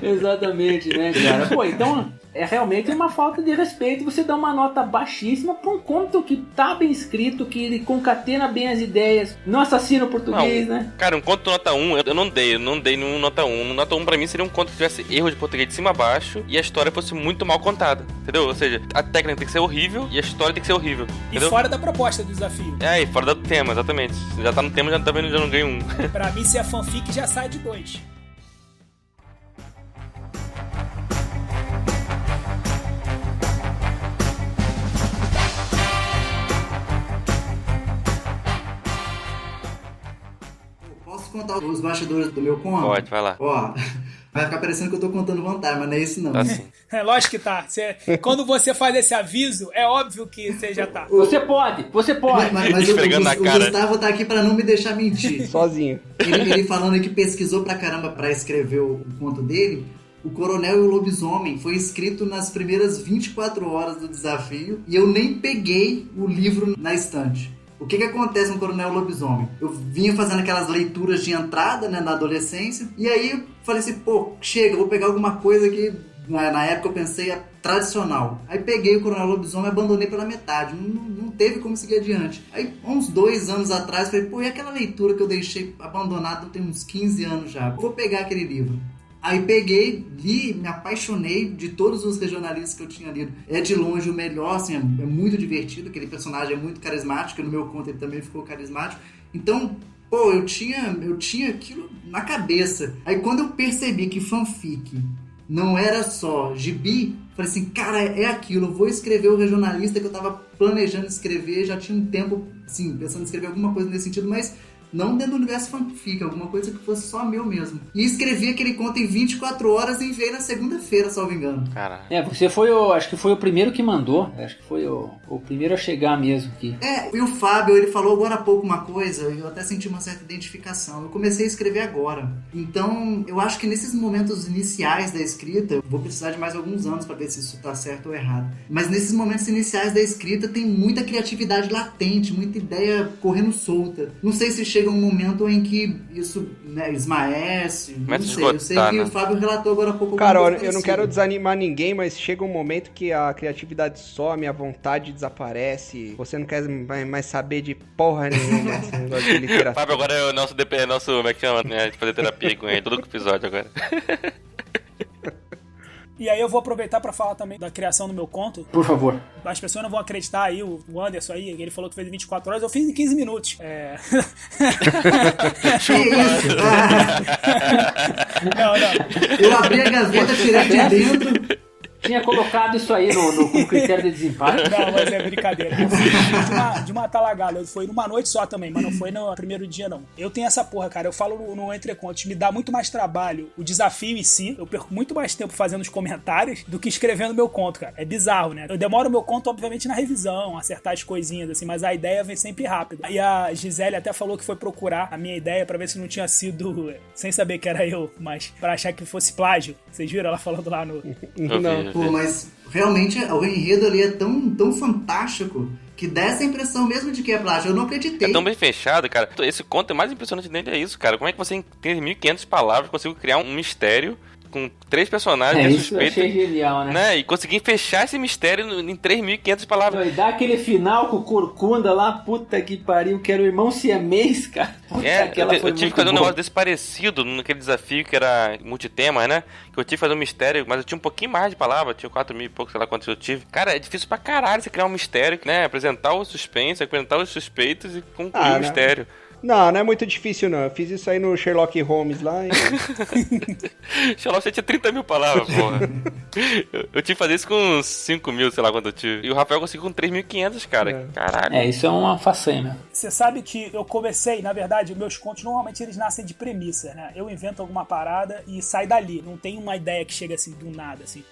Exatamente, né, cara? Pô, então é realmente uma falta de respeito você dar uma nota baixíssima pra um conto que tá bem escrito, que ele concatena bem as ideias, não assassina o português, né? Cara, um conto nota 1, eu não dei nenhum nota 1. Nota 1 pra mim seria um conto que tivesse erro de português de cima a baixo e a história fosse muito mal contada, entendeu? Ou seja, a técnica tem que ser horrível e a história tem que ser horrível, entendeu? E fora da proposta do desafio. E fora do tema, exatamente. Já tá no tema, já não ganho um. Pra mim, se é fanfic, já sai de 2. Posso contar os bastidores do meu conto? Pode, vai lá. Ó, vai ficar parecendo que eu tô contando vantagem, mas não é isso não. Tá sim. É lógico que tá. Quando você faz esse aviso, é óbvio que você já tá. Você pode. Mas o Gustavo tá aqui pra não me deixar mentir. Sozinho. Ele falando que pesquisou pra caramba pra escrever o conto dele. O Coronel e o Lobisomem foi escrito nas primeiras 24 horas do desafio e eu nem peguei o livro na estante. O que acontece no Coronel e o Lobisomem? Eu vinha fazendo aquelas leituras de entrada, né, na adolescência, e aí eu falei assim, pô, chega, vou pegar alguma coisa que na época eu pensei tradicional. Aí peguei o Coronel Lobisomem e abandonei pela metade, não teve como seguir adiante. Aí uns 2 anos atrás, falei, pô, e aquela leitura que eu deixei abandonada tem uns 15 anos já? Vou pegar aquele livro. Aí peguei, li, me apaixonei de todos os regionalistas que eu tinha lido. É de longe o melhor, assim, é muito divertido, aquele personagem é muito carismático, no meu conto ele também ficou carismático. Então, pô, eu tinha aquilo na cabeça. Aí quando eu percebi que fanfic não era só gibi, falei assim, cara, é aquilo, eu vou escrever o regionalista que eu tava planejando escrever, já tinha um tempo, assim, pensando em escrever alguma coisa nesse sentido, mas não dentro do universo fanfic, alguma coisa que fosse só meu mesmo. E escrevi aquele conto em 24 horas e enviei na segunda-feira, salvo engano. Caralho. Você foi acho que foi o primeiro que mandou. Acho que foi o primeiro a chegar mesmo aqui. E o Fábio, ele falou agora há pouco uma coisa, eu até senti uma certa identificação. Eu comecei a escrever agora. Então, eu acho que nesses momentos iniciais da escrita, eu vou precisar de mais alguns anos para ver se isso tá certo ou errado. Mas nesses momentos iniciais da escrita tem muita criatividade latente, muita ideia correndo solta. Não sei se chega um momento em que isso, né, esmaece, não sei. Eu sei que o Fábio relatou agora há pouco. Cara, eu não quero desanimar ninguém, mas chega um momento que a criatividade some, a vontade desaparece, você não quer mais saber de porra nenhuma esse negócio de literatura. Fábio agora é o nosso como é que chama, né, de fazer terapia com ele, todo episódio agora. E aí eu vou aproveitar pra falar também da criação do meu conto. Por favor. As pessoas não vão acreditar aí, o Anderson aí, ele falou que fez em 24 horas, eu fiz em 15 minutos. Não. Eu abri a gaveta, tirei de dentro. Tinha colocado isso aí como critério de desempate. Não, mas é brincadeira. De uma talagada. Foi numa noite só também, mas não foi no primeiro dia, não. Eu tenho essa porra, cara. Eu falo no Entrecontos. Me dá muito mais trabalho o desafio em si. Eu perco muito mais tempo fazendo os comentários do que escrevendo meu conto, cara. É bizarro, né? Eu demoro meu conto, obviamente, na revisão, acertar as coisinhas, assim, mas a ideia vem sempre rápido. E a Gisele até falou que foi procurar a minha ideia pra ver se não tinha sido, sem saber que era eu, mas pra achar que fosse plágio. Vocês viram ela falando lá no... Não. Pô, mas realmente o enredo ali é tão fantástico que dá essa impressão mesmo de que é plágio. Eu não acreditei. É tão bem fechado, cara. Esse conto é mais impressionante dele, é isso, cara. Como é que você, em 1.500 palavras, conseguiu criar um mistério, com 3 personagens suspeitos. Isso eu achei genial, né? E consegui fechar esse mistério em 3.500 palavras. E dá aquele final com o Corcunda lá, puta que pariu, que era o irmão siamês, cara. Eu tive que fazer um negócio desse parecido naquele desafio que era multitema, né? Que eu tive que fazer um mistério, mas eu tinha um pouquinho mais de palavra, tinha 4.000 e pouco, sei lá quantos eu tive. Cara, é difícil pra caralho você criar um mistério, né? Apresentar o suspense, apresentar os suspeitos e concluir o mistério. Não é muito difícil não. Eu fiz isso aí no Sherlock Holmes lá. Sherlock já tinha 30.000 palavras, porra. Eu tive que fazer isso com 5.000, sei lá quanto eu tive. E o Rafael conseguiu com 3.500, cara. Caralho. Isso é uma façanha. Você sabe que eu comecei, na verdade, meus contos normalmente eles nascem de premissa, né? Eu invento alguma parada e sai dali. Não tem uma ideia que chega assim do nada, assim.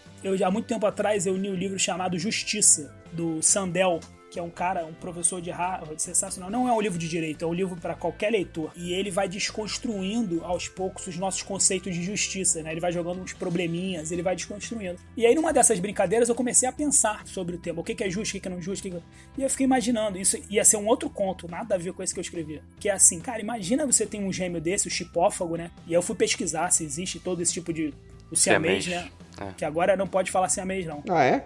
Há muito tempo atrás eu li um livro chamado Justiça, do Sandel, que é um cara, um professor de Harvard, sensacional. Não é um livro de direito, é um livro para qualquer leitor. E ele vai desconstruindo aos poucos os nossos conceitos de justiça, né? Ele vai jogando uns probleminhas, ele vai desconstruindo. E aí, numa dessas brincadeiras, eu comecei a pensar sobre o tema. O que é justo, o que é não justo, E eu fiquei imaginando, isso ia ser um outro conto, nada a ver com esse que eu escrevi. Que é assim, cara, imagina você tem um gêmeo desse, o chipófago, né? E aí eu fui pesquisar se existe todo esse tipo de... O siamês, né? Que agora não pode falar siamês, não. Ah, é?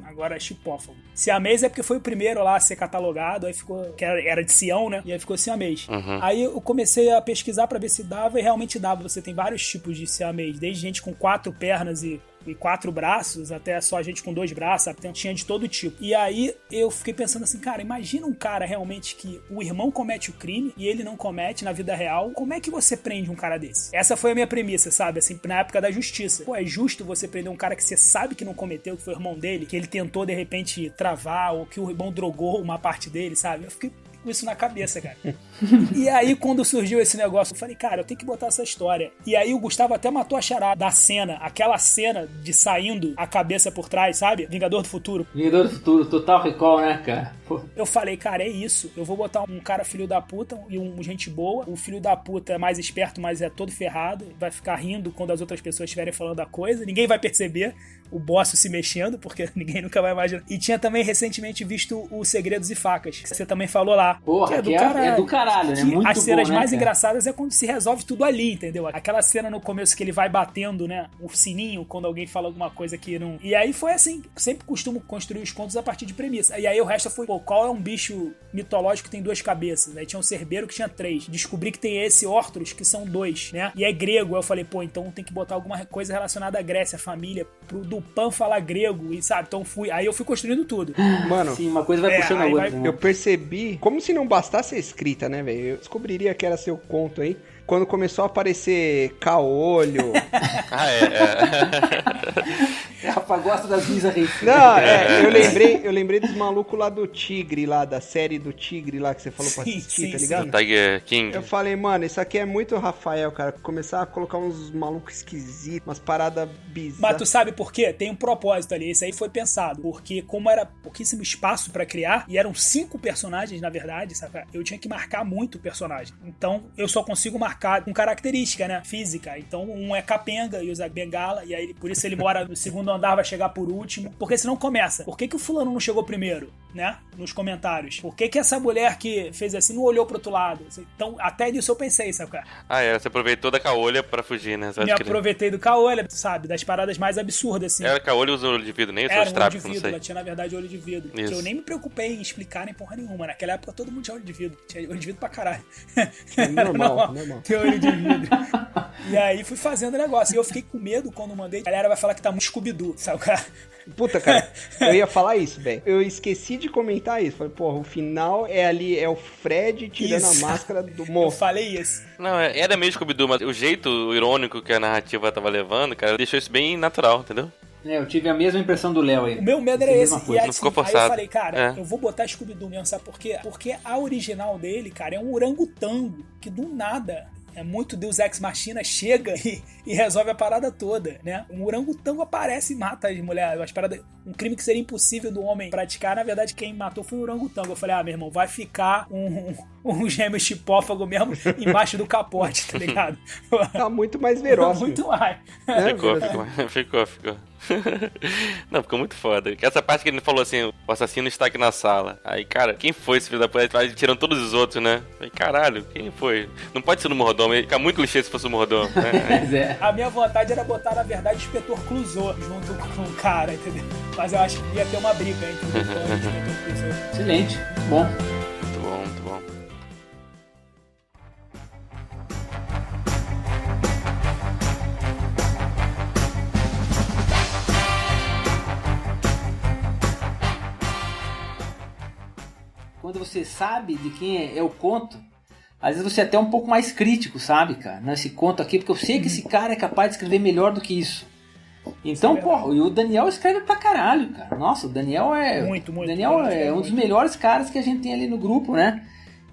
Agora é chipófago. Siamês é porque foi o primeiro lá a ser catalogado, aí ficou, que era de Sião, né? E aí ficou siamês. Aí eu comecei a pesquisar pra ver se dava, e realmente dava. Você tem vários tipos de siamês, desde gente com 4 pernas e 4 braços, até só gente com 2 braços, sabe? Tinha de todo tipo. E aí eu fiquei pensando assim, cara, imagina um cara realmente que o irmão comete o crime e ele não comete na vida real. Como é que você prende um cara desse? Essa foi a minha premissa, sabe? Assim, na época da justiça. Pô, é justo você prender um cara que você sabe que não cometeu, que foi o irmão dele, que ele tentou de repente travar, ou que o irmão drogou uma parte dele, sabe? Eu fiquei com isso na cabeça, cara. E aí, quando surgiu esse negócio, eu falei, cara, eu tenho que botar essa história. E aí o Gustavo até matou a charada da cena, aquela cena de saindo a cabeça por trás, sabe? Vingador do Futuro. Vingador do Futuro, total recall, né, cara? Pô. Eu falei, cara, é isso. Eu vou botar um cara filho da puta e um gente boa. O filho da puta é mais esperto, mas é todo ferrado. Vai ficar rindo quando as outras pessoas estiverem falando da coisa. Ninguém vai perceber o boss se mexendo, porque ninguém nunca vai imaginar. E tinha também recentemente visto o Segredos e Facas, que você também falou lá. Porra, é do caralho, né? Muito as cenas bom, né, mais cara? Engraçadas é quando se resolve tudo ali, entendeu? Aquela cena no começo que ele vai batendo, né? O sininho, quando alguém fala alguma coisa que não... E aí foi assim, sempre costumo construir os contos a partir de premissa. E aí o resto foi, qual é um bicho mitológico que tem 2 cabeças? Aí tinha um Cerbeiro que tinha 3. Descobri que tem esse Órtros, que são 2, né? E é grego. Aí eu falei, então tem que botar alguma coisa relacionada à Grécia, a família, pro Dupan falar grego, e sabe? Então aí eu fui construindo tudo. Mano, sim, uma coisa vai puxando a outra. Né? Eu percebi, como se não bastasse a escrita, né, velho? Eu descobriria que era seu conto aí, quando começou a aparecer caolho. Rafa gosta das bizarrices. Não, eu lembrei dos malucos lá do Tigre, lá, da série do Tigre lá que você falou pra assistir, tá ligado? Tiger King. Eu falei, mano, isso aqui é muito Rafael, cara. Começar a colocar uns malucos esquisitos, umas paradas bizarras. Mas tu sabe por quê? Tem um propósito ali, isso aí foi pensado. Porque como era pouquíssimo espaço pra criar, e eram 5 personagens, na verdade, sabe? Eu tinha que marcar muito o personagem. Então, eu só consigo marcar com característica, né? Física. Então, um é capenga e usa bengala, e aí por isso ele mora no segundo andar, vai chegar por último. Porque senão começa. Por que o fulano não chegou primeiro, né? Nos comentários. Por que essa mulher que fez assim não olhou pro outro lado? Então, até nisso eu pensei, sabe, cara? Você aproveitou da caolha pra fugir, né? Me aproveitei do caolha, sabe? Das paradas mais absurdas, assim. Era caolha e usou olho de vidro, nem era olho de vidro, ela tinha, na verdade, olho de vidro. Que eu nem me preocupei em explicar nem porra nenhuma. Naquela época todo mundo tinha olho de vidro. Tinha olho de vidro pra caralho. Normal. Tem olho de vidro. E aí fui fazendo o negócio. E eu fiquei com medo quando mandei. A galera vai falar que tá muito Scooby-Doo, sabe, cara? Puta, cara, eu ia falar isso, velho. Eu esqueci de comentar isso. Falei, porra, o final é o Fred tirando a máscara do monstro. Eu falei isso. Não, era meio Scooby-Doo, mas o jeito irônico que a narrativa tava levando, cara, deixou isso bem natural, entendeu? Eu tive a mesma impressão do Léo aí. O meu medo era esse. E aí, não ficou forçado. Aí eu falei, cara, eu vou botar Scooby-Doo mesmo, sabe por quê? Porque a original dele, cara, é um orangotango que do nada... É muito Deus Ex Machina, chega e resolve a parada toda, né? Um orangotango aparece e mata as mulheres. Um crime que seria impossível do homem praticar. Na verdade, quem matou foi um orangotango. Eu falei, meu irmão, vai ficar um gêmeo chipófago mesmo embaixo do capote, tá ligado? Tá muito mais veroso. Muito mais. Ficou. Não, ficou muito foda. Essa parte que ele falou assim, o assassino está aqui na sala. Aí, cara, quem foi esse filho da puta? Aí tiram todos os outros, né? Aí, caralho, quem foi? Não pode ser no mordomo, ia ficar muito clichê se fosse o mordomo, né? A minha vontade era botar, na verdade, o Inspetor Clouseau junto com o cara, entendeu? Mas eu acho que ia ter uma briga entre o Dupin e o Inspetor Clouseau. Excelente, bom. Muito bom, muito bom. Quando você sabe de quem é o conto, às vezes você é até um pouco mais crítico, sabe, cara, nesse conto aqui, porque eu sei que esse cara é capaz de escrever melhor do que isso. Então, pô, e o Daniel escreve pra caralho, cara. Nossa, o Daniel é... Muito, o Daniel é um dos melhores caras que a gente tem ali no grupo, né?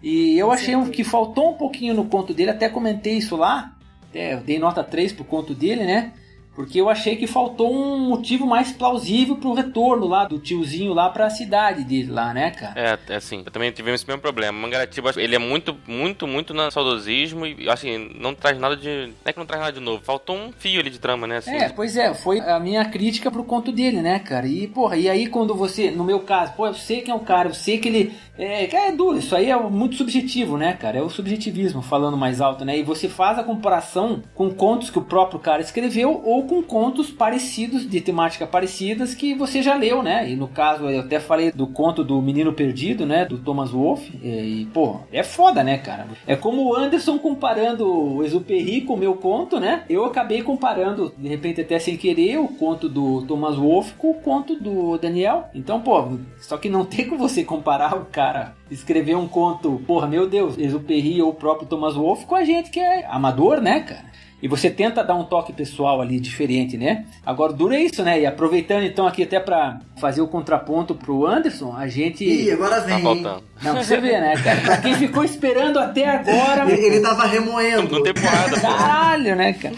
E eu achei que faltou um pouquinho no conto dele, até comentei isso lá, até eu dei nota 3 pro conto dele, né? Porque eu achei que faltou um motivo mais plausível pro retorno lá do tiozinho lá pra cidade dele lá, né, cara? É assim, eu também tive esse mesmo problema. Mangaratiba, ele é muito no saudosismo e, assim, não traz nada de... Não é que não traz nada de novo, faltou um fio ali de trama, né? Assim. Pois é, foi a minha crítica pro conto dele, né, cara? E, porra, e aí quando você, no meu caso, pô, eu sei quem é o cara, eu sei que ele... É duro, isso aí é muito subjetivo, né, cara? É o subjetivismo falando mais alto, né? E você faz a comparação com contos que o próprio cara escreveu ou com contos parecidos, de temática parecidas, que você já leu, né? E no caso, eu até falei do conto do Menino Perdido, né? Do Thomas Wolfe. E, pô, é foda, né, cara? É como o Anderson comparando o Exupéry com o meu conto, né? Eu acabei comparando, de repente até sem querer, o conto do Thomas Wolfe com o conto do Daniel. Então, pô, só que não tem como você comparar o cara escrever um conto, porra, meu Deus, Exupéry ou o próprio Thomas Wolfe com a gente que é amador, né, cara? E você tenta dar um toque pessoal ali diferente, né? Agora, duro é isso, né? E aproveitando então aqui até pra fazer o contraponto pro Anderson, a gente... Ih, agora vem. Tá faltando. Não, você vê, né, cara? Pra quem ficou esperando até agora... Ele tava remoendo. Não tem porrada, Caralho, né, cara?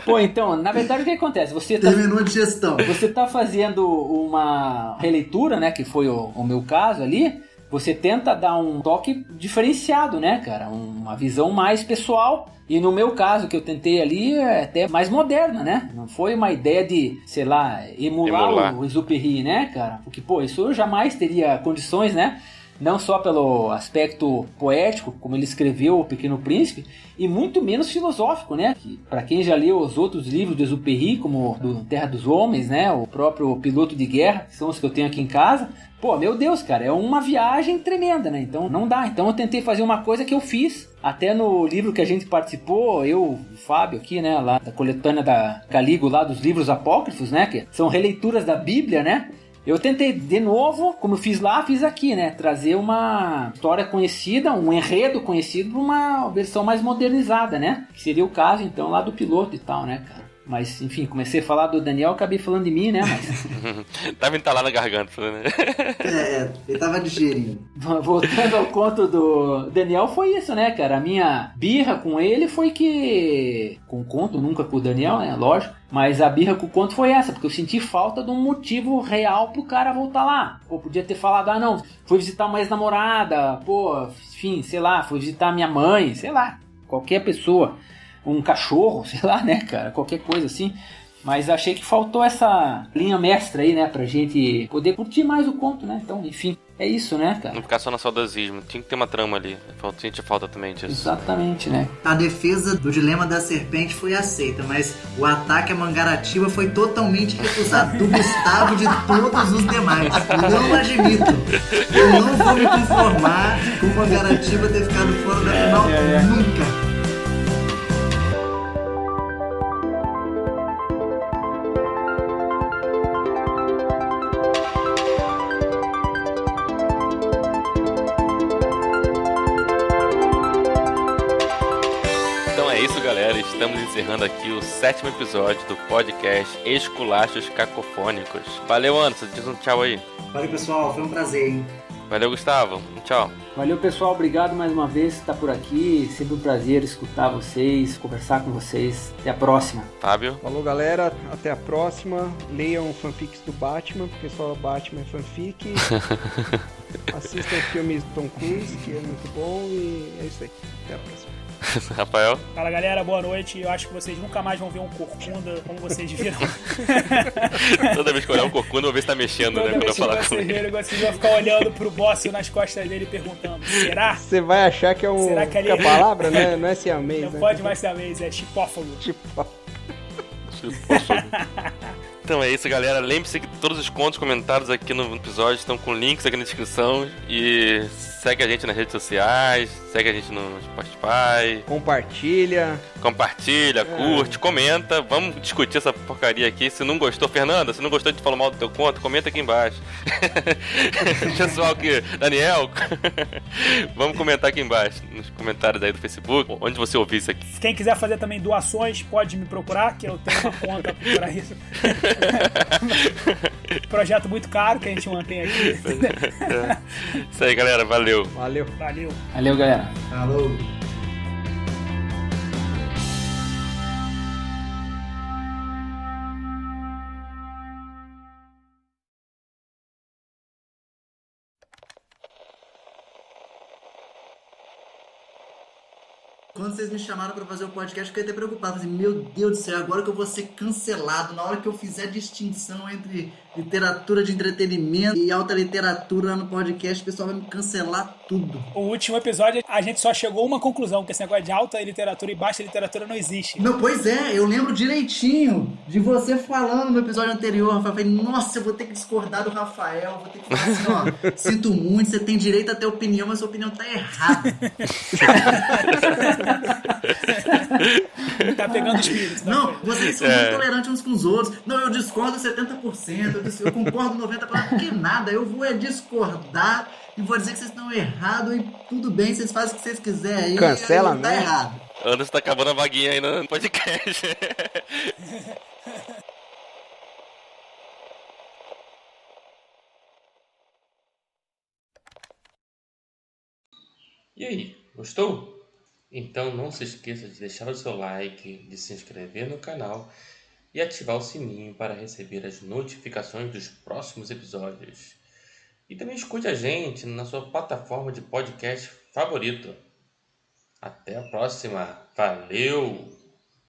Pô, então, na verdade, o que acontece? Você tá... Terminou de gestão. Você tá fazendo uma releitura, né? Que foi o meu caso ali. Você tenta dar um toque diferenciado, né, cara? Uma visão mais pessoal. E no meu caso, que eu tentei ali, é até mais moderna, né? Não foi uma ideia de, sei lá, emular. O Exupéry, né, cara? Porque, pô, isso eu jamais teria condições, né? Não só pelo aspecto poético, como ele escreveu O Pequeno Príncipe, e muito menos filosófico, né? Que, pra quem já leu os outros livros do Exupéry, como do Terra dos Homens, né? O próprio Piloto de Guerra, que são os que eu tenho aqui em casa. Pô, meu Deus, cara, é uma viagem tremenda, né? Então não dá. Então eu tentei fazer uma coisa que eu fiz. Até no livro que a gente participou, eu, o Fábio aqui, né? Lá da coletânea da Caligo, lá dos livros apócrifos, né? Que são releituras da Bíblia, né? Eu tentei de novo, como eu fiz lá, fiz aqui, né? Trazer uma história conhecida, um enredo conhecido para uma versão mais modernizada, né? Que seria o caso, então, lá do piloto e tal, né, cara? Mas, enfim, comecei a falar do Daniel, acabei falando de mim, né? Mas... Tava entalado na garganta, né? Ele tava digerindo. Voltando ao conto do Daniel, foi isso, né, cara? A minha birra com ele foi que... Com o conto, nunca com o Daniel, né? Lógico. Mas a birra com o conto foi essa, porque eu senti falta de um motivo real pro cara voltar lá. Pô, podia ter falado, ah, não, fui visitar uma ex-namorada, pô, enfim, sei lá, fui visitar minha mãe, sei lá, qualquer pessoa. Um cachorro, sei lá, né, cara, qualquer coisa assim. Mas achei que faltou essa linha mestra aí, né, pra gente poder curtir mais o conto, né? Então, enfim, é isso, né, cara? Não ficar só no saudosismo, tinha que ter uma trama ali. Sente falta também disso. Exatamente, né? A defesa do dilema da serpente foi aceita, mas o ataque à Mangaratiba foi totalmente recusado. Do Gustavo e de todos os demais. Não admito. Eu não vou me conformar com Mangaratiba ter ficado fora da final nunca. Estamos encerrando aqui o 7º episódio do podcast Esculachos Cacofônicos. Valeu, Anderson. Diz um tchau aí. Valeu, pessoal. Foi um prazer, hein? Valeu, Gustavo. Um tchau. Valeu, pessoal. Obrigado mais uma vez por estar por aqui. Sempre um prazer escutar vocês, conversar com vocês. Até a próxima. Fábio. Falou, galera. Até a próxima. Leiam fanfics do Batman, porque só Batman é fanfic. Assistam filmes do Tom Cruise, que é muito bom. E é isso aí. Até a próxima. Rafael? Fala, galera, boa noite. Eu acho que vocês nunca mais vão ver um corcunda como vocês viram. Toda vez que eu olhar um corcunda, eu vou ver se tá mexendo, né? Quando eu falar com ele. Vocês vão ficar olhando pro boss nas costas dele perguntando, será? Você vai achar que é um... Será que a palavra, né? Não é siamês, não né? Pode mais siamês, é chipófago. Então é isso, galera. Lembre-se que todos os contos comentados aqui no episódio estão com links aqui na descrição. E segue a gente nas redes sociais, segue a gente no Spotify. Compartilha, curte, comenta. Vamos discutir essa porcaria aqui. Se não gostou, Fernanda, se não gostou de falar mal do teu conto, comenta aqui embaixo. Pessoal aqui, Daniel, vamos comentar aqui embaixo, nos comentários aí do Facebook, onde você ouvir isso aqui. Quem quiser fazer também doações, pode me procurar, que eu tenho uma conta para isso. Projeto muito caro que a gente mantém aqui. Isso aí, galera. Valeu. Valeu, galera. Falou. Quando vocês me chamaram pra fazer o podcast, eu fiquei até preocupado. Falei, meu Deus do céu, agora que eu vou ser cancelado, na hora que eu fizer a distinção entre literatura de entretenimento e alta literatura lá no podcast, o pessoal vai me cancelar tudo. O último episódio, a gente só chegou a uma conclusão, que esse negócio de alta literatura e baixa literatura não existe. Não, pois é, eu lembro direitinho de você falando no episódio anterior, Rafael. Eu falei, nossa, eu vou ter que discordar do Rafael, vou ter que falar assim, ó, sinto muito, você tem direito a ter opinião, mas sua opinião tá errada. Tá pegando espírito. Não, vocês são muito tolerantes uns com os outros. Não, eu discordo 70%, eu concordo 90%. Porque nada, eu vou discordar e vou dizer que vocês estão errados e tudo bem, vocês fazem o que vocês quiserem aí. Cancela aí tá mesmo. errado. Anderson tá acabando a vaguinha aí no podcast. E aí, gostou? Então não se esqueça de deixar o seu like, de se inscrever no canal e ativar o sininho para receber as notificações dos próximos episódios. E também escute a gente na sua plataforma de podcast favorito. Até a próxima. Valeu!